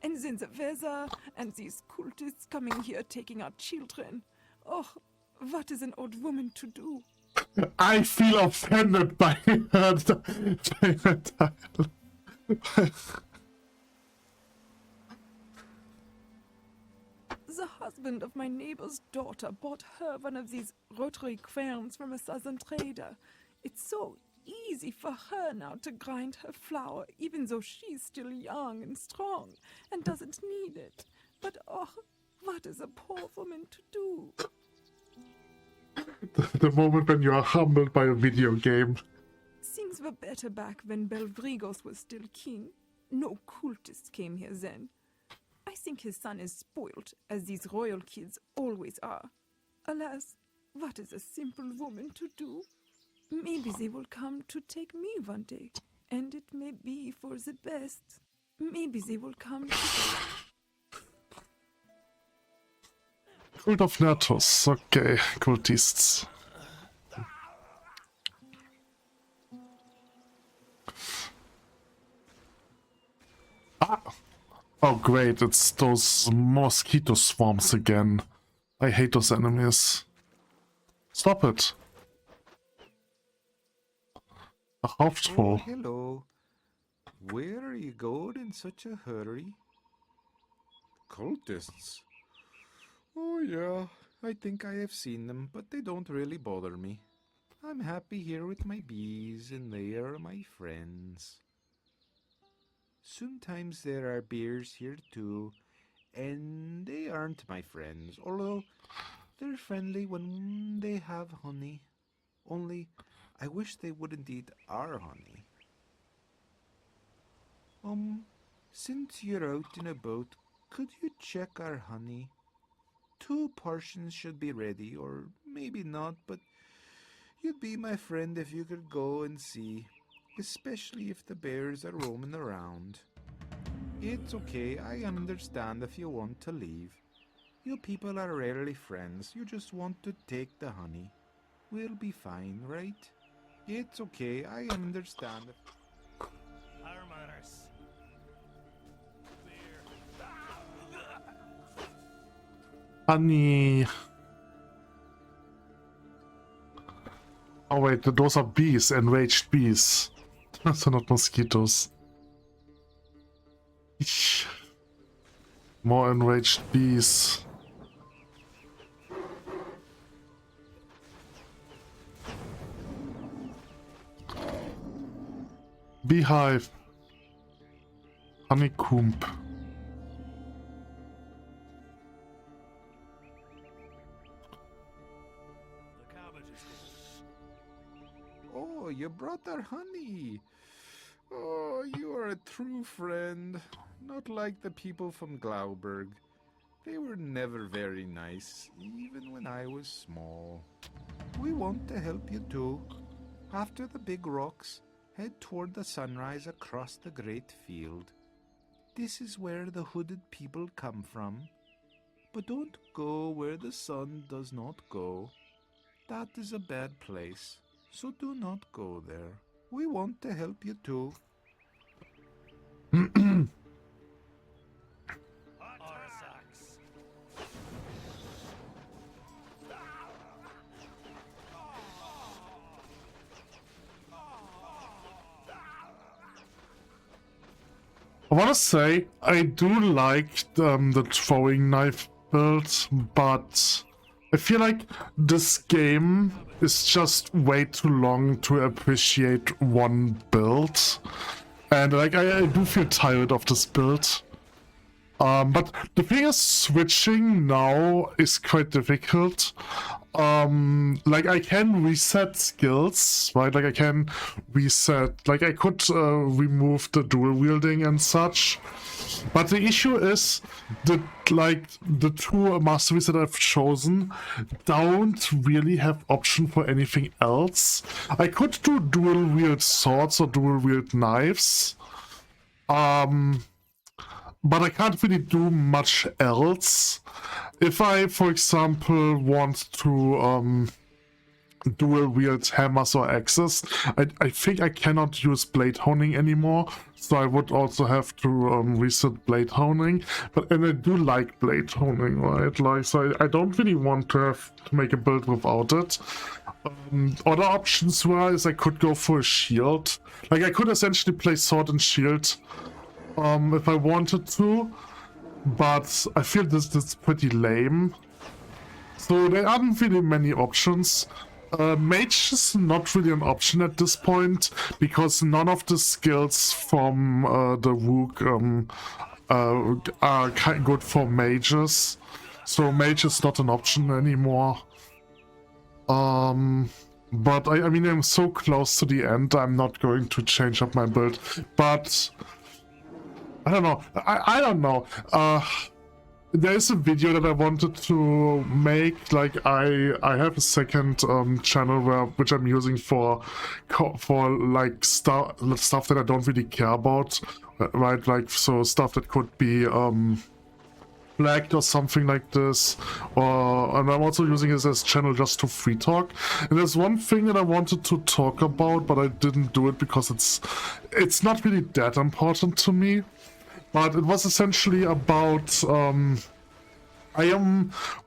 And then the weather, and these cultists coming here taking our children. Oh, what is an old woman to do? I feel offended by her title. The husband of my neighbor's daughter bought her one of these rotary querns from a southern trader. It's so easy for her now to grind her flour, even though she's still young and strong and doesn't need it. But oh, what is a poor woman to do? The moment when you are humbled by a video game. Things were better back when Belvrigos was still king. No cultists came here then. I think his son is spoilt, as these royal kids always are. Alas, what is a simple woman to do? Maybe they will come to take me one day, and it may be for the best. Maybe they will come to... Cult of Nerthus. Okay, cultists. Ah! Oh great, it's those mosquito swarms again. I hate those enemies. Stop it. A hoofdvol. Oh, hello. Where are you going in such a hurry? Cultists? Oh yeah, I think I have seen them, but they don't really bother me. I'm happy here with my bees, and they are my friends. Sometimes there are bears here too, and they aren't my friends, although they're friendly when they have honey. Only, I wish they wouldn't eat our honey. Since you're out in a boat, could you check our honey? 2 portions should be ready, or maybe not, but you'd be my friend if you could go and see, especially if the bears are roaming around. It's okay, I understand if you want to leave. You people are rarely friends, you just want to take the honey. We'll be fine, right? It's okay, I understand. Our manners. Honey. Oh wait, those are bees, enraged bees. Those are not mosquitoes. Eesh. More enraged bees. Beehive. Honeycomb. Oh, you brought our honey. Oh, you are a true friend. Not like the people from Glauberg. They were never very nice, even when I was small. We want to help you too. After the big rocks, head toward the sunrise across the great field. This is where the hooded people come from. But don't go where the sun does not go. That is a bad place, so do not go there. We want to help you too. I want to say, I do like the throwing knife build, but I feel like this game is just way too long to appreciate one build. And like, I do feel tired of this build. But the thing is, switching now is quite difficult. Like I can reset skills, right? Like I can reset, like I could remove the dual wielding and such. But the issue is that like the 2 masteries that I've chosen don't really have option for anything else. I could do dual wield swords or dual wield knives. But I can't really do much else. If I, for example, want to dual wield hammers or axes, I think I cannot use blade honing anymore, so I would also have to reset blade honing. And I do like blade honing, right? Like, so I don't really want to have to make a build without it. Other options were is I could go for a shield. Like I could essentially play sword and shield if I wanted to, but I feel this is pretty lame. So there aren't really many options. Mage is not really an option at this point, because none of the skills from the Rook are good for mages. So mage is not an option anymore. But I mean, I'm so close to the end, I'm not going to change up my build. But I don't know. I don't know. There's a video that I wanted to make. Like I have a second channel which I'm using for like stuff that I don't really care about, right? Like so stuff that could be flagged or something like this. And I'm also using it as channel just to free talk. And there's one thing that I wanted to talk about, but I didn't do it because it's not really that important to me. But it was essentially about, I'm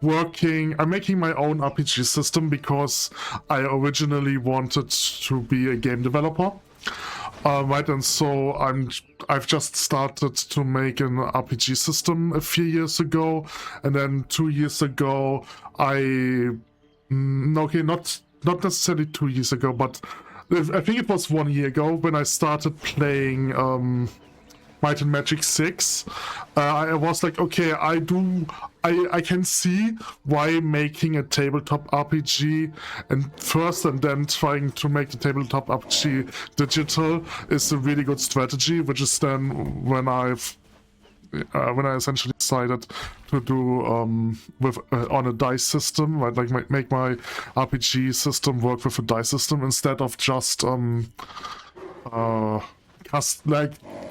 making my own RPG system because I originally wanted to be a game developer. Right, and so I've just started to make an RPG system a few years ago, and then 2 years ago, okay, not necessarily 2 years ago, but I think it was 1 year ago when I started playing Might and Magic 6. I was like, okay, I can see why making a tabletop RPG and then trying to make the tabletop RPG digital is a really good strategy, which is then when I've when I essentially decided to do with on a dice system, right? Like make my RPG system work with a dice system instead of just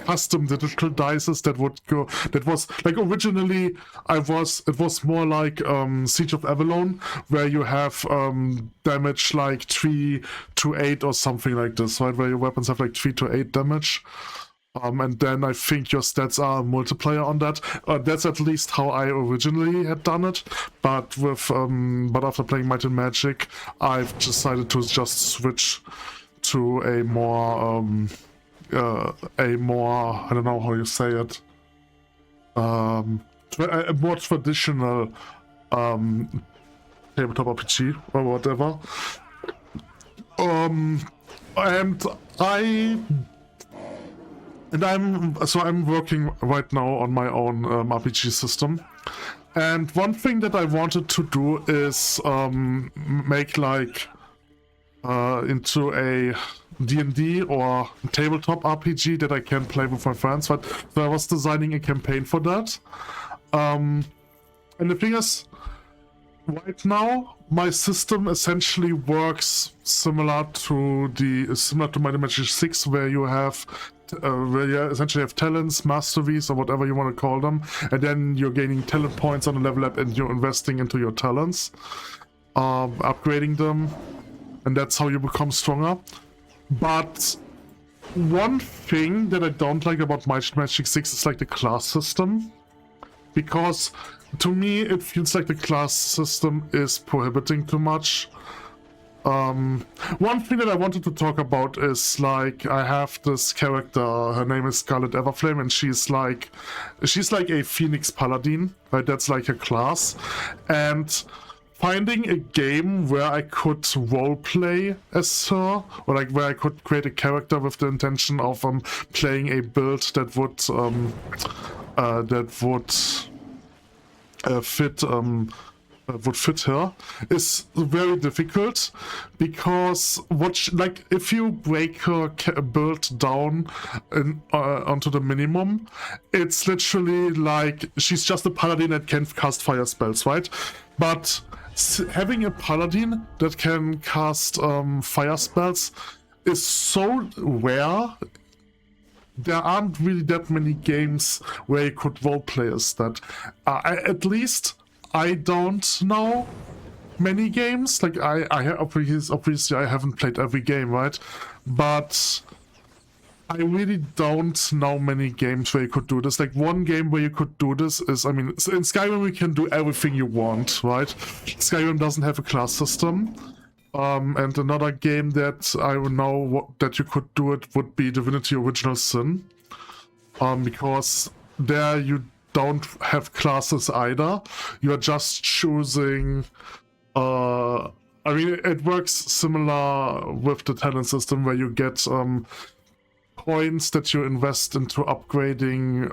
custom digital dices that would go. That was like originally it was more like Siege of Avalon, where you have damage like 3 to 8 or something like this, right? Where your weapons have like 3 to 8 damage. And then I think your stats are a multiplier on that. That's at least how I originally had done it. But with but after playing Might and Magic, I've decided to just switch to a more I don't know how you say it. A more traditional tabletop RPG or whatever. I'm working right now on my own RPG system, and one thing that I wanted to do is make like into a D&D or tabletop RPG that I can play with my friends. But so I was designing a campaign for that, and the thing is, right now my system essentially works similar to Might and Magic 6, where you have where you essentially have talents, masteries, or whatever you want to call them, and then you're gaining talent points on the level up and you're investing into your talents, upgrading them, and that's how you become stronger. But one thing that I don't like about Might and Magic 6 is like the class system, because to me it feels like the class system is prohibiting too much. One thing that I wanted to talk about is like I have this character, her name is Scarlet Everflame, and she's like a Phoenix Paladin, right? That's like a class, and finding a game where I could roleplay as her, or like where I could create a character with the intention of playing a build that would fit her is very difficult, because if you break her build down onto the minimum, it's literally like she's just a paladin that can cast fire spells, right? But having a paladin that can cast fire spells is so rare. There aren't really that many games where you could roleplay as that. At least I don't know many games. Like obviously I haven't played every game, right? But I really don't know many games where you could do this. Like one game where you could do this is, I mean, in Skyrim you can do everything you want, right? Skyrim doesn't have a class system. And another game that I know that you could do it would be Divinity Original Sin. Because there you don't have classes either. You're just choosing I mean, it works similar with the talent system, where you get points that you invest into upgrading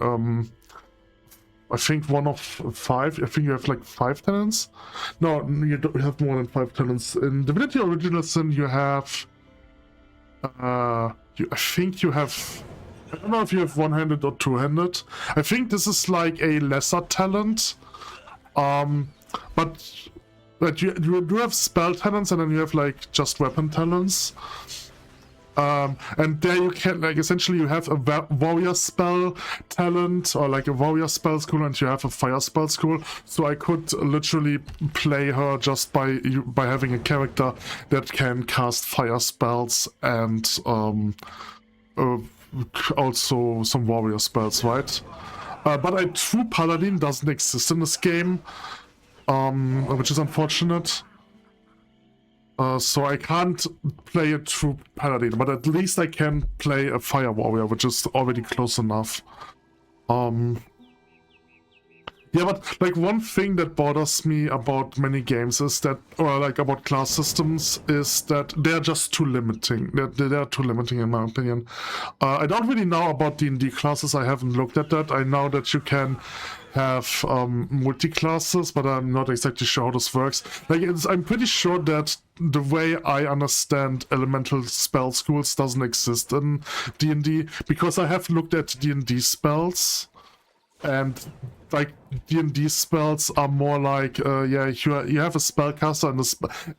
I think one of 5. I think you have like 5 talents. No, you don't have more than 5 talents. In Divinity Original Sin you have I think you have, I don't know if you have one-handed or two-handed. I think this is like a lesser talent. But you do have spell talents, and then you have like just weapon talents. And there you can, like, essentially you have a warrior spell talent, or like a warrior spell school, and you have a fire spell school. So I could literally play her just by having a character that can cast fire spells and also some warrior spells, right? But a true paladin doesn't exist in this game, which is unfortunate. So I can't play a true paladin, but at least I can play a fire warrior, which is already close enough. Yeah, but like one thing that bothers me about many games is that, or like about class systems, is that they're just too limiting. They're too limiting in my opinion. I don't really know about D&D classes. I haven't looked at that. I know that you can have multi-classes, but I'm not exactly sure how this works. Like, I'm pretty sure that the way I understand elemental spell schools doesn't exist in D&D, because I have looked at D&D spells. and like D&D spells are more like yeah, you have a spellcaster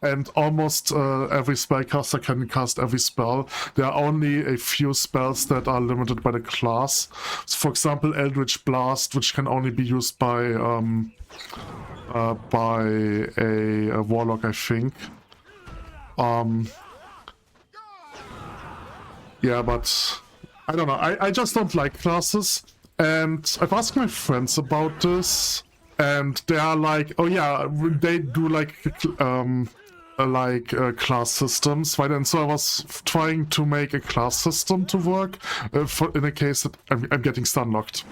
and almost every spellcaster can cast every spell. There are only a few spells that are limited by the class. So for example, Eldritch Blast, which can only be used by a warlock, I think. Yeah, but I don't know. I just don't like classes. And I've asked my friends about this, and they are like, oh yeah, they do like class systems, right? And so I was trying to make a class system to work in a case that I'm getting stun locked.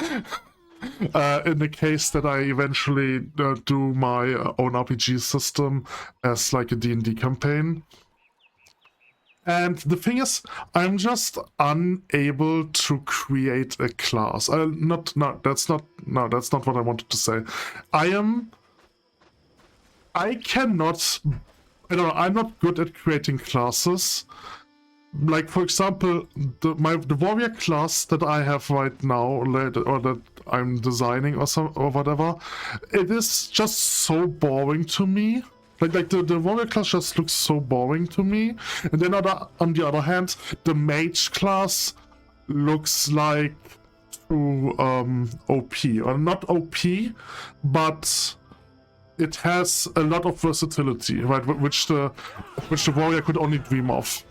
In the case that I eventually do my own RPG system as like a D&D campaign. And the thing is, I'm just unable to create a class. That's not what I wanted to say. I'm not good at creating classes. Like, for example, the warrior class that I have right now, or that I'm designing or whatever, it is just so boring to me. Like the warrior class just looks so boring to me. And then on the other hand, the mage class looks like too OP. Or not OP, but it has a lot of versatility, right? Which the warrior could only dream of.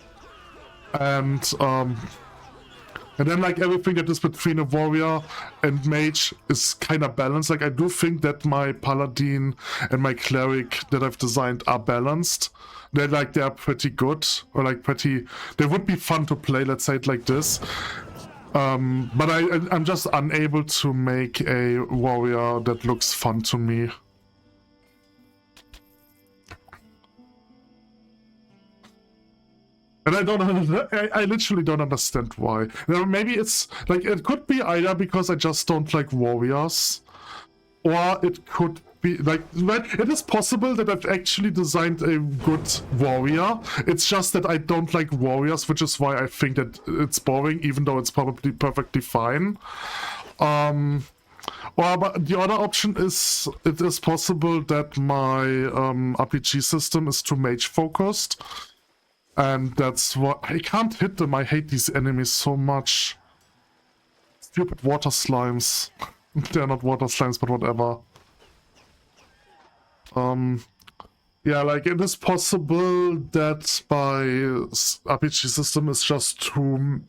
And then like everything that is between a warrior and mage is kind of balanced. Like I do think that my paladin and my cleric that I've designed are balanced. They're pretty good, or like they would be fun to play, let's say it like this. But I'm just unable to make a warrior that looks fun to me. And I literally don't understand why. Now, maybe it's like, it could be either because I just don't like warriors, or it could be like, it is possible that I've actually designed a good warrior. It's just that I don't like warriors, which is why I think that it's boring, even though it's probably perfectly fine. But the other option is, it is possible that my RPG system is too mage focused. And that's what I can't hit them. I hate these enemies so much. Stupid water slimes. They're not water slimes, but whatever. Yeah, like it is possible that my RPG system is just too.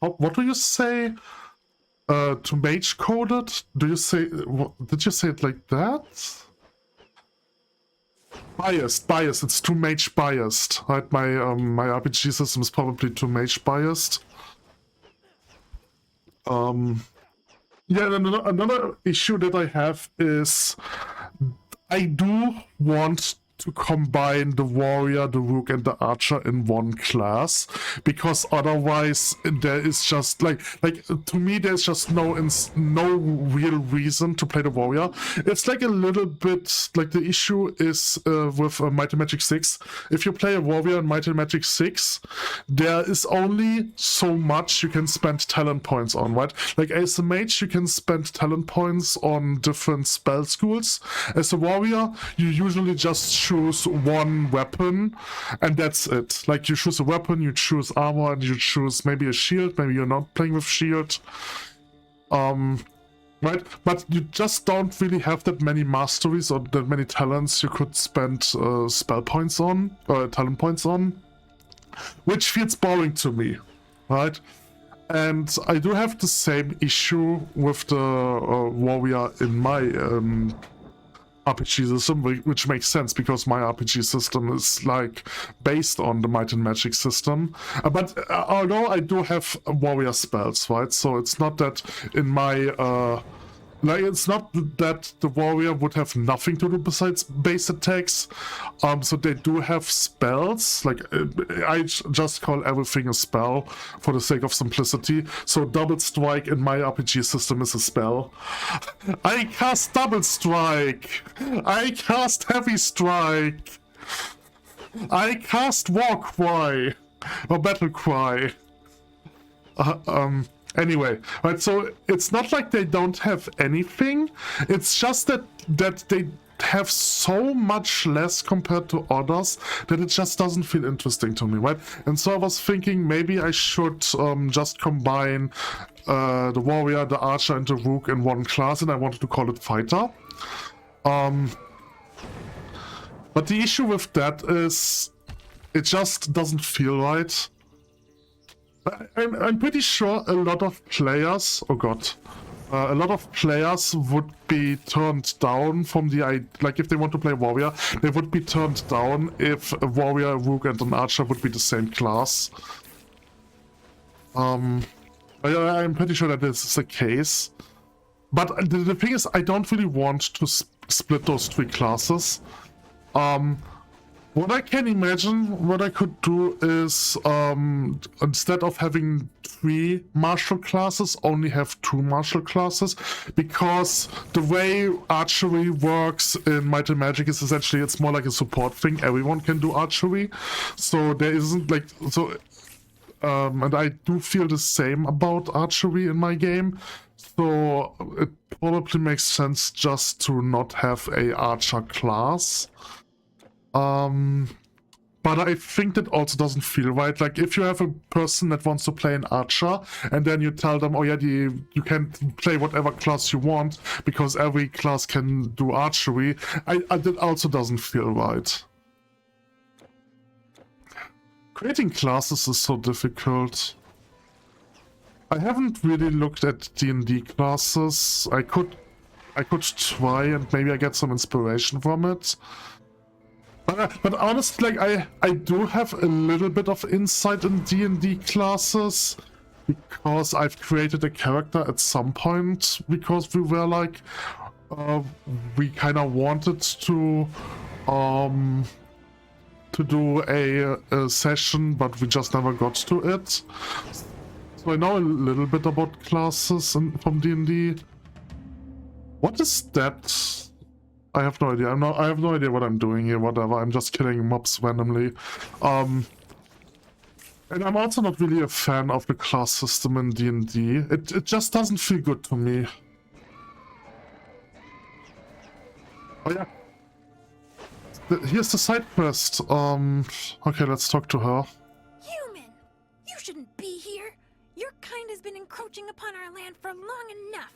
What do you say? Too mage coded? Do you say? Did you say it like that? Biased. It's too mage biased. Right, my RPG system is probably too mage biased. Yeah, another issue that I have is I do want to combine the warrior, the rook, and the archer in one class, because otherwise there is just like to me there's just no real reason to play the warrior. It's like a little bit like the issue is with Might and Magic 6. If you play a warrior in Might and Magic 6, there is only so much you can spend talent points on, right? Like as a mage you can spend talent points on different spell schools. As a warrior you usually just choose one weapon and that's it. Like you choose a weapon, you choose armor, and you choose maybe a shield. Maybe you're not playing with shield, right? But you just don't really have that many masteries or that many talents you could spend spell points on, or talent points on, which feels boring to me, right? And I do have the same issue with the warrior in my RPG system, which makes sense because my RPG system is like based on the Might and Magic system. But although I do have warrior spells, right? So it's not that in my it's not that the warrior would have nothing to do besides base attacks. So they do have spells. Like I just call everything a spell for the sake of simplicity. So double strike in my RPG system is a spell. I cast double strike. I cast heavy strike. I cast war cry or battle cry. Anyway, right, so it's not like they don't have anything, it's just that they have so much less compared to others that it just doesn't feel interesting to me, right? And so I was thinking maybe I should just combine the warrior, the archer, and the rook in one class, and I wanted to call it fighter. But the issue with that is it just doesn't feel right. I'm pretty sure a lot of players, oh god, a lot of players would be turned down from the, like if they want to play warrior, they would be turned down if a warrior, a rook, and an archer would be the same class. I'm pretty sure that this is the case. But the thing is, I don't really want to split those three classes. What I can imagine what I could do is, instead of having 3 martial classes, only have 2 martial classes, because the way archery works in Might and Magic is essentially it's more like a support thing. Everyone can do archery, so there isn't like and I do feel the same about archery in my game, so it probably makes sense just to not have a archer class. But I think that also doesn't feel right. Like if you have a person that wants to play an archer and then you tell them, oh yeah, you can play whatever class you want because every class can do archery, that also doesn't feel right. Creating classes is so difficult. I haven't really looked at D&D classes. I could try and maybe I get some inspiration from it. But honestly, like I do have a little bit of insight in D&D classes because I've created a character at some point because we were like we kind of wanted to do a session, but we just never got to it. So I know a little bit about classes from D&D. What is that? I have no idea. I have no idea what I'm doing here, whatever. I'm just killing mobs randomly. And I'm also not really a fan of the class system in D&D. It just doesn't feel good to me. Oh yeah. Here's the side quest. Okay, let's talk to her. Human! You shouldn't be here. Your kind has been encroaching upon our land for long enough.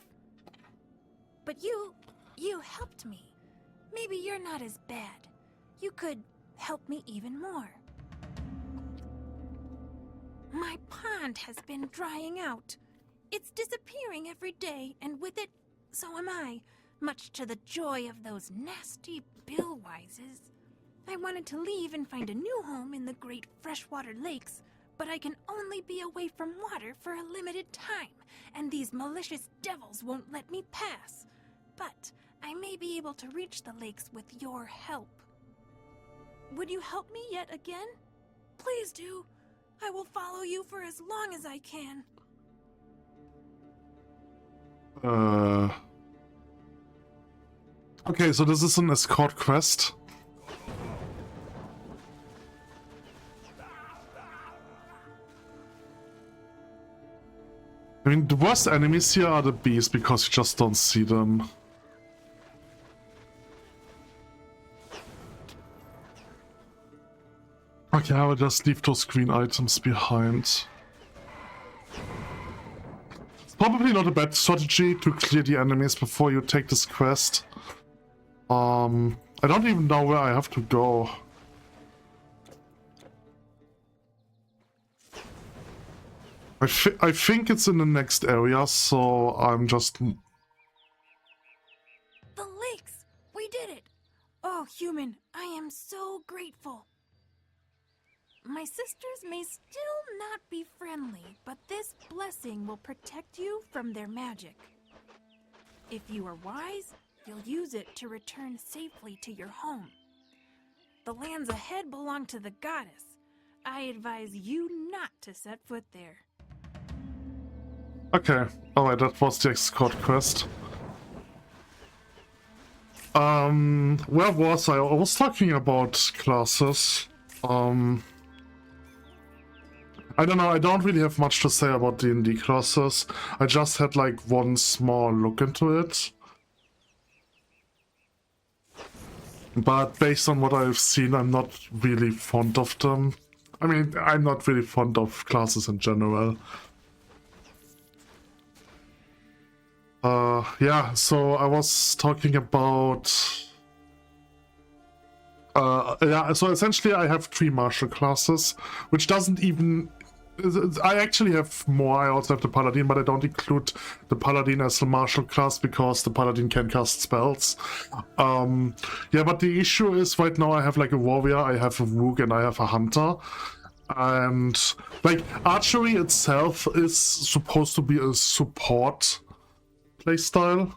But you helped me. Maybe you're not as bad. You could help me even more. My pond has been drying out. It's disappearing every day, and with it, so am I, much to the joy of those nasty billwises. I wanted to leave and find a new home in the great freshwater lakes, but I can only be away from water for a limited time, and these malicious devils won't let me pass. But I may be able to reach the lakes with your help. Would you help me yet again? Please do. I will follow you for as long as I can. Okay, so this is an escort quest. I mean, the worst enemies here are the bees because you just don't see them. Okay, I will just leave those green items behind. It's probably not a bad strategy to clear the enemies before you take this quest. I don't even know where I have to go. I think it's in the next area, so I'm just... The lakes! We did it! Oh, human, I am so grateful. My sisters may still not be friendly, but this blessing will protect you from their magic. If you are wise, you'll use it to return safely to your home. The lands ahead belong to the goddess. I advise you not to set foot there. Okay, alright, that was the escort quest. Where was I? I was talking about classes. I don't know, I don't really have much to say about D&D classes. I just had like one small look into it. But based on what I've seen, I'm not really fond of them. I mean, I'm not really fond of classes in general. Yeah, so I was talking about... yeah, so essentially I have 3 martial classes, which doesn't even... I actually have more. I also have the Paladin, but I don't include the Paladin as a martial class because the Paladin can cast spells. Yeah, but the issue is right now I have like a Warrior, I have a Rook, and I have a Hunter. And like archery itself is supposed to be a support playstyle.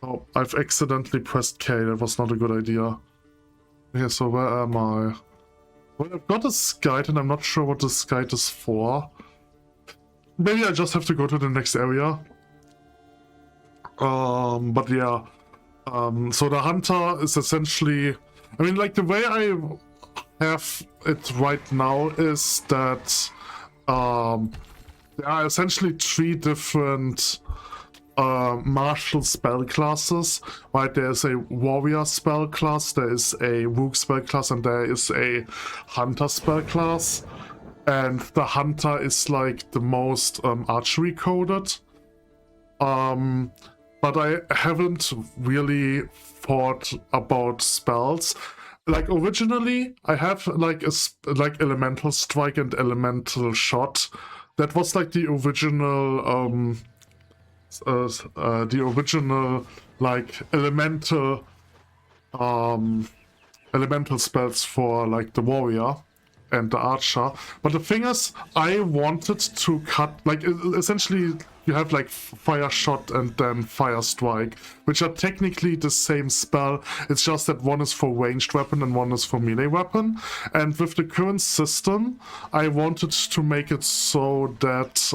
Oh, I've accidentally pressed K. That was not a good idea. Okay, so where am I? Well, I've got this guide and I'm not sure what this guide is for. Maybe I just have to go to the next area. But yeah. So the Hunter is essentially... I mean, like, the way I have it right now is that there are essentially 3 different martial spell classes, right? There's a warrior spell class, there is a rook spell class, and there is a hunter spell class. And the hunter is like the most archery coded. But I haven't really thought about spells. Like originally, I have like like elemental strike and elemental shot. That was like the original like elemental spells for like the warrior and the archer. But the thing is, I wanted to cut, like, essentially you have like fire shot and then fire strike, which are technically the same spell. It's just that one is for ranged weapon and one is for melee weapon. And with the current system, I wanted to make it so that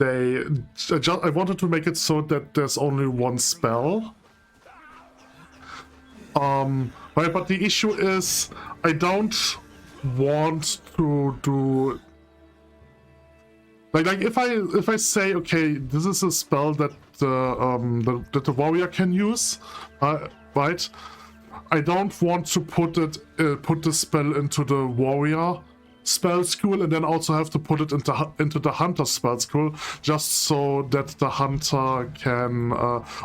I wanted to make it so that there's only one spell. Right, but the issue is I don't want to do like if I say, okay, this is a spell that the warrior can use, right? I don't want to put the spell into the warrior spell school and then also have to put it into the hunter spell school, just so that the hunter can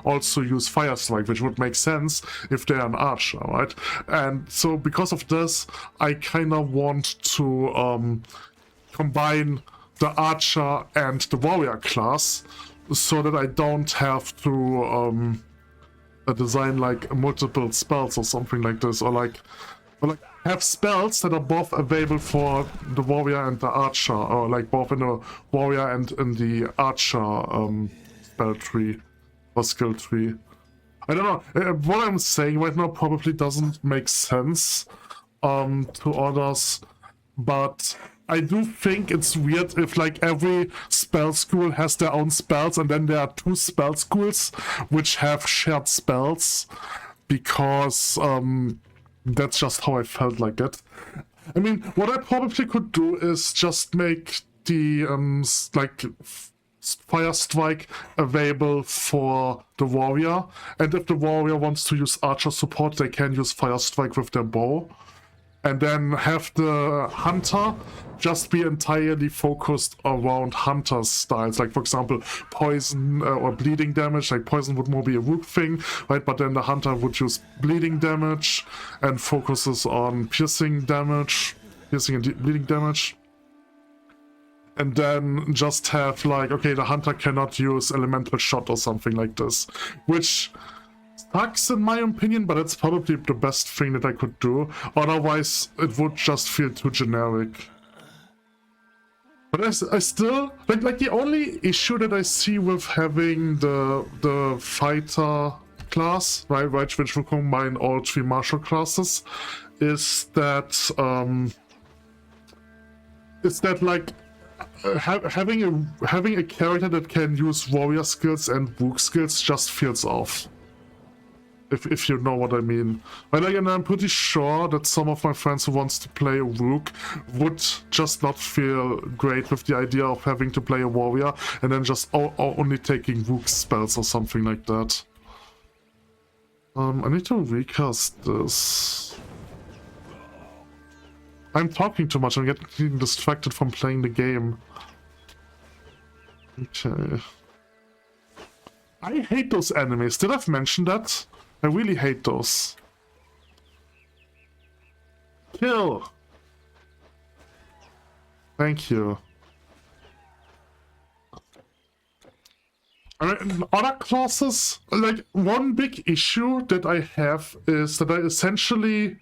also use fire strike, which would make sense if they're an archer, right? And so because of this, I kind of want to combine the archer and the warrior class so that I don't have to design like multiple spells or something like this, or like have spells that are both available for the warrior and the archer, or like both in the warrior and in the archer spell tree or skill tree. I don't know. What I'm saying right now probably doesn't make sense to others, but I do think it's weird if like every spell school has their own spells and then there are 2 spell schools which have shared spells, because that's just how I felt like it. I mean, what I probably could do is just make the like fire strike available for the warrior, and if the warrior wants to use archer support, they can use fire strike with their bow, and then have the hunter just be entirely focused around hunter's styles. Like, for example, poison or bleeding damage. Like, poison would more be a rook thing, right? But then the hunter would use bleeding damage and focuses on piercing damage, piercing and bleeding damage. And then just have, like, okay, the hunter cannot use elemental shot or something like this, which sucks in my opinion, but it's probably the best thing that I could do. Otherwise, it would just feel too generic. But I still like the only issue that I see with having the fighter class, right, which will combine all 3 martial classes, is that like having a character that can use warrior skills and rook skills just feels off. if you know what I mean. But like, and I'm pretty sure that some of my friends who wants to play a rook would just not feel great with the idea of having to play a warrior and then just only taking rook spells or something like that. I need to recast this. I'm talking too much, I'm getting distracted from playing the game. Okay. I hate those enemies. Did I mention that? I really hate those. Kill! Thank you. Other classes, like, one big issue that I have is that I essentially,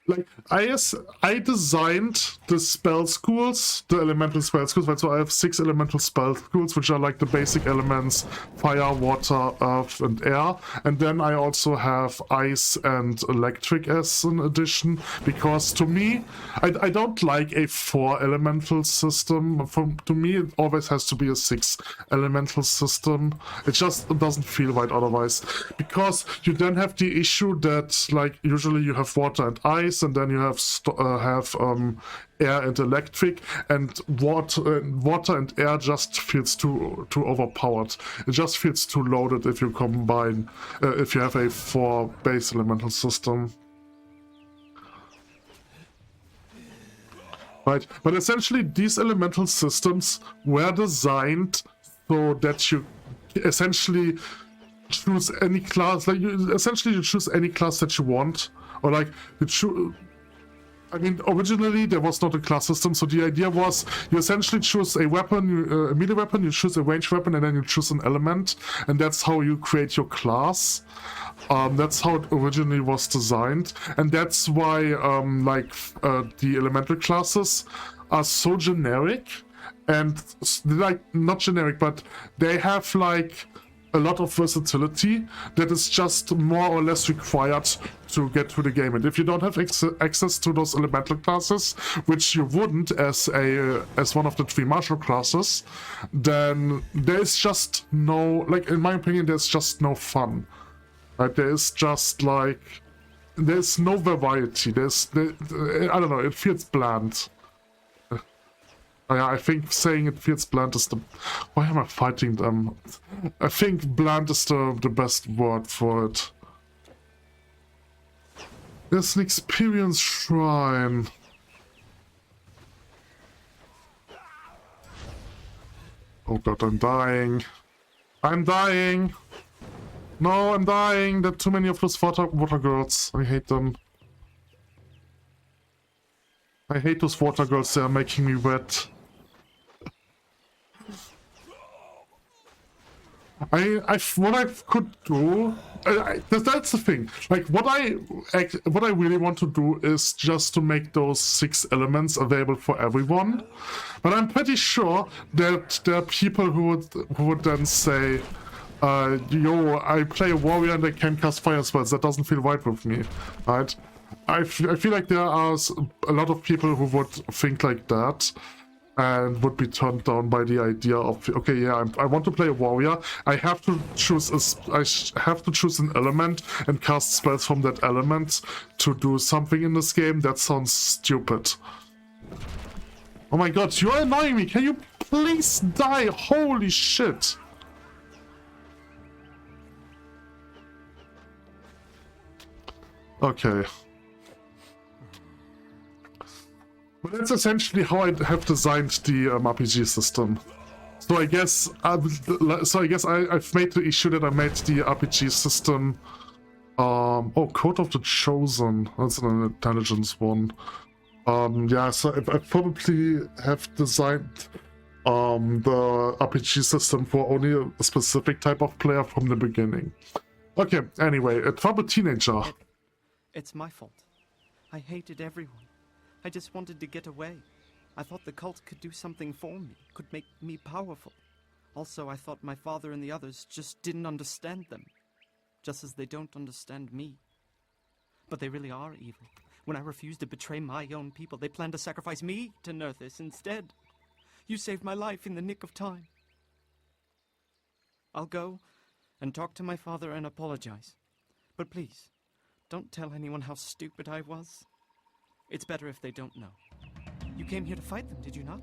like, I designed the spell schools, the elemental spell schools, right? So I have 6 elemental spell schools, which are like the basic elements: fire, water, earth, and air. And then I also have ice and electric as an addition, because to me, I don't like a 4 elemental system. To me, it always has to be a 6 elemental system. It just doesn't feel right otherwise, because you then have the issue that, like, usually you have water and ice, and then you have air and electric, and water and air just feels too overpowered. It just feels too loaded if you combine, if you have a 4 base elemental system. Right, but essentially these elemental systems were designed so that you essentially choose any class, like you choose any class that you want, or like I mean, originally there was not a class system, so the idea was you essentially choose a weapon, a melee weapon, you choose a ranged weapon, and then you choose an element, and that's how you create your class. That's how it originally was designed, and that's why the elemental classes are so generic, and like, not generic, but they have like a lot of versatility that is just more or less required to get through the game. And if you don't have access to those elemental classes, which you wouldn't as one of the 3 martial classes, then there's just no, like, in my opinion, there's just no fun. Right? There's just like, there's no variety. I don't know, it feels bland. I think saying it feels bland is the... Why am I fighting them? I think bland is the best word for it. There's an experience shrine. Oh god, I'm dying. I'm dying! No, I'm dying! There are too many of those water girls. I hate them. I hate those water girls, they are making me wet. What I could do, that's the thing. Like, what I really want to do is just to make those 6 elements available for everyone. But I'm pretty sure that there are people who would then say, yo, I play a warrior and I can cast fire spells. That doesn't feel right with me, right? I feel like there are a lot of people who would think like that and would be turned down by the idea of, okay, yeah, I want to play a warrior. I have to choose an element and cast spells from that element to do something in this game. That sounds stupid. Oh my god, you're annoying me. Can you please die? Holy shit. Okay. But that's essentially how I have designed the RPG system. So I guess I've made the issue that I made the RPG system. Oh, Code of the Chosen. That's an intelligence one. Yeah, so I probably have designed the RPG system for only a specific type of player from the beginning. Okay, anyway, from a teenager. It's my fault. I hated everyone. I just wanted to get away. I thought the cult could do something for me, could make me powerful. Also, I thought my father and the others just didn't understand them, just as they don't understand me. But they really are evil. When I refused to betray my own people, they planned to sacrifice me to Nerthus instead. You saved my life in the nick of time. I'll go and talk to my father and apologize. But please, don't tell anyone how stupid I was. It's better if they don't know. You came here to fight them, did you not?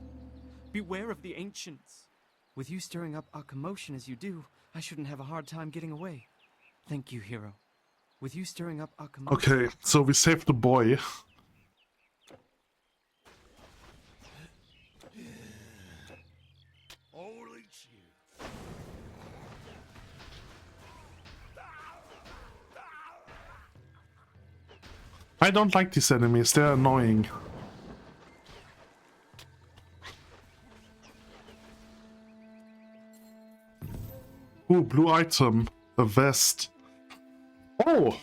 Beware of the ancients. With you stirring up our commotion as you do, I shouldn't have a hard time getting away. Thank you, hero. With you stirring up our commotion... Okay, so we saved the boy. Holy shit. I don't like these enemies, they're annoying. Ooh, blue item. A vest. Oh!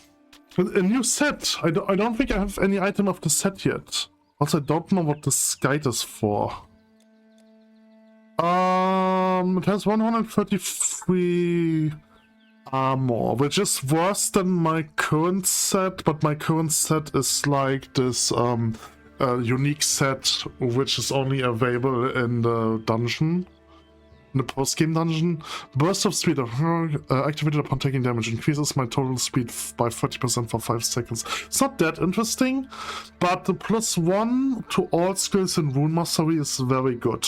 A new set! I don't think I have any item of the set yet. Also, I don't know what this guide is for. It has 133 armor, which is worse than my current set, but my current set is like this unique set, which is only available in the dungeon. In the post-game dungeon. Burst of speed activated upon taking damage increases my total speed by 30% for 5 seconds. It's not that interesting, but the +1 to all skills in Rune Mastery is very good.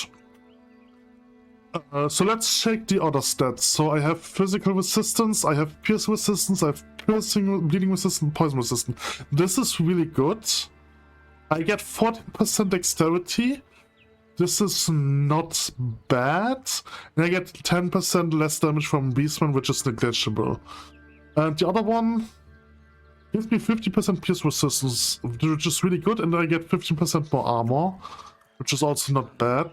So let's check the other stats. So I have physical resistance, I have pierce resistance, I have piercing, bleeding resistance, poison resistance. This is really good. I get 14% dexterity. This is not bad. And I get 10% less damage from Beastman, which is negligible. And the other one gives me 50% pierce resistance, which is really good, and I get 15% more armor, which is also not bad.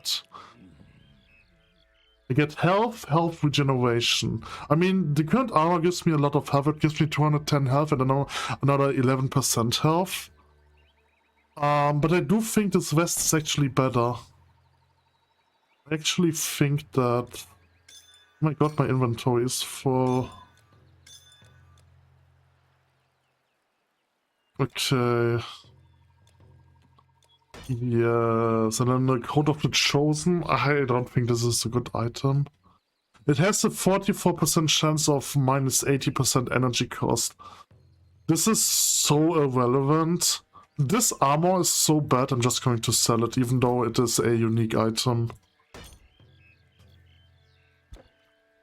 I get health regeneration. I mean, the current armor gives me a lot of health. It gives me 210 health and another 11% health. But I do think this vest is actually better. I actually think that... Oh my god, my inventory is full. Okay. Yes, and then the Code of the Chosen. I don't think this is a good item. It has a 44% chance of minus 80% energy cost. This is so irrelevant. This armor is so bad, I'm just going to sell it, even though it is a unique item.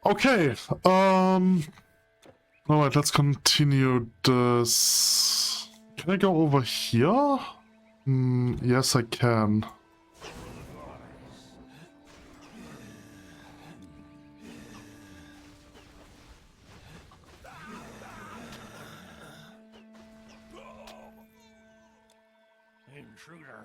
Okay, alright, let's continue this. Can I go over here? Yes, I can. Intruder.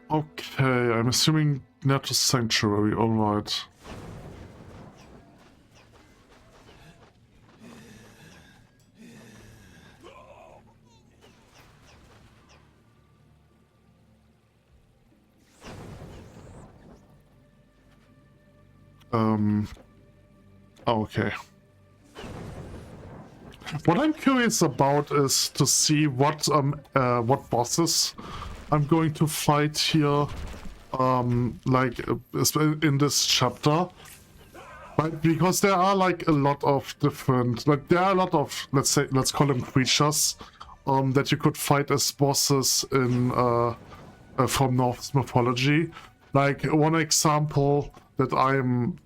Okay, I'm assuming not the sanctuary, alright. Okay. What I'm curious about is to see what bosses I'm going to fight here, like in this chapter, right? Because there are like a lot of different, like there are a lot of, let's call them creatures, that you could fight as bosses in from Norse mythology. Like one example that I'm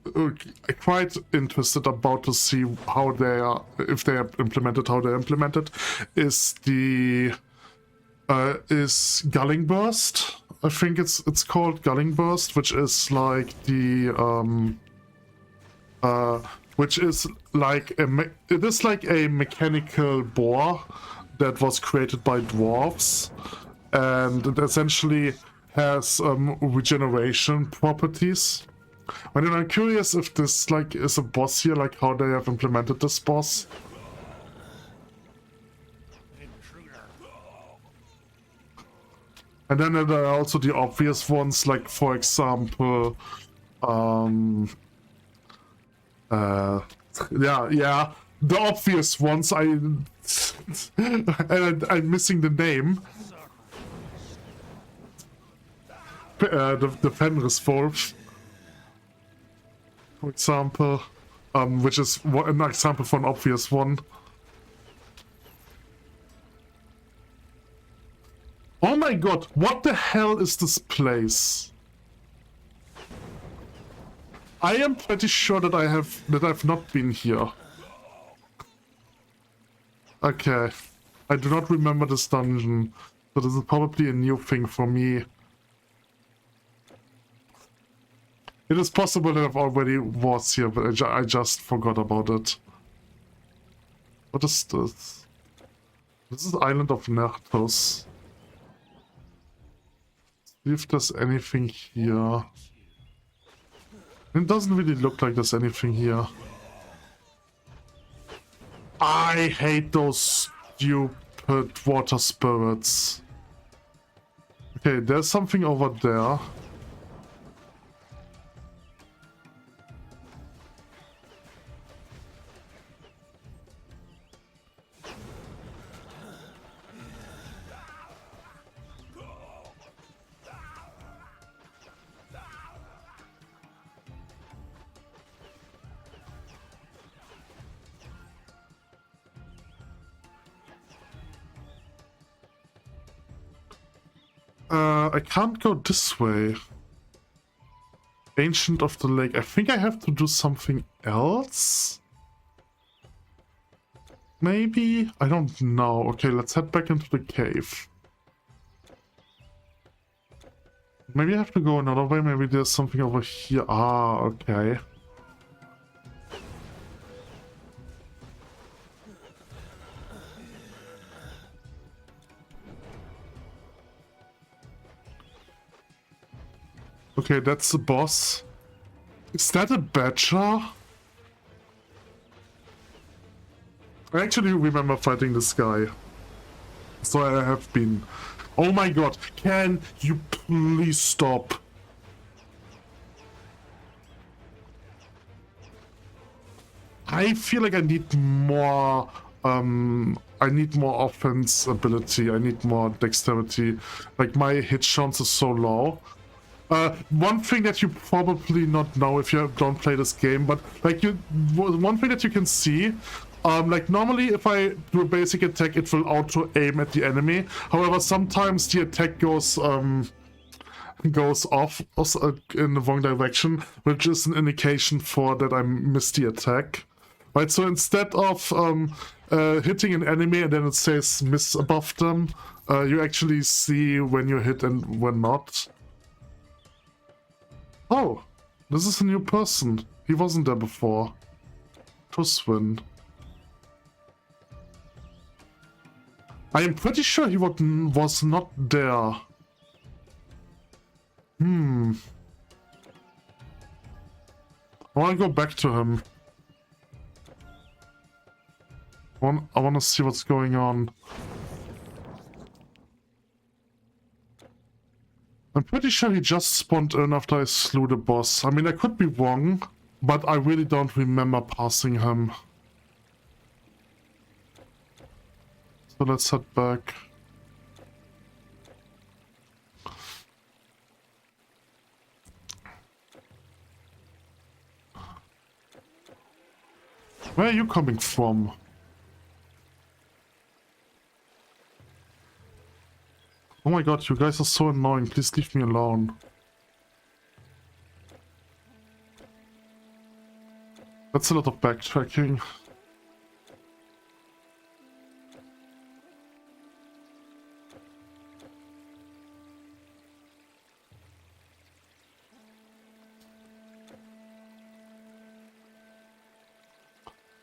quite interested about to see how they are, if they are implemented, how they're implemented, is the is Gulling Burst. I think it's called Gulling Burst, which is like the which is like it is like a mechanical boar that was created by dwarves, and it essentially has regeneration properties. And then I'm curious if this like is a boss here, like how they have implemented this boss. And then there are also the obvious ones, like for example, yeah, the obvious ones. And I'm missing the name. The Fenris Wolf, for example, which is an example for an obvious one. Oh my god, what the hell is this place? I am pretty sure that I've not been here. Okay. I do not remember this dungeon, so this is probably a new thing for me. It is possible that I've already was here, but I just forgot about it. What is this? This is the island of Nertos. See if there's anything here. It doesn't really look like there's anything here. I hate those stupid water spirits. Okay, there's something over there. I can't go this way. Ancient of the Lake. I think I have to do something else? Maybe? I don't know. Okay, let's head back into the cave. Maybe I have to go another way. Maybe there's something over here. Ah, okay. Okay, that's the boss. Is that a badger? I actually remember fighting this guy. So I have been. Oh my god, can you please stop? I feel like I need more offense ability. I need more dexterity. Like my hit chance is so low. One thing that you probably not know if you don't play this game, but like one thing that you can see, like normally if I do a basic attack, it will auto aim at the enemy. However, sometimes the attack goes off in the wrong direction, which is an indication for that I missed the attack. Right, so instead of hitting an enemy and then it says miss above them, you actually see when you hit and when not. Oh, this is a new person. He wasn't there before. Tuswin. I am pretty sure he was not there. I want to go back to him. I want to see what's going on. I'm pretty sure he just spawned in after I slew the boss. I mean, I could be wrong, but I really don't remember passing him. So let's head back. Where are you coming from? Oh my god, you guys are so annoying. Please leave me alone. That's a lot of backtracking.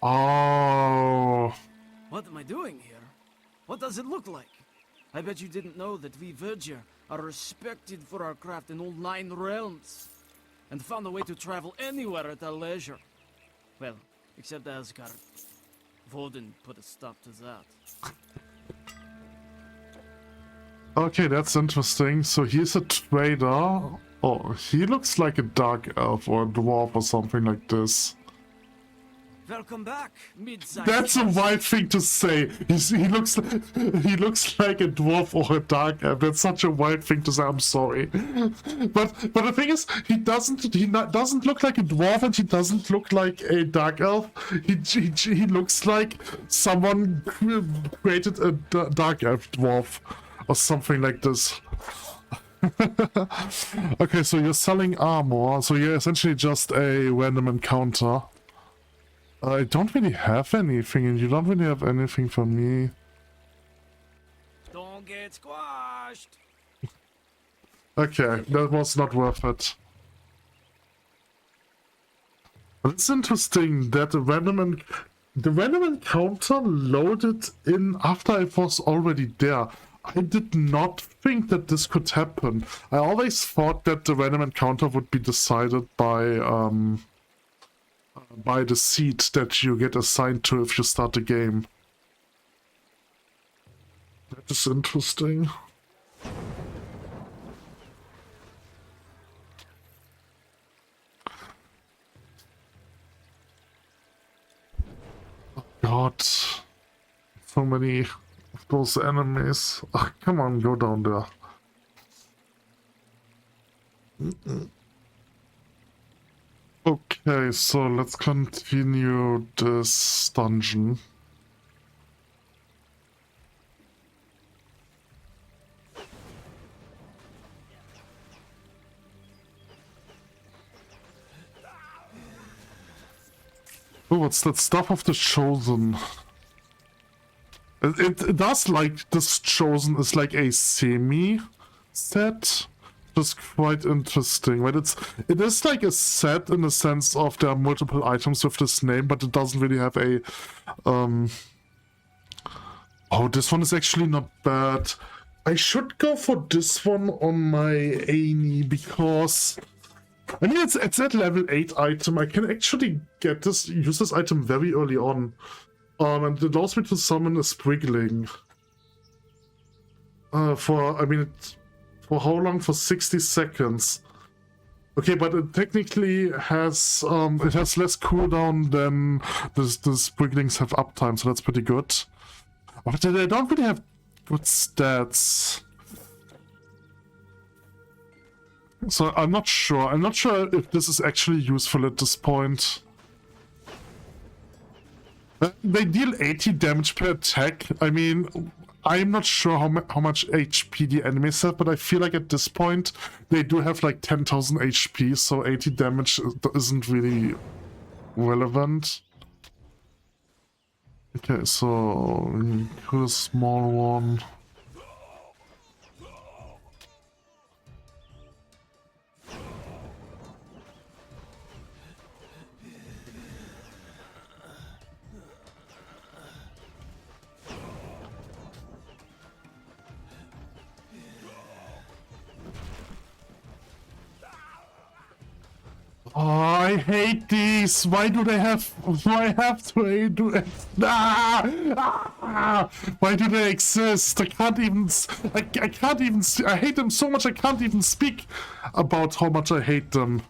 Oh. What am I doing here? What does it look like? I bet you didn't know that we Virgir are respected for our craft in all 9 realms, and found a way to travel anywhere at our leisure. Well, except Asgard. Vodin put a stop to that. Okay, that's interesting. So he's a trader. Oh, he looks like a dark elf or a dwarf or something like this. Welcome back, mid-sized. That's a wild thing to say. He looks like a dwarf or a dark elf. That's such a wild thing to say. I'm sorry, but the thing is, he doesn't look like a dwarf and he doesn't look like a dark elf. He looks like someone created a dark elf dwarf or something like this. Okay, so you're selling armor. So you're essentially just a random encounter. I don't really have anything, and you don't really have anything for me. Don't get squashed. Okay, that was not worth it. But it's interesting that the random encounter loaded in after I was already there. I did not think that this could happen. I always thought that the random encounter would be decided by the seat that you get assigned to if you start the game. That is interesting. Oh God. So many of those enemies. Oh, come on, go down there. Okay, so let's continue this dungeon. Oh, what's that stuff of the Chosen? It does like this Chosen is like a semi set. Just quite interesting, but it is like a set in the sense of there are multiple items with this name, but it doesn't really have a Oh, this one is actually not bad. I should go for this one on my Ani because I mean it's at level 8 item. I can actually use this item very early on. And it allows me to summon a Sprigling. For how long? For 60 seconds. Okay, but it technically has less cooldown than the Spriglings have uptime, so that's pretty good. But they don't really have good stats. So I'm not sure. I'm not sure if this is actually useful at this point. They deal 80 damage per attack. I mean, I'm not sure how much HP the enemies have, but I feel like at this point they do have like 10,000 HP, so 80 damage isn't really relevant. Okay, so kill a small one. Oh, I hate these. Why do they have? Why have to do it? Why do they exist? I can't even. I can't even. I hate them so much. I can't even speak about how much I hate them.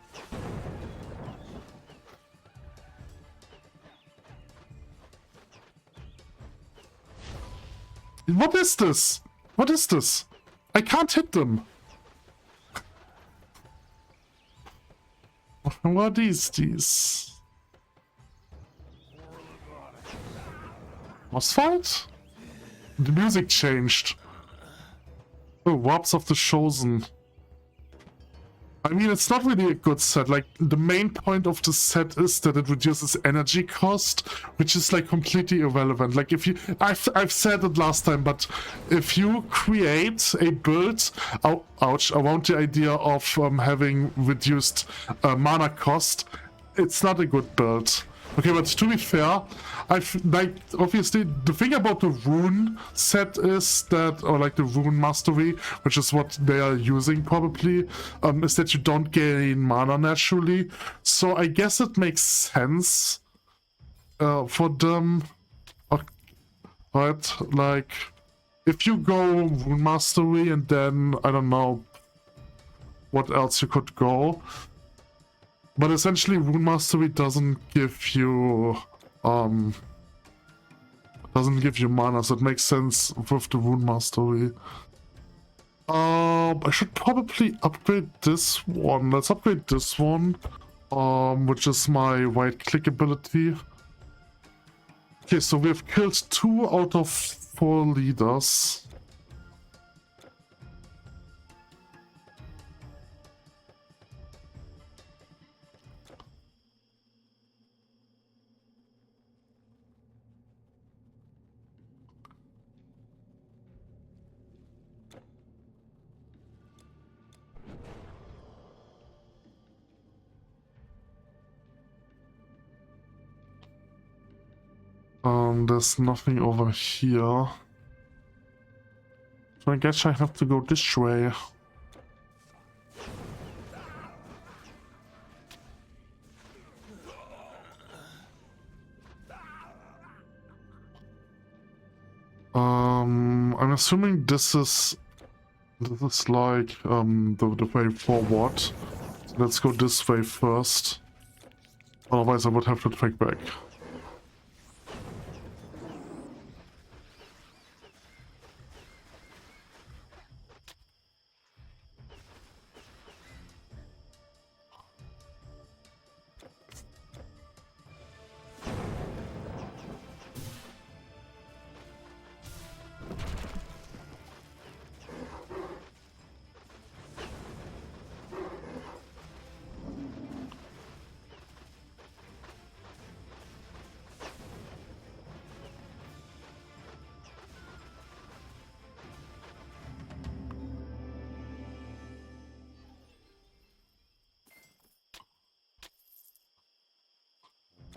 What is this? What is this? I can't hit them. What is this? Boss fight? The music changed. Oh, Warps of the Chosen. I mean, it's not really a good set. Like, the main point of the set is that it reduces energy cost, which is like completely irrelevant. Like, if you, I've said it last time, but if you create a build, around the idea of having reduced mana cost, it's not a good build. Okay, but to be fair, obviously the thing about the rune set is that, or like the rune mastery, which is what they are using probably, is that you don't gain mana naturally. So I guess it makes sense for them, right? Like if you go Rune Mastery and then, I don't know what else you could go. But essentially Rune Mastery doesn't give you mana, so it makes sense with the Rune Mastery. I should probably upgrade this one. Let's upgrade this one, which is my right click ability. Okay, so we have killed 2 out of 4 leaders. There's nothing over here. So I guess I have to go this way. I'm assuming this is like the way forward. So let's go this way first. Otherwise I would have to track back.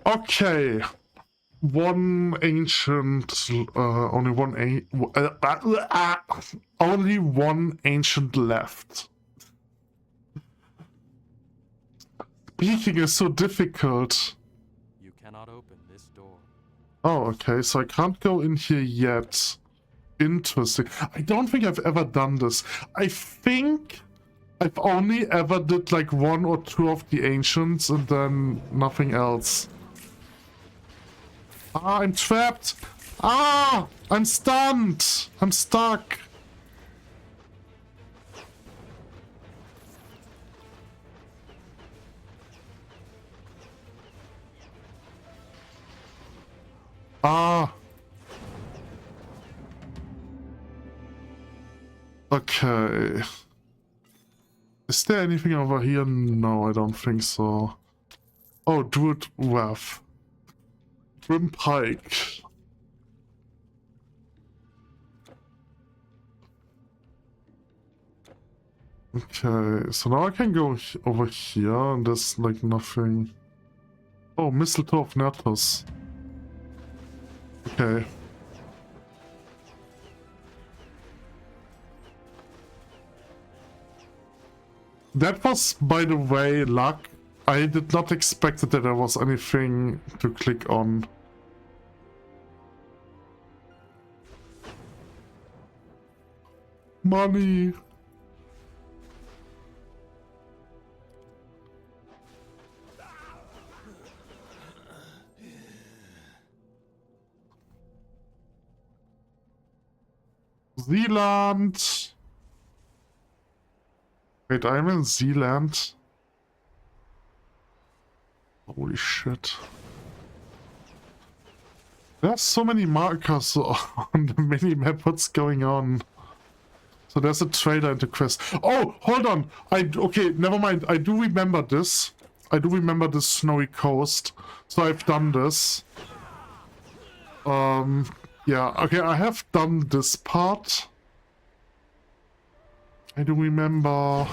Okay, only one ancient left. Speaking is so difficult. You cannot open this door. Oh, okay, so I can't go in here yet. Interesting. I don't think I've ever done this. I think I've only ever did like 1 or 2 of the ancients and then nothing else. Ah, I'm trapped! Ah! I'm stunned! I'm stuck! Ah! Okay. Is there anything over here? No, I don't think so. Oh, Druid Wrath. Grim Pike. Okay, so now I can go over here and there's like nothing. Oh, Mistletoe of Nerthus. Okay. That was, by the way, luck. I did not expect that there was anything to click on. Money! Zealand! Wait, I'm in Zealand. Holy shit. There's so many markers on the mini-map, what's going on? So there's a trader in the quest. Oh, hold on! Okay, never mind, I do remember this. I do remember this snowy coast. So I've done this. Yeah, okay, I have done this part. I do remember...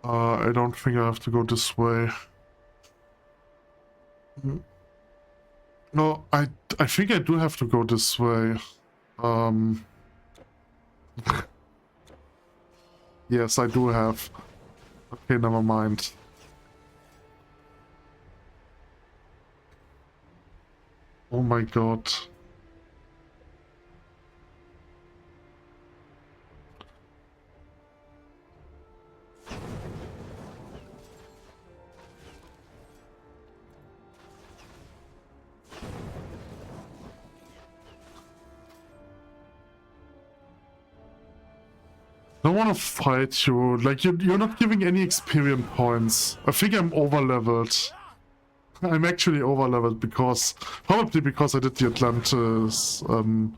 I don't think I have to go this way. No, I think I do have to go this way. Yes, I do have. Okay, never mind. Oh my god. I don't want to fight you. Like, you're not giving any experience points. I think I'm over-leveled. I'm actually over-leveled because... Probably because I did the Atlantis one.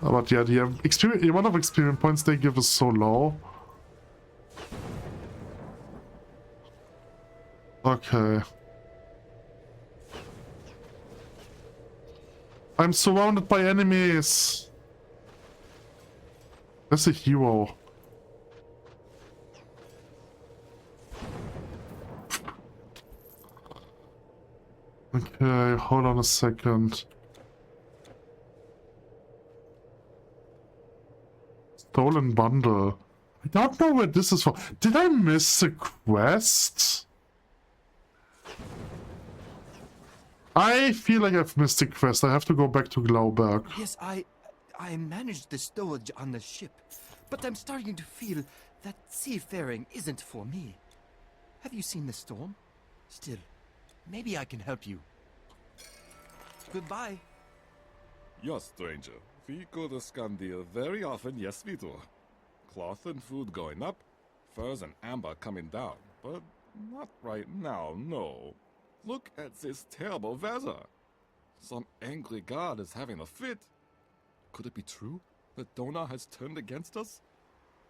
But yeah, the amount of experience points they give is so low. Okay. I'm surrounded by enemies. That's a hero. Okay, hold on a second. Stolen bundle. I don't know where this is from. Did I miss a quest? I feel like I've missed a quest. I have to go back to Glauberg. Yes, I managed the stowage on the ship, but I'm starting to feel that seafaring isn't for me. Have you seen the storm? Still, maybe I can help you. Goodbye. Yes, stranger. We go to Skandir very often, yes we do. Cloth and food going up, furs and amber coming down, but not right now, no. Look at this terrible weather. Some angry god is having a fit. Could it be true that Dona has turned against us?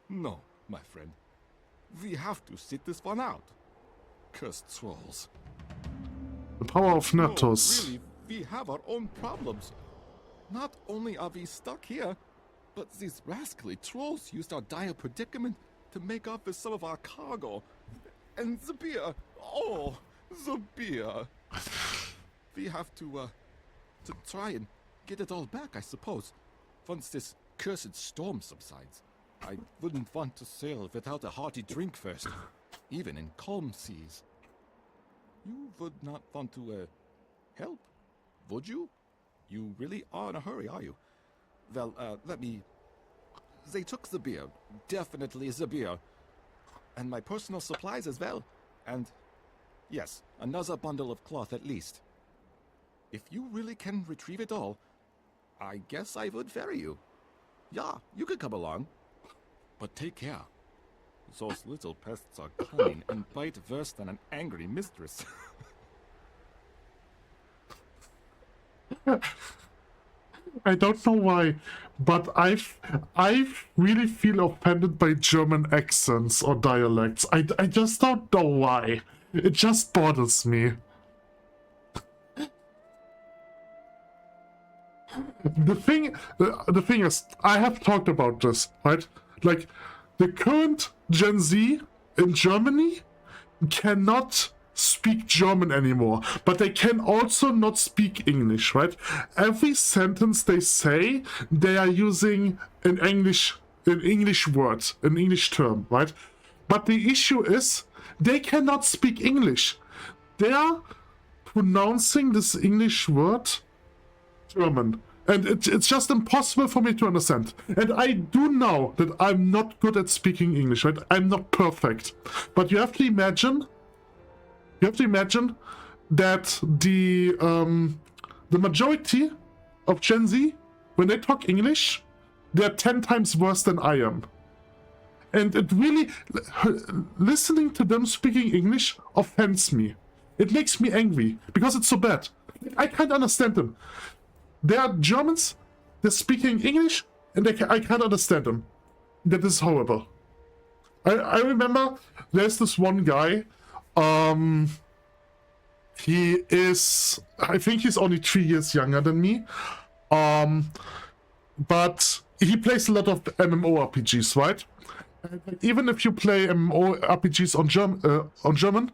No, my friend. We have to sit this one out. Cursed trolls. The power of Natos. No, really, we have our own problems. Not only are we stuck here, but these rascally trolls used our dire predicament to make off with some of our cargo. And the beer, oh, the beer. We have to try and get it all back, I suppose, once this cursed storm subsides. I wouldn't want to sail without a hearty drink first, even in calm seas. You would not want to, help, would you? You really are in a hurry, are you? Well, let me... They took the beer. Definitely the beer. And my personal supplies as well. And, yes, another bundle of cloth at least. If you really can retrieve it all, I guess I would ferry you. Yeah, you could come along. But take care. Those little pests are cunning and bite worse than an angry mistress. I don't know why, but I really feel offended by German accents or dialects. I just don't know why. It just bothers me. The thing is, I have talked about this, right? Like, the current Gen Z in Germany cannot speak German anymore, but they can also not speak English, right? Every sentence they say, they are using an English word, an English term, right? But the issue is, they cannot speak English. They are pronouncing this English word German. And it's just impossible for me to understand. And I do know that I'm not good at speaking English, right? I'm not perfect. But you have to imagine that the majority of Gen Z, when they talk English, they're 10 times worse than I am. And it really, listening to them speaking English offends me. It makes me angry, because it's so bad. I can't understand them. They are Germans, they're speaking English, and I can't understand them. That is horrible. I remember there's this one guy, he is, I think he's only 3 years younger than me, but he plays a lot of MMORPGs, right? Even if you play MMORPGs on German,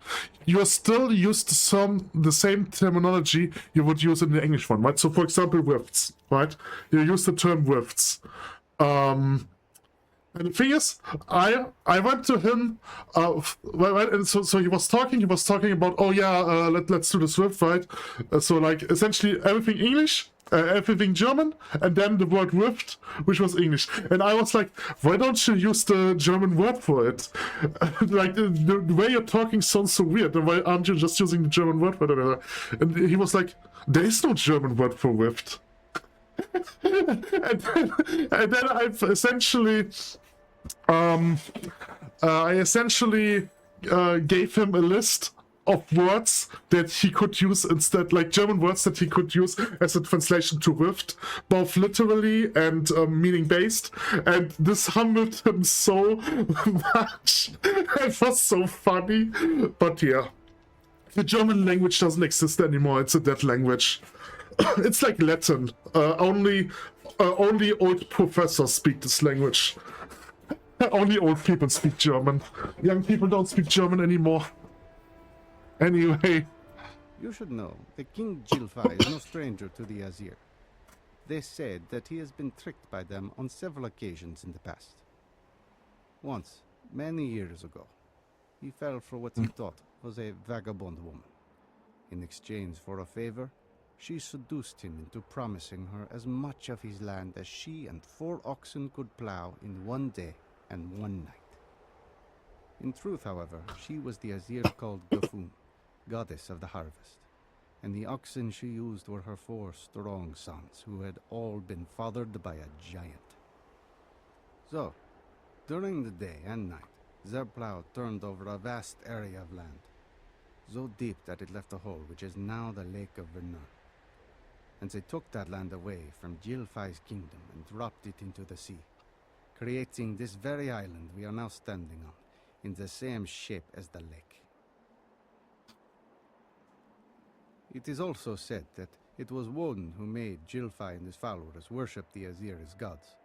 you are still used to the same terminology you would use in the English one, right? So, for example, rifts, right? You use the term rifts. And the thing is, I went to him, and so he was talking about, oh yeah, let's do the Swift, right? So like essentially everything English, everything German, and then the word Rift, which was English. And I was like, why don't you use the German word for it? Like the way you're talking sounds so weird, and why aren't you just using the German word for it? And he was like, there is no German word for Rift. and then I've essentially gave him a list of words that he could use instead, like German words that he could use as a translation to Rift, both literally and meaning based, and this humbled him so much. It was so funny, but yeah, the German language doesn't exist anymore. It's a dead language. It's like Latin. Only old professors speak this language. Only old people speak German. Young people don't speak German anymore. Anyway. You should know that King Jilfai is no stranger to the Azir. They said that he has been tricked by them on several occasions in the past. Once, many years ago, he fell for what he thought was a vagabond woman. In exchange for a favor, she seduced him into promising her as much of his land as she and 4 oxen could plow in one day and one night. In truth, however, she was the Azir called Gafun, goddess of the harvest, and the oxen she used were her 4 strong sons, who had all been fathered by a giant. So, during the day and night, their plow turned over a vast area of land, so deep that it left a hole which is now the Lake of Verneur. And they took that land away from Jilfai's kingdom and dropped it into the sea, creating this very island we are now standing on, in the same shape as the lake. It is also said that it was Woden who made Jilfai and his followers worship the Azir as gods.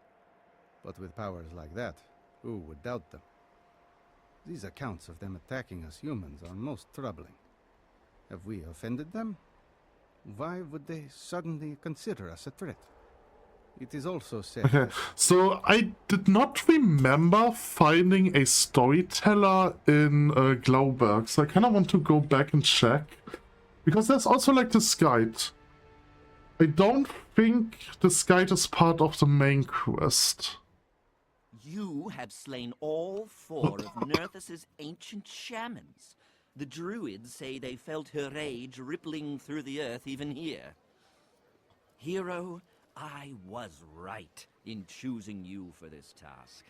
But with powers like that, who would doubt them? These accounts of them attacking us humans are most troubling. Have we offended them? Why would they suddenly consider us a threat? It is also said... Okay, so I did not remember finding a storyteller in Glauberg, so I kind of want to go back and check. Because there's also like this guide. I don't think this guide is part of the main quest. You have slain all 4 of Nerthus's ancient shamans. The druids say they felt her rage rippling through the earth even here. Hero, I was right in choosing you for this task.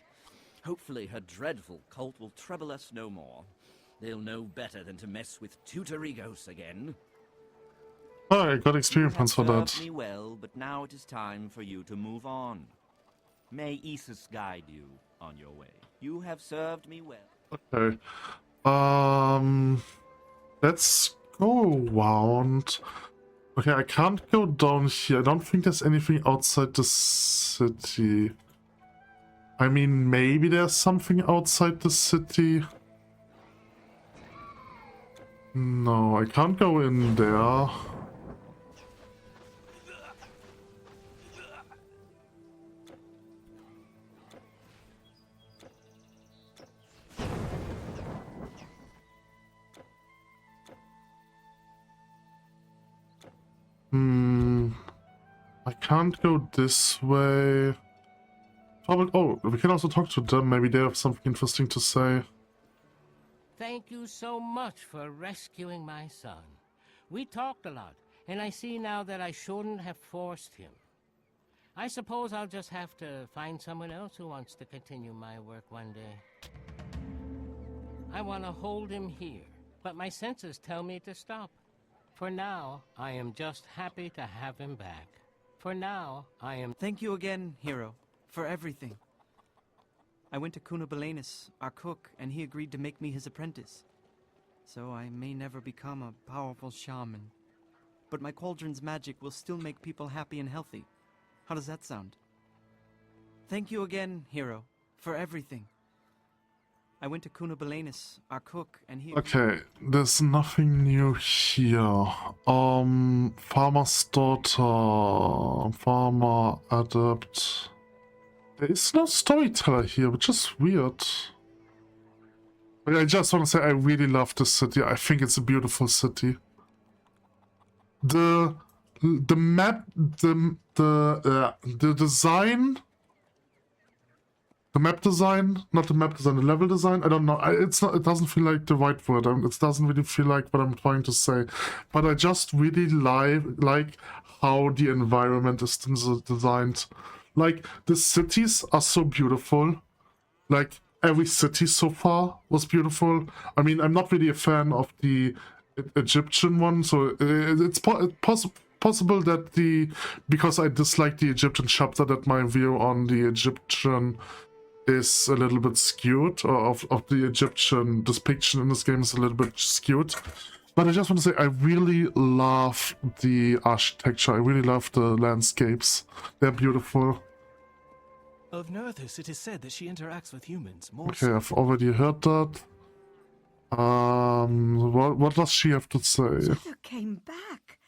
Hopefully her dreadful cult will trouble us no more. They'll know better than to mess with Tutorigos again. Oh, I got experience points for that. Me well, but now it is time for you to move on. May Isis guide you on your way. You have served me well. Okay. Let's go around. Okay, I can't go down here. I don't think there's anything outside the city. I mean, maybe there's something outside the city. No, I can't go in there. I can't go this way. Oh, we can also talk to them. Maybe they have something interesting to say. Thank you so much for rescuing my son. We talked a lot, and I see now that I shouldn't have forced him. I suppose I'll just have to find someone else who wants to continue my work one day. I want to hold him here, but my senses tell me to stop. For now, I am just happy to have him back. For now, I am... Thank you again, Hero, for everything. I went to Cunobelanus, our cook, and he agreed to make me his apprentice. So I may never become a powerful shaman. But my cauldron's magic will still make people happy and healthy. How does that sound? Thank you again, Hero, for everything. I went to Cunobelanus, our cook, and he... Okay, there's nothing new here. Farmer's daughter, farmer, adept. There is no storyteller here, which is weird. But I just want to say I really love this city. I think it's a beautiful city. The map, the design, the map design, not the map design, the level design. I don't know. It's not. It doesn't feel like the right word. It doesn't really feel like what I'm trying to say. But I just really like how the environment is designed. Like the cities are so beautiful. Like every city so far was beautiful. I mean, I'm not really a fan of the Egyptian one, so it's possible that because I dislike the Egyptian chapter, that my view on the Egyptian is a little bit skewed, or of the Egyptian depiction in this game is a little bit skewed. But I just want to say I really love the architecture. I really love the landscapes. They're beautiful. Of Nerthus, it is said that she interacts with humans more. Okay, I've already heard that. What does she have to say? Shadow came back.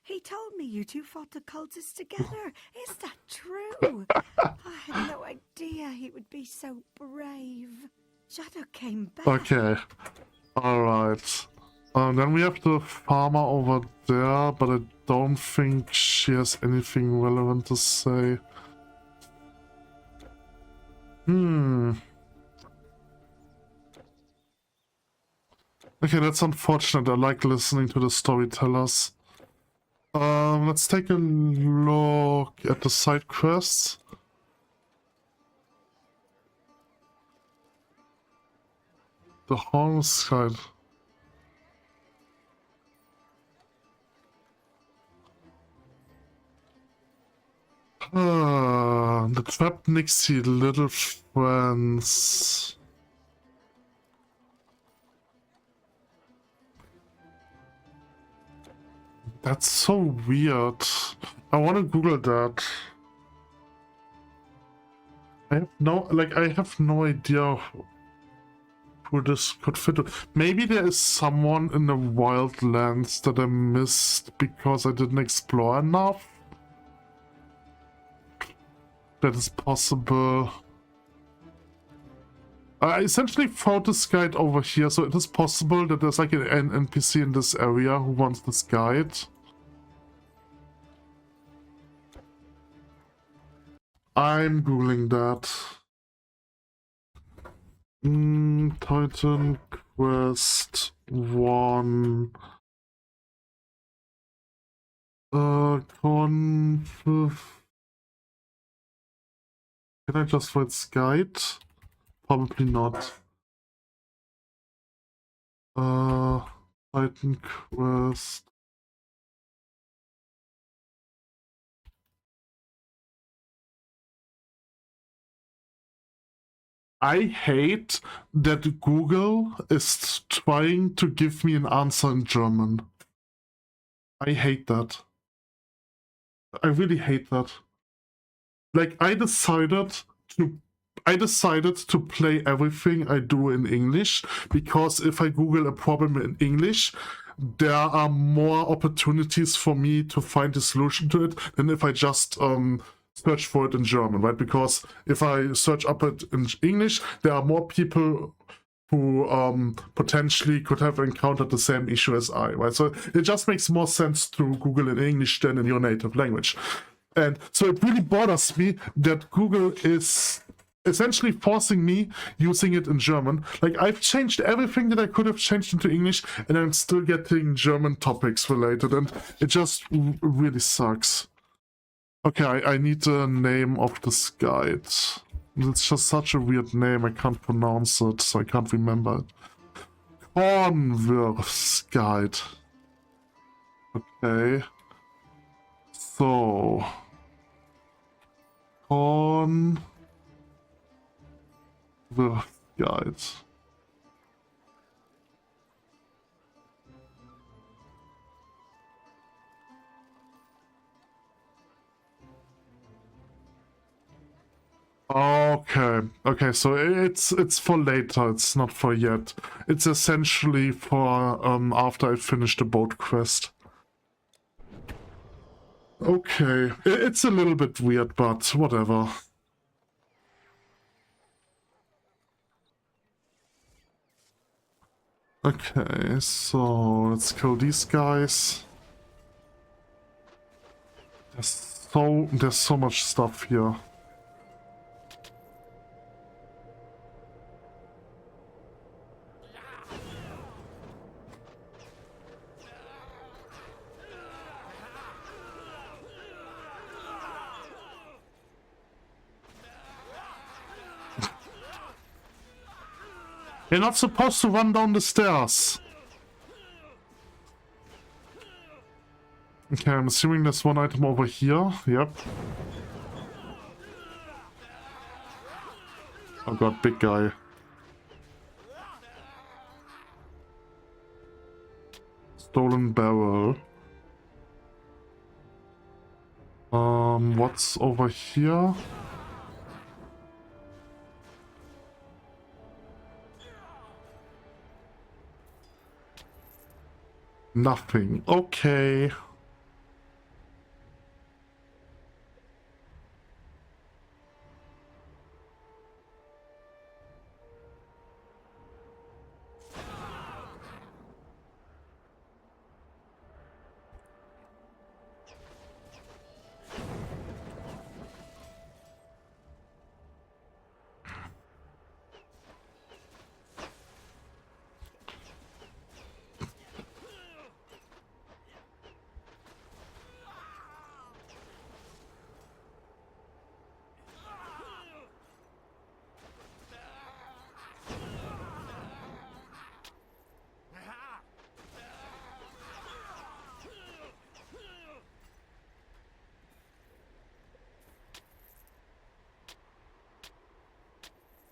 He told me you two fought the cultists together. Is that true? I had no idea he would be so brave. Shadow came back. Okay. Alright. Then we have the farmer over there, but I don't think she has anything relevant to say. Okay, that's unfortunate. I like listening to the storytellers. Let's take a look at the side quests. The homicide. The trapped Nixie little friends. That's so weird. I want to Google that. I have no idea who this could fit. Maybe there is someone in the wildlands that I missed because I didn't explore enough. That is possible. I essentially found this guide over here, so it is possible that there's like an NPC in this area who wants this guide. I'm googling that. Titan Quest 1. Can I just write guide? Probably not. Titan Quest. I hate that Google is trying to give me an answer in German. I hate that. I really hate that. Like, I decided to play everything I do in English, because if I Google a problem in English, there are more opportunities for me to find a solution to it than if I just search for it in German, right? Because if I search up it in English, there are more people who potentially could have encountered the same issue as I, right? So it just makes more sense to Google in English than in your native language. And so it really bothers me that Google is essentially forcing me using it in German. Like, I've changed everything that I could have changed into English, and I'm still getting German topics related, and it just really sucks. Okay, I need the name of this guide. It's just such a weird name, I can't pronounce it, so I can't remember it. Converse Guide. Okay. So... Converse Guide. Okay, so it's for later, it's not for yet. It's essentially for after I finish the boat quest. Okay, it's a little bit weird, but whatever. Okay, so let's kill these guys. There's so much stuff here. You're not supposed to run down the stairs. Okay, I'm assuming there's one item over here. Yep. Oh god, big guy. Stolen barrel. What's over here? Nothing. Okay.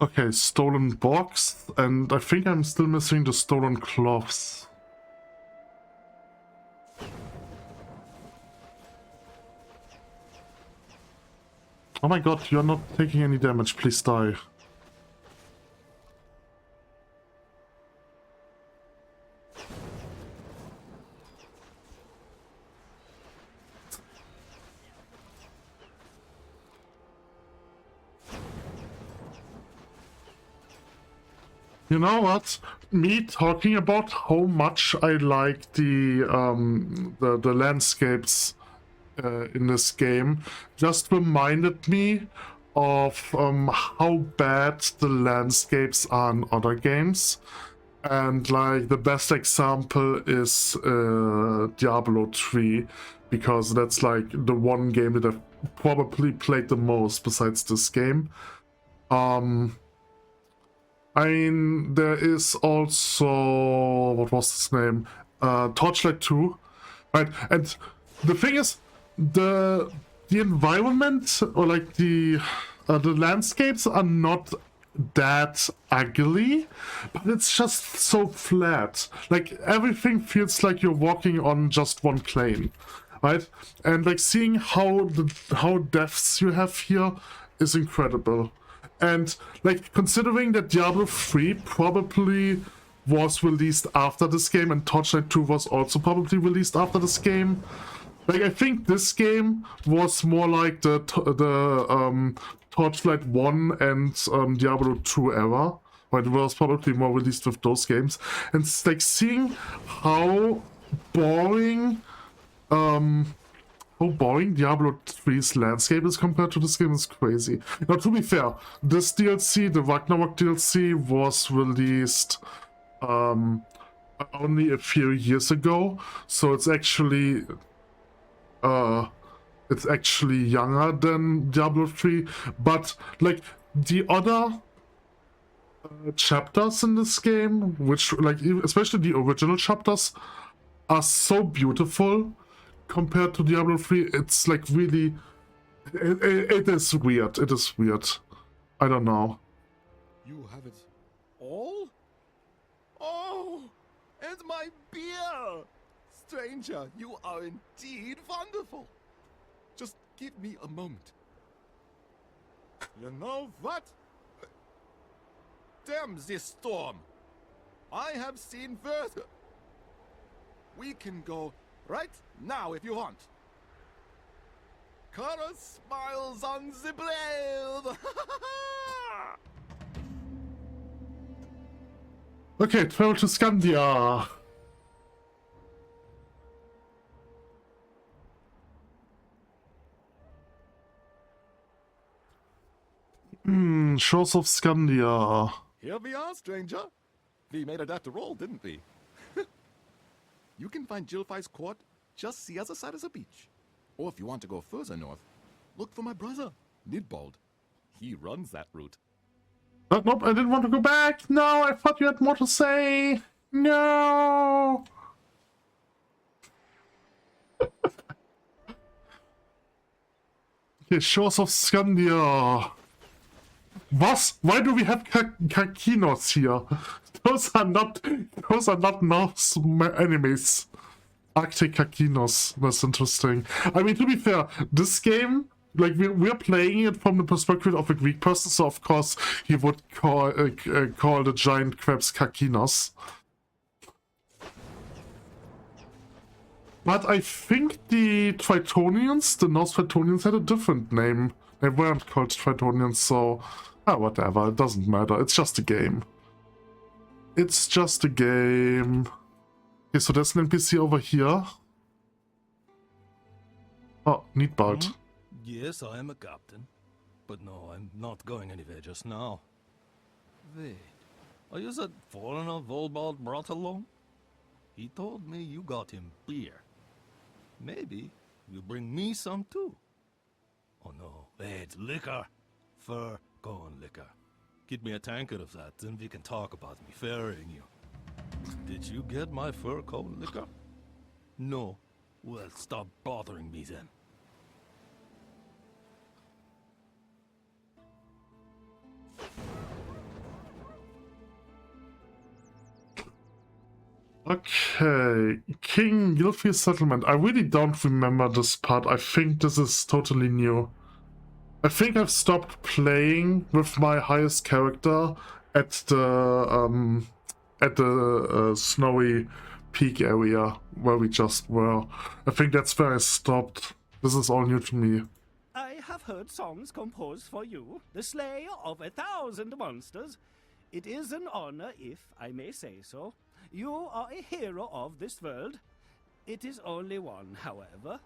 Okay, stolen box, and I think I'm still missing the stolen cloths. Oh my god, you're not taking any damage, please die. You know what? Me talking about how much I like the landscapes in this game just reminded me of how bad the landscapes are in other games. And like the best example is Diablo 3, because that's like the one game that I've probably played the most besides this game. I mean, there is also, what was his name? Torchlight 2, right? And the thing is, the environment, or like the landscapes are not that ugly, but it's just so flat. Like everything feels like you're walking on just one plane, right? And like seeing how depths you have here is incredible. And like considering that Diablo 3 probably was released after this game and Torchlight 2 was also probably released after this game, like I think this game was more like the Torchlight 1 and Diablo 2 era, right? It was probably more released with those games. And it's like seeing how boring Diablo 3's landscape is compared to this game is crazy. Now, to be fair, this DLC, the Ragnarok DLC, was released only a few years ago, so it's actually younger than Diablo 3. But like the other chapters in this game, which like especially the original chapters, are so beautiful. Compared to Diablo 3, it's like really... It is weird. It is weird. I don't know. You have it all? Oh, and my beer! Stranger, you are indeed wonderful. Just give me a moment. You know what? Damn this storm. I have seen worse. We can go right now if you want. Color smiles on the blade. Okay, travel to Scandia. Shores of Scandia. Here we are, stranger. We made it after all, didn't we? You can find Jilfai's court just the other side of the beach. Or if you want to go further north, look for my brother, Nidbald. He runs that route. Nope, I didn't want to go back. No, I thought you had more to say. No. Okay, Shores of Scandia. Was? Why do we have Kakinos here? Those are not Norse enemies. Arctic Kakinos. That's interesting. I mean, to be fair, this game, like, we're playing it from the perspective of a Greek person, so of course he would call the giant crabs Kakinos. But I think the Tritonians, the Norse Tritonians, had a different name. They weren't called Tritonians, so whatever, it doesn't matter. It's just a game. It's just a game. Okay, so there's an NPC over here. Oh, Neatbald. Yes, I am a captain. But no, I'm not going anywhere just now. Wait, are you that foreigner Volbald brought along? He told me you got him beer. Maybe you bring me some too. Oh no, wait, liquor. Fur corn liquor. Get me a tankard of that, then we can talk about me ferrying you. Did you get my fur coat liquor? No. Well, stop bothering me then. Okay, King Gilfie's settlement. I really don't remember this part. I think this is totally new. I think I've stopped playing with my highest character at the snowy peak area where we just were. I think that's where I stopped. This is all new to me. I have heard songs composed for you, the slayer of 1,000 monsters. It is an honor, if I may say so. You are a hero of this world. It is only one, however.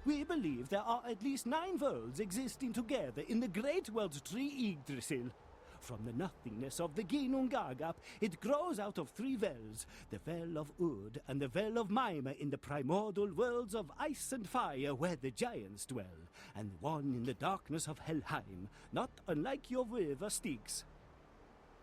We believe there are at least 9 worlds existing together in the great world tree Yggdrasil. From the nothingness of the Ginnungagap, it grows out of 3 wells, the Well of Ud and the Well of Maima in the primordial worlds of ice and fire where the giants dwell, and one in the darkness of Helheim, not unlike your river Styx.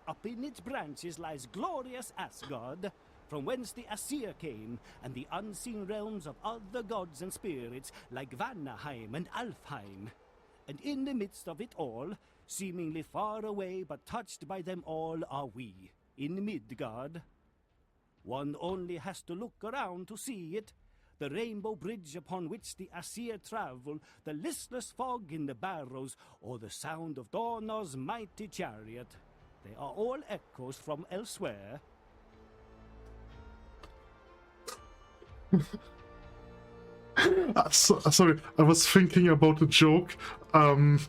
Up in its branches lies glorious Asgard, from whence the Aesir came, and the unseen realms of other gods and spirits like Vanaheim and Alfheim. And in the midst of it all, seemingly far away but touched by them all, are we, in Midgard. One only has to look around to see it, the rainbow bridge upon which the Aesir travel, the listless fog in the barrows, or the sound of Dornor's mighty chariot. They are all echoes from elsewhere. Sorry, I was thinking about a joke. A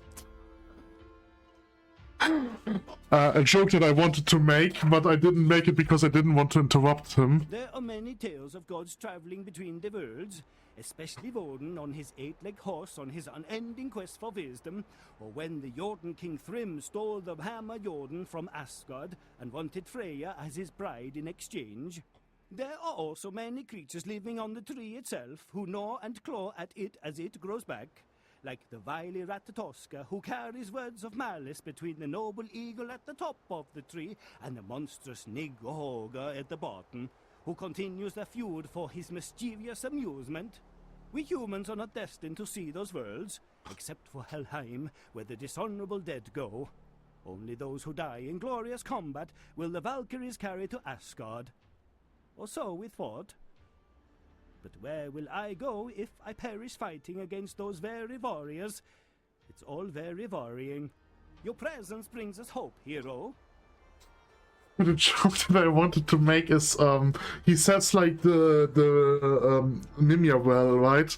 joke that I wanted to make, but I didn't make it because I didn't want to interrupt him. There are many tales of gods traveling between the worlds, especially Woden on his 8-legged horse on his unending quest for wisdom, or when the Jotun king Thrym stole the hammer Jotun from Asgard and wanted Freya as his bride in exchange. There are also many creatures living on the tree itself who gnaw and claw at it as it grows back, like the wily Ratatoska who carries words of malice between the noble eagle at the top of the tree and the monstrous Nighoga at the bottom, who continues the feud for his mischievous amusement. We humans are not destined to see those worlds, except for Helheim, where the dishonorable dead go. Only those who die in glorious combat will the Valkyries carry to Asgard. Or so we thought. But where will I go if I perish fighting against those very warriors? It's all very worrying. Your presence brings us hope, hero. The joke that I wanted to make is, he says like the Nimia well, right?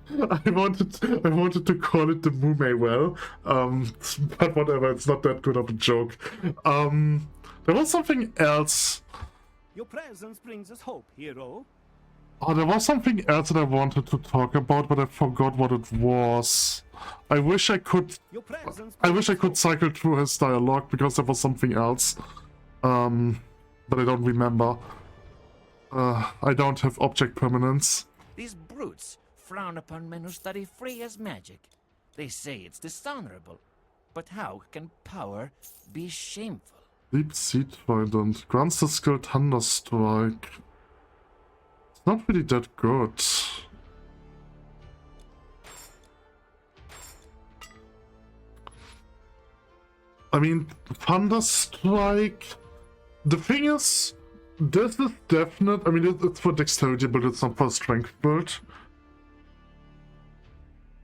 I wanted to call it the Mume well, but whatever, it's not that good of a joke. There was something else. Your presence brings us hope, hero. Oh, there was something else that I wanted to talk about, but I forgot what it was. I wish I could cycle through his dialogue because there was something else. But I don't remember. I don't have object permanence. These brutes frown upon men who study free as magic. They say it's dishonorable. But how can power be shameful? Deep Seed Trident grants the skill Thunderstrike. It's not really that good. I mean, Thunderstrike. The thing is, this is definite. I mean, it's for dexterity build, it's not for strength build.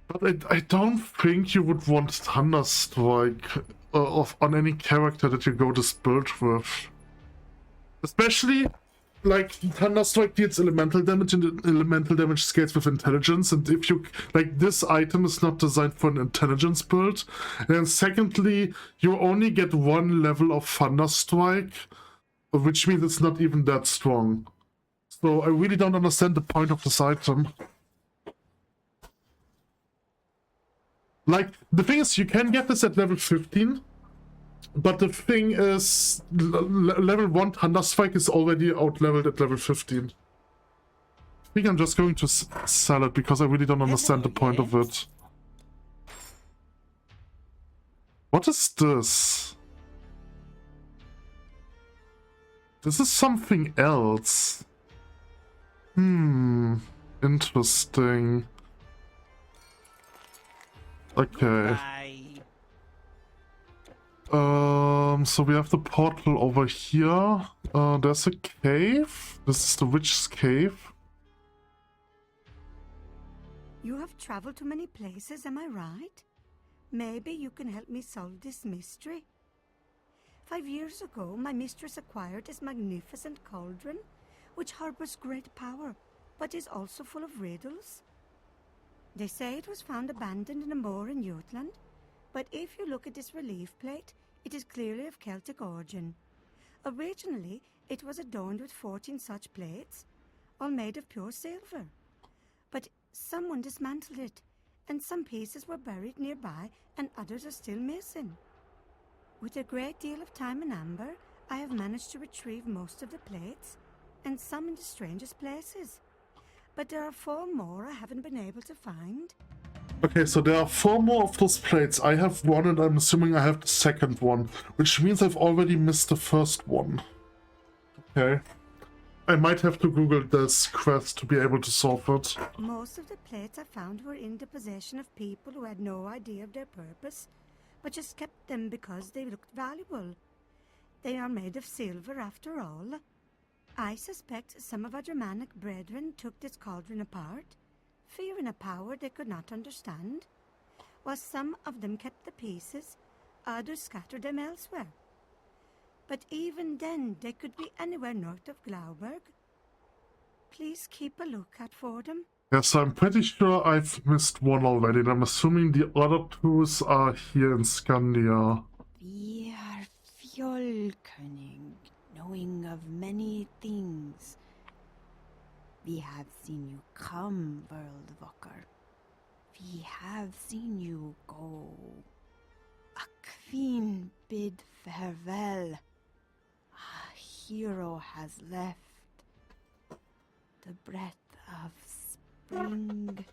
But I don't think you would want Thunderstrike on any character that you go this build with. Especially, like, Thunderstrike deals elemental damage, and elemental damage scales with intelligence, and if you, like, this item is not designed for an intelligence build. And then secondly, you only get one level of Thunderstrike, which means it's not even that strong. So I really don't understand the point of this item. Like, the thing is, you can get this at level 15, but the thing is, level 1 Thunderstrike is already out-leveled at level 15. I think I'm just going to sell it because I really don't understand the point of it. What is this? This is something else. Interesting. Okay. So we have the portal over here. There's a cave. This is the witch's cave. You have traveled to many places, am I right? Maybe you can help me solve this mystery. 5 years ago, my mistress acquired this magnificent cauldron, which harbors great power, but is also full of riddles. They say it was found abandoned in a moor in Jutland, but if you look at this relief plate, it is clearly of Celtic origin. Originally, it was adorned with 14 such plates, all made of pure silver. But someone dismantled it, and some pieces were buried nearby, and others are still missing. With a great deal of time and amber, I have managed to retrieve most of the plates, and some in the strangest places. But there are 4 more I haven't been able to find. Okay, so there are 4 more of those plates. I have 1, and I'm assuming I have the second one, which means I've already missed the first one. Okay. I might have to Google this quest to be able to solve it. Most of the plates I found were in the possession of people who had no idea of their purpose, but just kept them because they looked valuable. They are made of silver after all. I suspect some of our Germanic brethren took this cauldron apart, fearing a power they could not understand. While some of them kept the pieces, others scattered them elsewhere. But even then, they could be anywhere north of Glauberg. Please keep a lookout for them. Yes, I'm pretty sure I've missed 1 already, and I'm assuming the other 2 are here in Scandia. We are Fjolkönig, knowing of many things. We have seen you come, Worldwalker. We have seen you go. A queen bid farewell. A hero has left. The breath of spring.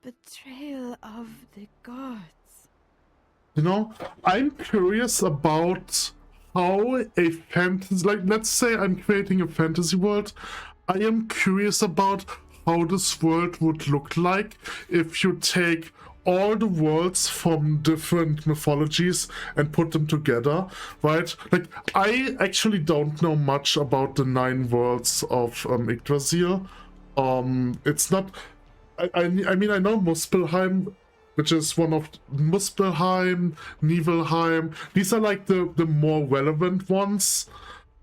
Betrayal of the gods. You know, I'm curious about how a fantasy, like, let's say I'm creating a fantasy world. I am curious about how this world would look like if you take all the worlds from different mythologies and put them together, right? Like, I actually don't know much about the 9 worlds of Yggdrasil. It's not... I mean, I know Muspelheim, which is one of Muspelheim, Nibelheim. These are like the more relevant ones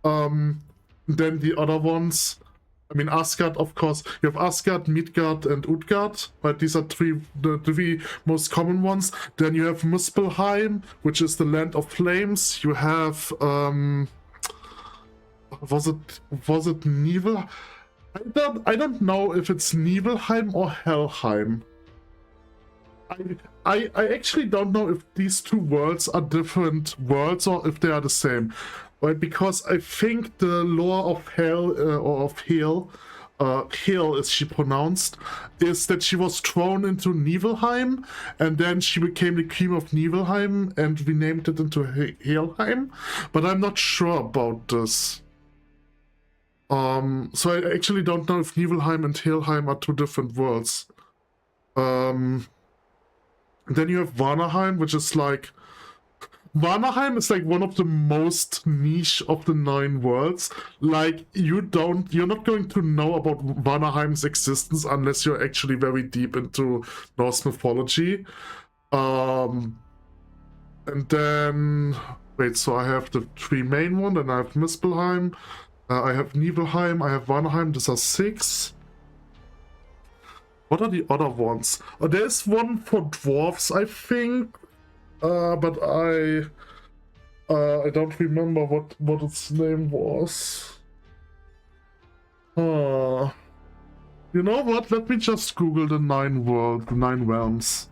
than the other ones. I mean, Asgard, of course. You have Asgard, Midgard, and Utgard, right? These are the three most common ones. Then you have Muspelheim, which is the land of flames. You have was it Nibel? I don't know if it's Nibelheim or Helheim. I actually don't know if these two worlds are different worlds or if they are the same. Right, because I think the lore of Hel, or of Hel, Hel is she pronounced, is that she was thrown into Nibelheim, and then she became the queen of Nibelheim, and renamed it into Helheim, but I'm not sure about this. So I actually don't know if Nibelheim and Helheim are two different worlds. Then you have Vanaheim, which is like... Vanaheim is like one of the most niche of the 9 worlds. Like, you're not going to know about Vanaheim's existence unless you're actually very deep into Norse mythology. And then, wait, so I have the 3 main ones, and I have Muspelheim, I have Nibelheim, I have Vanaheim. These are 6. What are the other ones? There's one for dwarves, I think. But I don't remember what its name was. You know what? Let me just Google the 9 realms.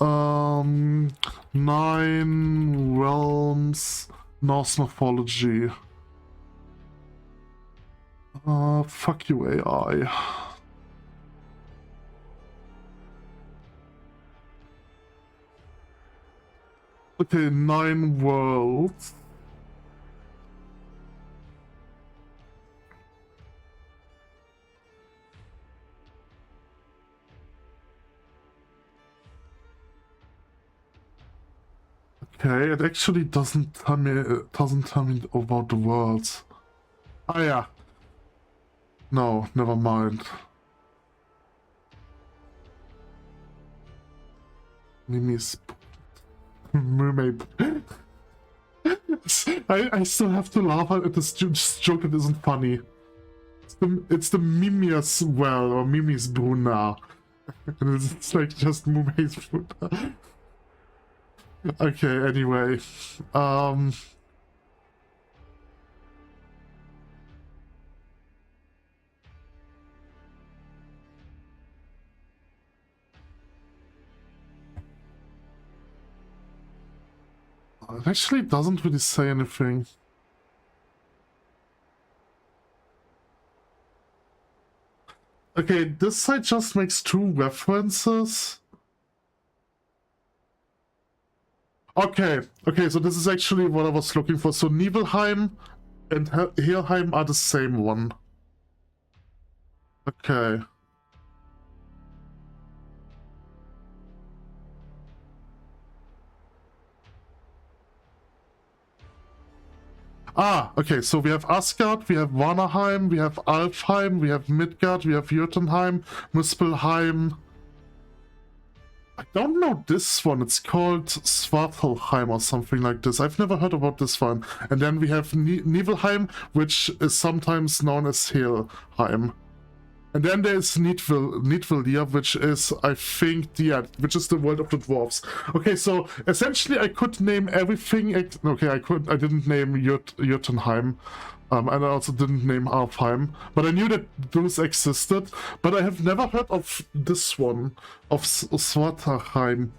9 realms Norse mythology. Fuck you, AI. Okay, 9 worlds. Okay, it actually doesn't tell me about the worlds. Ah yeah. No, never mind. Mimi's mermaid. I still have to laugh at this joke that isn't funny. It's the Mimi's well, or Mimi's Bruna. And it's like just mermaid's Bruna. Okay, anyway. It actually doesn't really say anything. Okay, this site just makes 2 references. Okay, so this is actually what I was looking for. So Nibelheim and Helheim are the same one. Okay. Ah, okay, so we have Asgard, we have Vanaheim, we have Alfheim, we have Midgard, we have Jotunheim, Muspelheim. I don't know this one, it's called Svartalfheim or something like this. I've never heard about this one. And then we have Nibelheim, which is sometimes known as Helheim. And then there's Nidvaldir, which is, I think, which is the world of the dwarves. Okay, so essentially I could name everything. Okay, I didn't name Jotunheim, and I also didn't name Alfheim, but I knew that those existed. But I have never heard of this one, of Svartalfheim.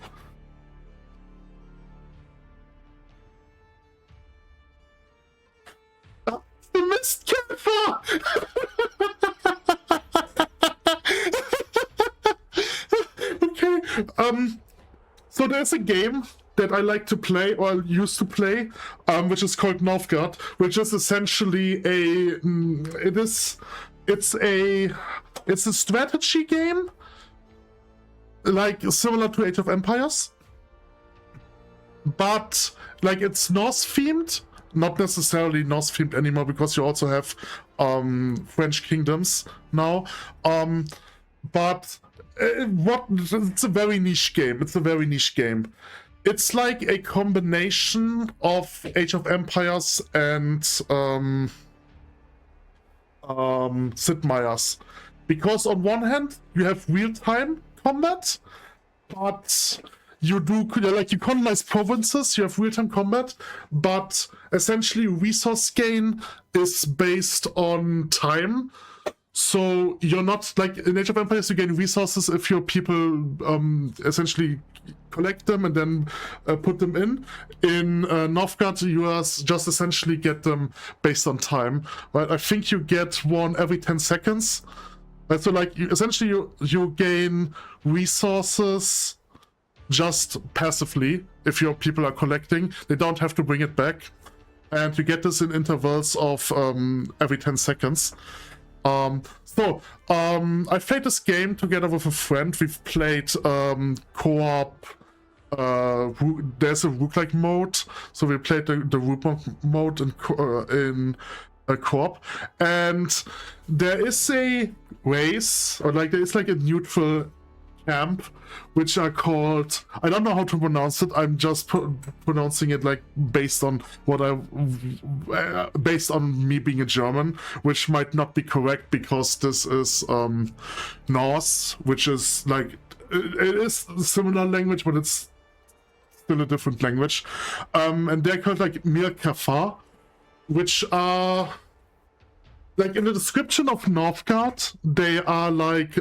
The Mist Kämpfer! Okay, so there's a game that I like to play, or used to play, which is called Novgorod, which is essentially it's a strategy game, like similar to Age of Empires, but like it's Norse themed. Not necessarily Norse themed anymore, because you also have French kingdoms now. But it's a very niche game. It's like a combination of Age of Empires and Sid Meier's. Because on one hand, you have real-time combat, but you colonize provinces, you have real-time combat, but essentially resource gain is based on time. So you're not, like in Age of Empires, you gain resources if your people essentially collect them and then put them in. In Novgorod, you just essentially get them based on time. Right? I think you get one every 10 seconds. Right? So like you gain resources just passively if your people are collecting. They don't have to bring it back. And you get this in intervals of every 10 seconds. I played this game together with a friend. We've played co-op. There's a roguelike mode, so we played the roguelike mode in a co-op, and there is a race, or like there is like a neutral camp, which are called, I don't know how to pronounce it, I'm just pronouncing it like based on based on me being a German, which might not be correct because this is Norse, which is like, it is a similar language, but it's still a different language. And they're called like Mirkafa, which are like in the description of Novgorod, they are like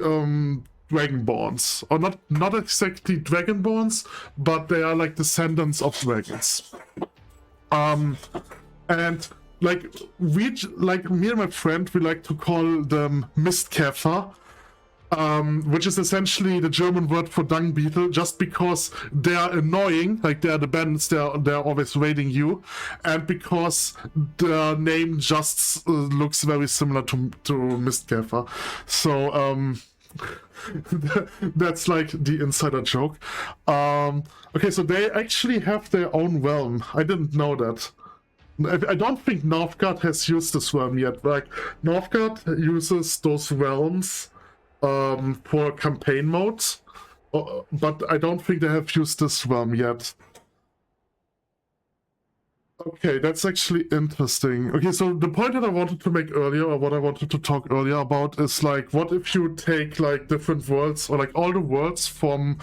Dragonborns, or not exactly Dragonborns, but they are like descendants of dragons. And like me and my friend, we like to call them Mistkäfer, which is essentially the German word for dung beetle, just because they are annoying, like they are the bandits, they're always raiding you, and because the name just looks very similar to Mistkäfer. So that's like the insider joke. Okay, so they actually have their own realm. I didn't know that. I don't think Novgorod has used this realm yet. Like, Novgorod uses those realms for campaign modes, but I don't think they have used this realm yet. Okay, that's actually interesting. Okay, so the point that I wanted to make earlier, or what I wanted to talk earlier about, is like, what if you take like different worlds, or like all the worlds from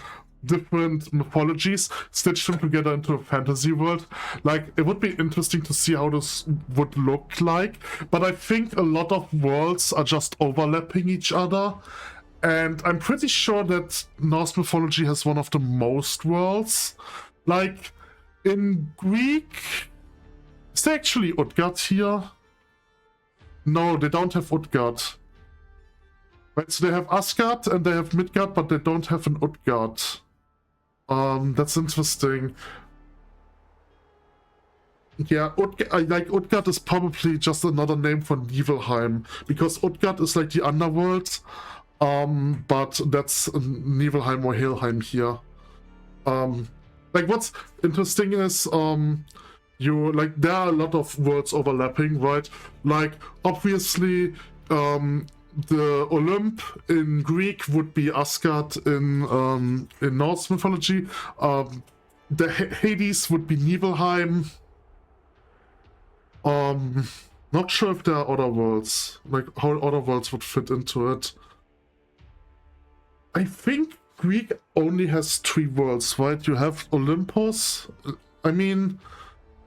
different mythologies, stitch them together into a fantasy world? Like, it would be interesting to see how this would look like, but I think a lot of worlds are just overlapping each other, and I'm pretty sure that Norse mythology has one of the most worlds. Like, in Greek, is there actually Utgard here? No, they don't have Utgard. Right, so they have Asgard and they have Midgard, but they don't have an Utgard. That's interesting. Yeah, Utgard is probably just another name for Nibelheim, because Utgard is like the underworld, but that's Nibelheim or Helheim here. Like, what's interesting is, there are a lot of words overlapping, right? Like, obviously, the Olymp in Greek would be Asgard in Norse mythology. The Hades would be Nibelheim. Not sure if there are other worlds, like how other worlds would fit into it. I think Greek only has 3 worlds, right? You have Olympus. I mean,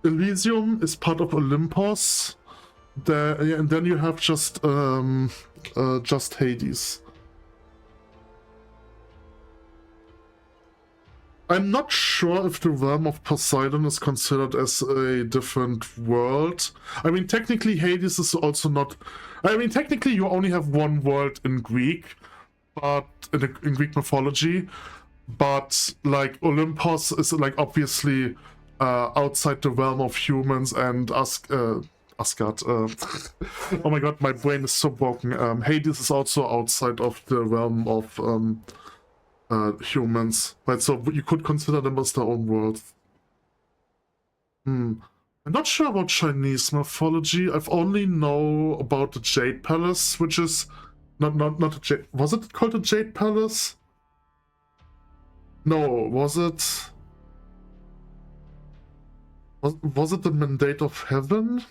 Elysium is part of Olympus. And then you have just Hades. I'm not sure if the realm of Poseidon is considered as a different world. I mean, technically Hades is also not... I mean, technically you only have one world in Greek, but in Greek mythology, but like Olympus is like obviously outside the realm of humans, and Asgard. Oh my god, my brain is so broken. Hades is also outside of the realm of humans, right? So you could consider them as their own world. I'm not sure about Chinese mythology. I've only know about the Jade Palace, which is not a Jade. Was it called the Jade Palace? No, was it? Was it the Mandate of Heaven?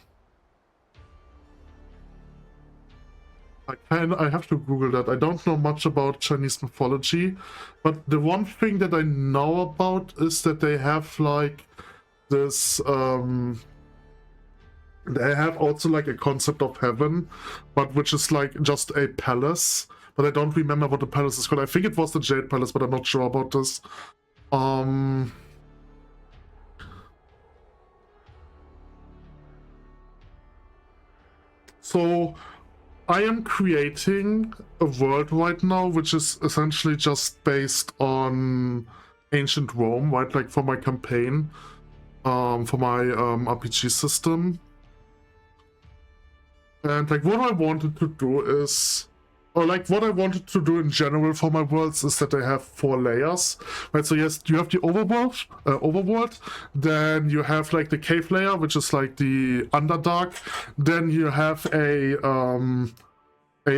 I have to Google that. I don't know much about Chinese mythology, but the one thing that I know about is that they have like this they have also like a concept of heaven, but which is like just a palace. But I don't remember what the palace is called. I think it was the Jade Palace, but I'm not sure about this. So I am creating a world right now, which is essentially just based on ancient Rome, right? Like for my campaign, for my RPG system. And like what I wanted to do is, or like what I wanted to do in general for my worlds is that I have 4 layers, right? So yes, you have the overworld, then you have like the cave layer, which is like the Underdark, then you have a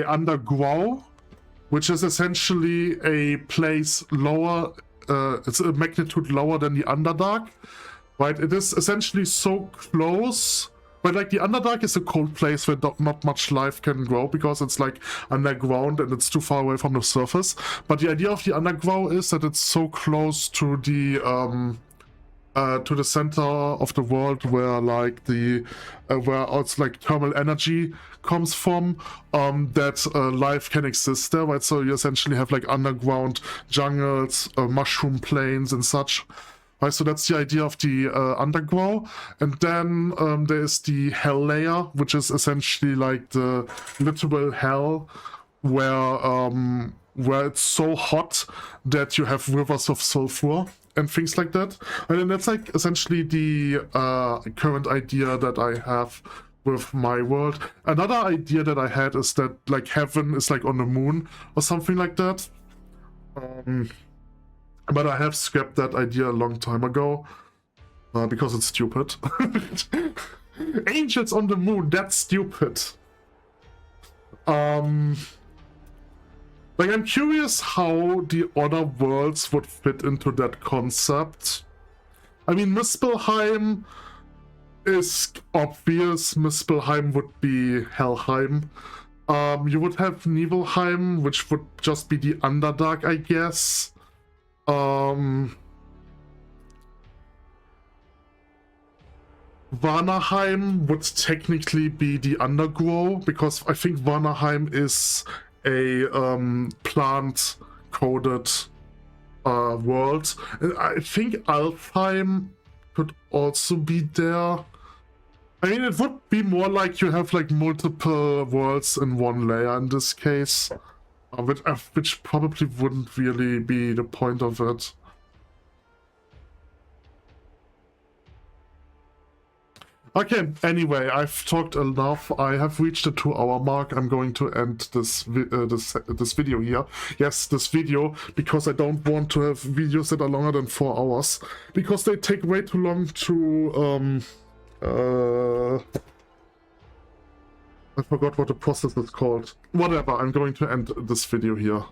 underground, which is essentially a place lower, it's a magnitude lower than the Underdark, right? It is essentially so close. But like the Underdark is a cold place where not much life can grow because it's like underground and it's too far away from the surface. But the idea of the underground is that it's so close to the center of the world where like the where it's like thermal energy comes from, that life can exist there, right? So you essentially have like underground jungles, mushroom plains and such. Right, so that's the idea of the underground, and then there's the hell layer, which is essentially like the literal hell, where it's so hot that you have rivers of sulfur and things like that. And then that's like essentially the current idea that I have with my world. Another idea that I had is that like heaven is like on the moon or something like that. But I have scrapped that idea a long time ago because it's stupid. Angels on the moon, that's stupid. Like I'm curious how the other worlds would fit into that concept. I mean, Muspelheim is obvious. Muspelheim would be Helheim. You would have Nibelheim, which would just be the Underdark, I guess. Vanaheim would technically be the undergrowth, because I think Vanaheim is a plant-coded world. And I think Alfheim could also be there. I mean, it would be more like you have like multiple worlds in one layer in this case. Which probably wouldn't really be the point of it. Okay, anyway, I've talked enough. I have reached the 2-hour mark. I'm going to end this video here. Yes, this video, because I don't want to have videos that are longer than 4 hours. Because they take way too long to... I forgot what the process is called. Whatever, I'm going to end this video here.